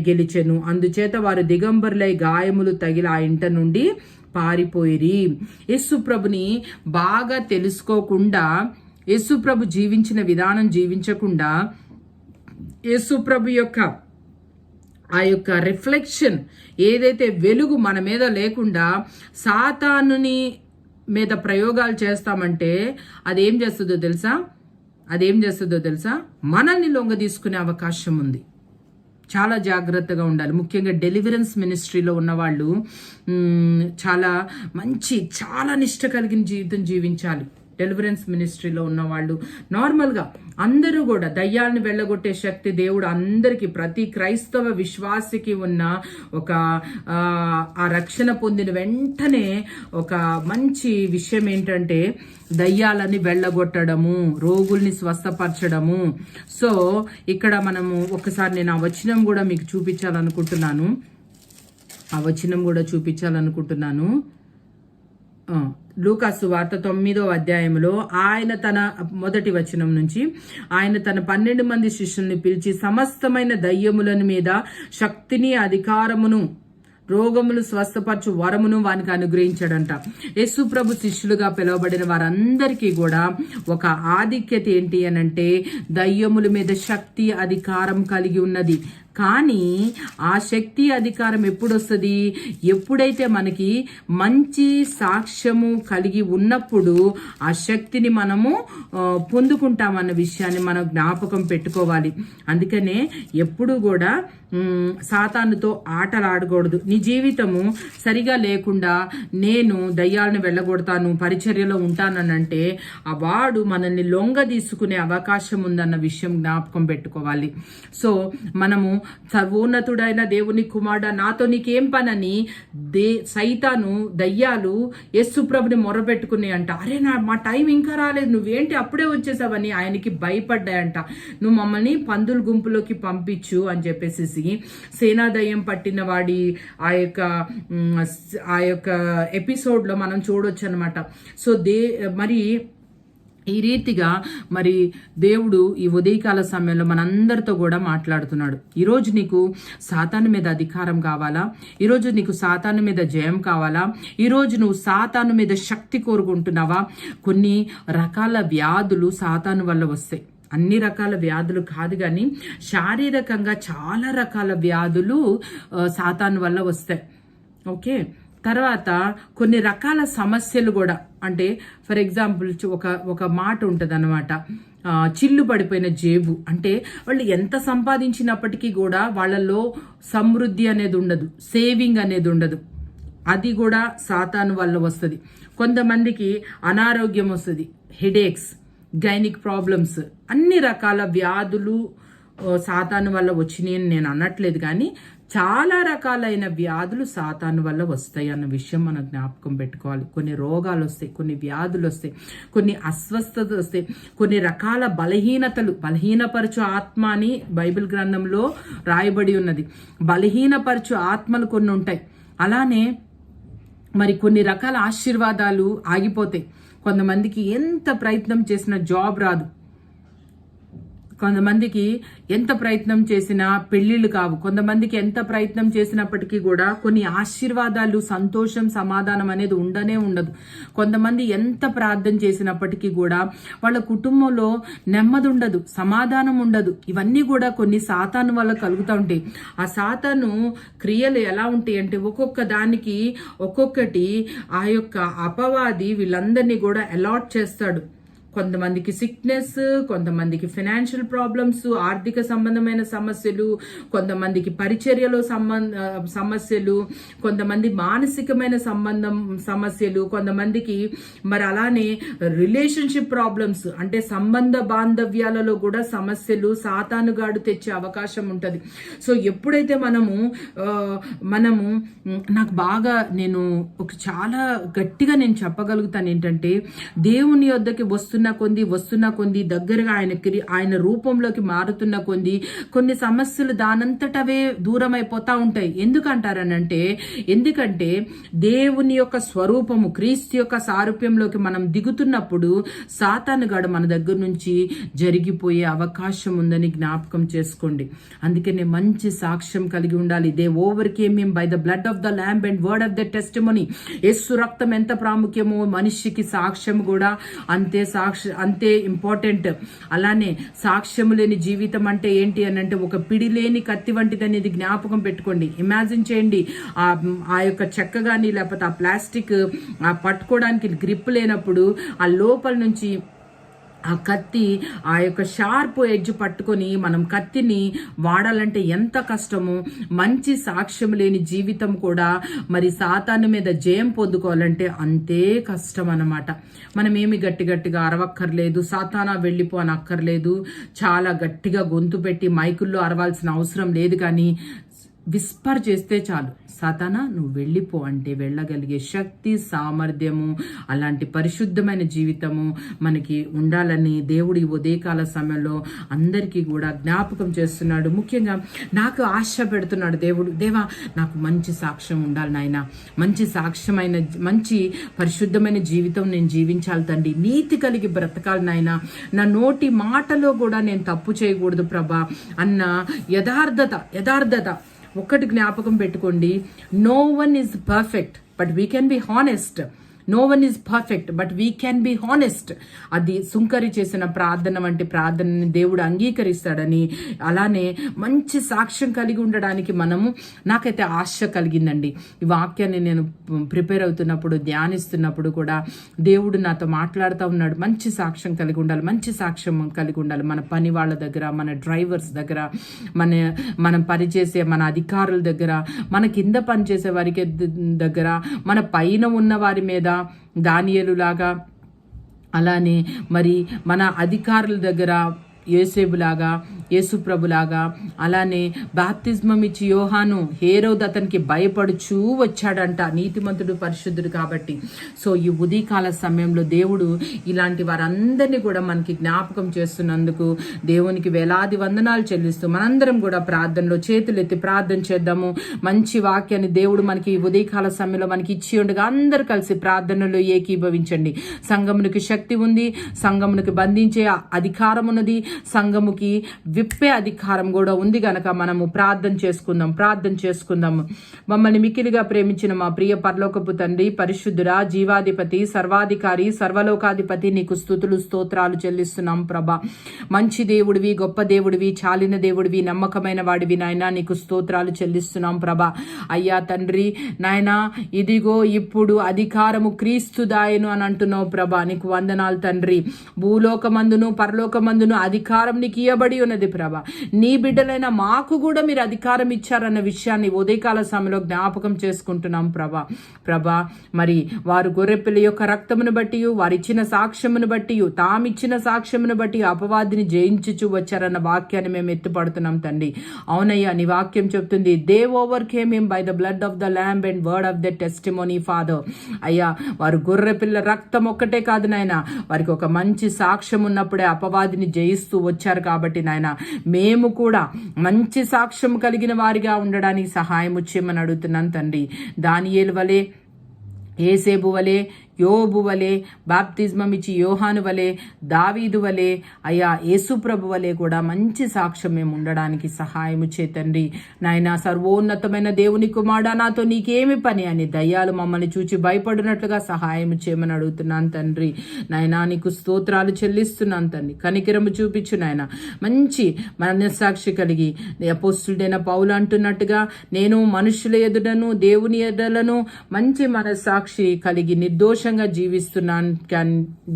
Speaker 9: గెలిచెను. అందుచేత వారు దిగంబరులై గాయములు తగిలి ఆ ఇంట నుండి పారిపోయిరి. యేసుప్రభుని బాగా తెలుసుకోకుండా, యేసుప్రభు జీవించిన విధానం జీవించకుండా, యేసుప్రభు యొక్క ఆ యొక్క రిఫ్లెక్షన్ ఏదైతే వెలుగు మన మీద లేకుండా సాతానుని మీద ప్రయోగాలు చేస్తామంటే అదేం చేస్తుందో తెలుసా, మనల్ని లొంగ తీసుకునే అవకాశం ఉంది. చాలా జాగ్రత్తగా ఉండాలి. ముఖ్యంగా డెలివరెన్స్ మినిస్ట్రీలో ఉన్నవాళ్ళు చాలా నిష్ట కలిగిన జీవితం జీవించాలి. డెలివరెన్స్ మినిస్ట్రీలో ఉన్నవాళ్ళు నార్మల్గా అందరూ కూడా, దయ్యాలను వెళ్ళగొట్టే శక్తి దేవుడు అందరికీ, ప్రతి క్రైస్తవ విశ్వాసికి ఉన్న ఒక ఆ రక్షణ పొందిన వెంటనే ఒక మంచి విషయం ఏంటంటే దయ్యాలని వెళ్ళగొట్టడము, రోగుల్ని స్వస్థపరచడము. సో ఇక్కడ మనము ఒకసారి నేను ఆ వచనం కూడా మీకు చూపించాలనుకుంటున్నాను. లూకాసు వార్త 9వ అధ్యాయంలో ఆయన తన మొదటి వచనం నుంచి, ఆయన తన 12 మంది శిష్యుల్ని పిలిచి సమస్తమైన దయ్యముల మీద శక్తిని, అధికారమును, రోగములు స్వస్థపరచు వరమును వానికి అనుగ్రహించాడంట. యేసు ప్రభు శిష్యులుగా పిలువబడిన వారందరికీ కూడా ఒక ఆధిక్యత ఏంటి అనంటే దయ్యముల మీద శక్తి, అధికారం కలిగి ఉన్నది. కానీ ఆ శక్తి, అధికారం ఎప్పుడు వస్తుంది? ఎప్పుడైతే మనకి మంచి సాక్ష్యము కలిగి ఉన్నప్పుడు ఆ శక్తిని మనము పొందుకుంటామన్న విషయాన్ని మనం జ్ఞాపకం పెట్టుకోవాలి. అందుకనే ఎప్పుడు కూడా సాతానుతో ఆటలాడకూడదు. నీ జీవితము సరిగా లేకుండా నేను దయ్యాలను వెళ్ళగొడతాను, పరిచర్యలో ఉంటానంటే ఆ వాడు మనల్ని లొంగ తీసుకునే అవకాశం ఉందన్న విషయం జ్ఞాపకం పెట్టుకోవాలి. సో మనము సర్వోన్నతుడైన దేవుని కుమారుడా, నాతో నీకేం పనని సైతాను, దయ్యాలు యేసు ప్రభుని మొరపెట్టుకుని అంట, అరే మా టైం ఇంకా రాలేదు, నువ్వేంటి అప్పుడే వచ్చేసావని ఆయనకి భయపడ్డాయంట. నువ్వు మమ్మల్ని పందుల గుంపులోకి పంపించు అని చెప్పేసి సేనాదయం పట్టిన వాడి ఆ యొక్క ఎపిసోడ్లో మనం చూడొచ్చు అనమాట. సో మరి ఈ రీతిగా మరి దేవుడు ఈ ఉదయకాల సమయంలో మనందరితో కూడా మాట్లాడుతున్నాడు. ఈరోజు నీకు సాతాను మీద అధికారం కావాలా? ఈరోజు నీకు సాతాను మీద జయం కావాలా? ఈరోజు నువ్వు సాతాను మీద శక్తి కోరుకుంటున్నావా? కొన్ని రకాల వ్యాధులు సాతాను వల్ల వస్తాయి. అన్ని రకాల వ్యాధులు కాదు, కానీ శారీరకంగా చాలా రకాల వ్యాధులు సాతాను వల్ల వస్తాయి. ఓకే, తర్వాత కొన్ని రకాల సమస్యలు కూడా, అంటే ఫర్ ఎగ్జాంపుల్ ఒక మాట ఉంటుంది అనమాట, చిల్లు పడిపోయిన జేబు. అంటే వాళ్ళు ఎంత సంపాదించినప్పటికీ కూడా వాళ్ళలో సమృద్ధి అనేది ఉండదు, సేవింగ్ అనేది ఉండదు. అది కూడా సాతాను వల్ల వస్తుంది. కొంతమందికి అనారోగ్యం వస్తుంది, హెడేక్స్, గైనిక్ ప్రాబ్లమ్స్, అన్ని రకాల వ్యాధులు సాతాను వల్ల వచ్చినాయి అని నేను అనట్లేదు, కానీ చాలా రకాలైన వ్యాధులు సాతాను వల్ల వస్తాయి అన్న విషయం మనం జ్ఞాపకం పెట్టుకోవాలి. కొన్ని రోగాలు వస్తాయి, కొన్ని వ్యాధులు వస్తాయి, కొన్ని అస్వస్థతలు వస్తాయి, కొన్ని రకాల బలహీనపరచు ఆత్మ అని బైబిల్ గ్రంథంలో రాయబడి ఉన్నది. బలహీనపరచు ఆత్మలు కొన్ని ఉంటాయి. అలానే మరి కొన్ని రకాల ఆశీర్వాదాలు ఆగిపోతాయి. కొంతమందికి ఎంత ప్రయత్నం చేసినా జాబ్ రాదు, కొంతమందికి ఎంత ప్రయత్నం చేసినా పెళ్లిళ్ళు కావు, కొంతమందికి ఎంత ప్రయత్నం చేసినప్పటికీ కూడా కొన్ని ఆశీర్వాదాలు, సంతోషం, సమాధానం అనేది ఉండదు. కొంతమంది ఎంత ప్రార్థన చేసినప్పటికీ కూడా వాళ్ళ కుటుంబంలో నెమ్మది ఉండదు, సమాధానం ఉండదు. ఇవన్నీ కూడా కొన్ని సాతాను వల్ల కలుగుతూ ఉంటాయి. ఆ సాతాను క్రియలు ఎలా ఉంటాయి అంటే ఒక్కొక్క దానికి ఒక్కొక్కటి ఆ యొక్క అపవాది వీళ్ళందరినీ కూడా అలాట్ చేస్తాడు. కొంతమందికి సిక్నెస్, కొంతమందికి ఫైనాన్షియల్ ప్రాబ్లమ్స్, ఆర్థిక సంబంధమైన సమస్యలు, కొంతమందికి పరిచర్యలో సమస్యలు, కొంతమంది మానసికమైన సమస్యలు, కొంతమందికి మరి అలానే రిలేషన్షిప్ ప్రాబ్లమ్స్, అంటే సంబంధ బాంధవ్యాలలో కూడా సమస్యలు సాతానుగాడు తెచ్చే అవకాశం ఉంటుంది. సో ఎప్పుడైతే మనము నాకు బాగా చాలా గట్టిగా నేను చెప్పగలుగుతాను ఏంటంటే, దేవుని యొద్దకి వస్తున్న కొంది దగ్గరగా ఆయన రూపంలోకి మారుతున్న కొన్ని సమస్యలు దానంతటవే దూరం అయిపోతా ఉంటాయి. ఎందుకంటే దేవుని యొక్క స్వరూపము, క్రీస్తు యొక్క సారూప్యంలోకి మనం దిగుతున్నప్పుడు సాతానుగాడు మన దగ్గర నుంచి జరిగిపోయే అవకాశం ఉందని జ్ఞాపకం చేసుకోండి. అందుకనే మంచి సాక్ష్యం కలిగి ఉండాలి. They overcame him by the blood of the lamb and word of the testimony. యేసు రక్తం ఎంత ప్రాముఖ్యమో మనిషికి సాక్ష్యం కూడా అంతే ఇంపార్టెంట్. అలానే సాక్ష్యం లేని జీవితం అంటే ఏంటి అని అంటే ఒక పిడి లేని కత్తి వంటిది అనేది జ్ఞాపకం పెట్టుకోండి. ఇమాజిన్ చేయండి, ఆ యొక్క చెక్క కానీ లేకపోతే ఆ ప్లాస్టిక్ పట్టుకోవడానికి గ్రిప్ లేనప్పుడు ఆ లోపల నుంచి ఆ కత్తి, ఆ యొక్క షార్ప్ ఎడ్జ్ పట్టుకొని మనం కత్తిని వాడాలంటే ఎంత కష్టమో, మంచి సాక్ష్యం లేని జీవితం కూడా మరి సాతాను మీద జయం పొందుకోవాలంటే అంతే కష్టం అన్నమాట. మనం ఏమి గట్టిగా అరవక్కర్లేదు, సాతానా వెళ్ళిపో అని అక్కర్లేదు, చాలా గట్టిగా గొంతు పెట్టి మైకుల్లో అరవాల్సిన అవసరం లేదు, కానీ విస్పర్ చేస్తే చాలు, సాతానా నువ్వు వెళ్ళిపో అంటే వెళ్ళగలిగే శక్తి, సామర్థ్యము, అలాంటి పరిశుద్ధమైన జీవితము మనకి ఉండాలని దేవుడి ఉదయకాల సమయంలో అందరికీ కూడా జ్ఞాపకం చేస్తున్నాడు. ముఖ్యంగా నాకు ఆశ పెడుతున్నాడు దేవుడు, దేవా నాకు మంచి సాక్ష్యం ఉండాలి నాయన, మంచి పరిశుద్ధమైన జీవితం నేను జీవించాలి తండ్రి, నీతి కలిగి బ్రతకాలి నాయన, నా నోటి మాటలో కూడా నేను తప్పు చేయకూడదు ప్రభా అన్న యథార్థత. ఒక్కటి జ్ఞాపకం పెట్టుకోండి, no one is perfect but we can be honest. No one is perfect but we can be honest. అది సుంకరి చేసిన ప్రార్థన వంటి ప్రార్థనని దేవుడు అంగీకరిస్తాడని, అలానే మంచి సాక్ష్యం కలిగి ఉండడానికి నాకైతే ఆశ కలిగిందండి. ఈ వాక్యాన్ని నేను ప్రిపేర్ అవుతున్నప్పుడు, ధ్యానిస్తున్నప్పుడు కూడా దేవుడు నాతో మాట్లాడుతూ ఉన్నాడు. మంచి సాక్ష్యం కలిగి ఉండాలి, మన పని వాళ్ళ దగ్గర, మన డ్రైవర్స్ దగ్గర, మనం పనిచేసే మన అధికారుల దగ్గర, మన కింద పనిచేసే వారికి దగ్గర, మన పైన ఉన్న వారి మీద, దానియేలు లాగా, అలానే మరి మన అధికారుల దగ్గర యేసేబులాగా, యేసుప్రభులాగా, అలానే బాప్తిజమం ఇచ్చి యోహాను హేరోదు అతనికి భయపడుచూ వచ్చాడంట, నీతిమంతుడు పరిశుద్ధుడు కాబట్టి. సో ఈ ఉదయకాల సమయంలో దేవుడు ఇలాంటి వారందరినీ కూడా మనకి జ్ఞాపకం చేస్తున్నందుకు దేవునికి వేలాది వందనాలు చెల్లిస్తూ మనందరం కూడా ప్రార్థనలో చేతులెత్తి ప్రార్థన చేద్దాము. మంచి వాక్యాన్ని దేవుడు మనకి ఈ ఉదయకాల సమయంలో మనకి ఇచ్చి ఉండగా అందరూ కలిసి ప్రార్థనలో ఏకీభవించండి. సంఘమునికి శక్తి ఉంది, సంఘమునికి బంధించే అధికారం ఉన్నది, సంఘముకి విప్పే అధికారం కూడా ఉంది గనక మనము ప్రార్థన చేసుకుందాము. మమ్మల్ని మిక్కిలిగా ప్రేమించిన మా ప్రియ పరలోకపు తండ్రి, పరిశుద్ధుడా, జీవాధిపతి, సర్వాధికారి, సర్వలోకాధిపతి, నీకు స్తుతులు స్తోత్రాలు చెల్లిస్తున్నాం ప్రభా. మంచి దేవుడివి, గొప్ప దేవుడివి, చాలిన దేవుడివి, నమ్మకమైన వాడివి నాయనా, నీకు స్తోత్రాలు చెల్లిస్తున్నాం ప్రభా. అయ్యా తండ్రి నాయనా, ఇదిగో ఇప్పుడు అధికారము క్రీస్తుదాయను అని అంటున్నావు ప్రభా. నీకు వందనాలు తండ్రి. భూలోకమందును పరలోకమందును అధికారం నీకు ఇవ్వబడి ఉన్నది ప్రభా. నీ బిడ్డలైన మాకు కూడా మీరు అధికారం ఇచ్చారన్న విషయాన్ని ఉదయకాల సమయంలో జ్ఞాపకం చేసుకుంటున్నాం ప్రభా. మరి వారు గొర్రెపిల్ల యొక్క రక్తమును బట్టి, వారిచ్చిన సాక్ష్యమును బట్టి, తామిచ్చిన సాక్ష్యమును బట్టి అపవాదిని జయించుచు వచ్చారన్న వాక్యాన్ని మేము ఎత్తుపడుతున్నాం తండ్రి. అవునయ్యా, నీ వాక్యం చెప్తుంది, they over came him by the blood of the lamb and word of the testimony father. అయ్యా, వారు గొర్రెపిల్ల రక్తం ఒక్కటే కాదు నాయన, వారికి ఒక మంచి సాక్ష్యం ఉన్నప్పుడే అపవాదిని జయిస్తూ వచ్చారు కాబట్టి నాయన, మేము కూడా మంచి సాక్ష్యం కలిగిన వారిగా ఉండడానికి సహాయం చేయమని అడుగుతున్నాను తండ్రి. దానియేలు వలె, ఏసేబు వలె, యోబు వలె, బాప్తిజమం ఇచ్చి యోహాను వలె, దావీదు వలె, అయ్యా యేసుప్రభు వలె కూడా మంచి సాక్ష్యం మేము ఉండడానికి సహాయము చేతండి నాయన. సర్వోన్నతమైన దేవుని కుమారుడా, నాతో నీకేమి పని అని దయ్యాలు మమ్మల్ని చూచి భయపడినట్లుగా సహాయం చేయమని అడుగుతున్నాను తండ్రి. నాయనా, నీకు స్తోత్రాలు చెల్లిస్తున్నాను తండ్రి. కనికరము చూపించు నాయన. మంచి మనస్సాక్షి కలిగి అపోస్తుడైన పౌలు అంటున్నట్టుగా, నేను మనుషుల ఎదుటను దేవుని ఎదుటను మంచి మనస్సాక్షి కలిగి నిర్దోష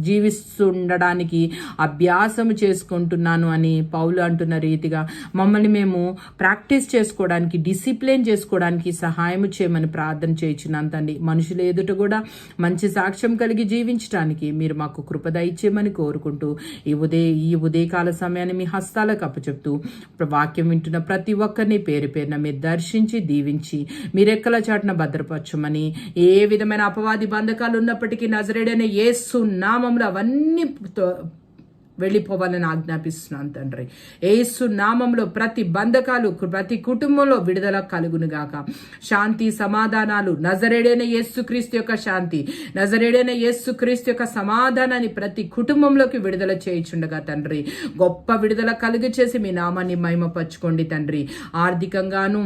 Speaker 9: జీవిస్తుండడానికి అభ్యాసము చేసుకుంటున్నాను అని పౌలు అంటున్న రీతిగా మమ్మల్ని మేము ప్రాక్టీస్ చేసుకోవడానికి, డిసిప్లిన్ చేసుకోవడానికి సహాయం చేయమని ప్రార్థన చేయించున్నాను తండ్రి. మనుషుల ఎదుట కూడా మంచి సాక్ష్యం కలిగి జీవించడానికి మీరు మాకు కృప దయచేయమని కోరుకుంటూ ఈ ఉదయకాల సమయాన్ని మీ హస్తాలకు అప్పచెప్తూ వాక్యం వింటున్న ప్రతి ఒక్కరిని పేరు పేరున మీరు దర్శించి దీవించి మీరెక్కల చాటున భద్రపరచమని, ఏ విధమైన అపవాది బంధకాలు ఉన్నప్పటికీ నజరేయుడైన యేసు నామములో అవన్నీ వెళ్ళిపోవాలని ఆజ్ఞాపిస్తున్నాను తండ్రి. యేసు నామంలో ప్రతి బంధకాలు, ప్రతి కుటుంబంలో విడుదల కలుగునుగాక. శాంతి సమాధానాలు, నజరేయుడైన యేసుక్రీస్తు యొక్క శాంతి, నజరేయుడైన యేసుక్రీస్తు యొక్క సమాధానాన్ని ప్రతి కుటుంబంలోకి విడుదల చేయించుండగా తండ్రి, గొప్ప విడుదల కలుగు చేసి మీ నామాన్ని మహిమపరచుకోండి తండ్రి. ఆర్థికంగాను,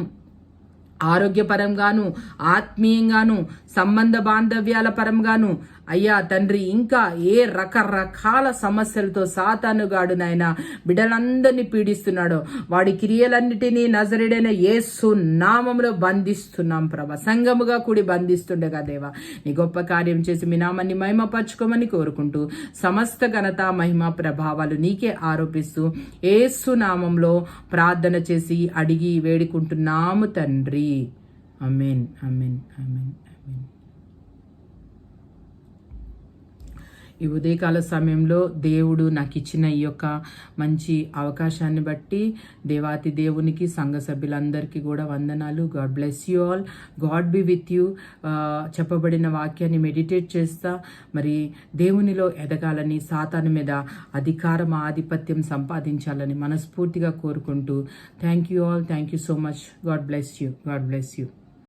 Speaker 9: ఆరోగ్యపరంగాను, ఆత్మీయంగాను, సంబంధ బాంధవ్యాల పరంగాను అయ్యా తండ్రి, ఇంకా ఏ రకరకాల సమస్యలతో సాతానుగాడు నాయన బిడ్డలందరినీ పీడిస్తున్నాడో వాడి క్రియలన్నిటినీ నజరేయుడైన యేసు నామములో బంధిస్తున్నాం ప్రభా. సంఘముగా కూడి బంధిస్తుండగా దేవా, నీ గొప్ప కార్యం చేసి మీ నామాన్ని మహిమపరచుకోమని కోరుకుంటూ సమస్త ఘనత మహిమ ప్రభావాలు నీకే ఆరోపిస్తూ యేసు నామంలో ప్రార్థన చేసి అడిగి వేడుకుంటున్నాము తండ్రి. ఆమేన్, ఆమేన్, ఆమేన్, ఆమేన్. ఈ ఉదయకాల సమయంలో దేవుడు నాకు ఇచ్చిన ఈ యొక్క మంచి అవకాశాన్ని బట్టి దేవాతి దేవునికి, సంఘ సభ్యులందరికీ కూడా వందనాలు. God bless you all. God be with you. చెప్పబడిన వాక్యాన్ని మెడిటేట్ చేస్తా మరి దేవునిలో ఎదగాలని, సాతాను మీద అధికారం, ఆధిపత్యం సంపాదించాలని మనస్ఫూర్తిగా కోరుకుంటూ thank you all. Thank you so much. God bless you. God bless you.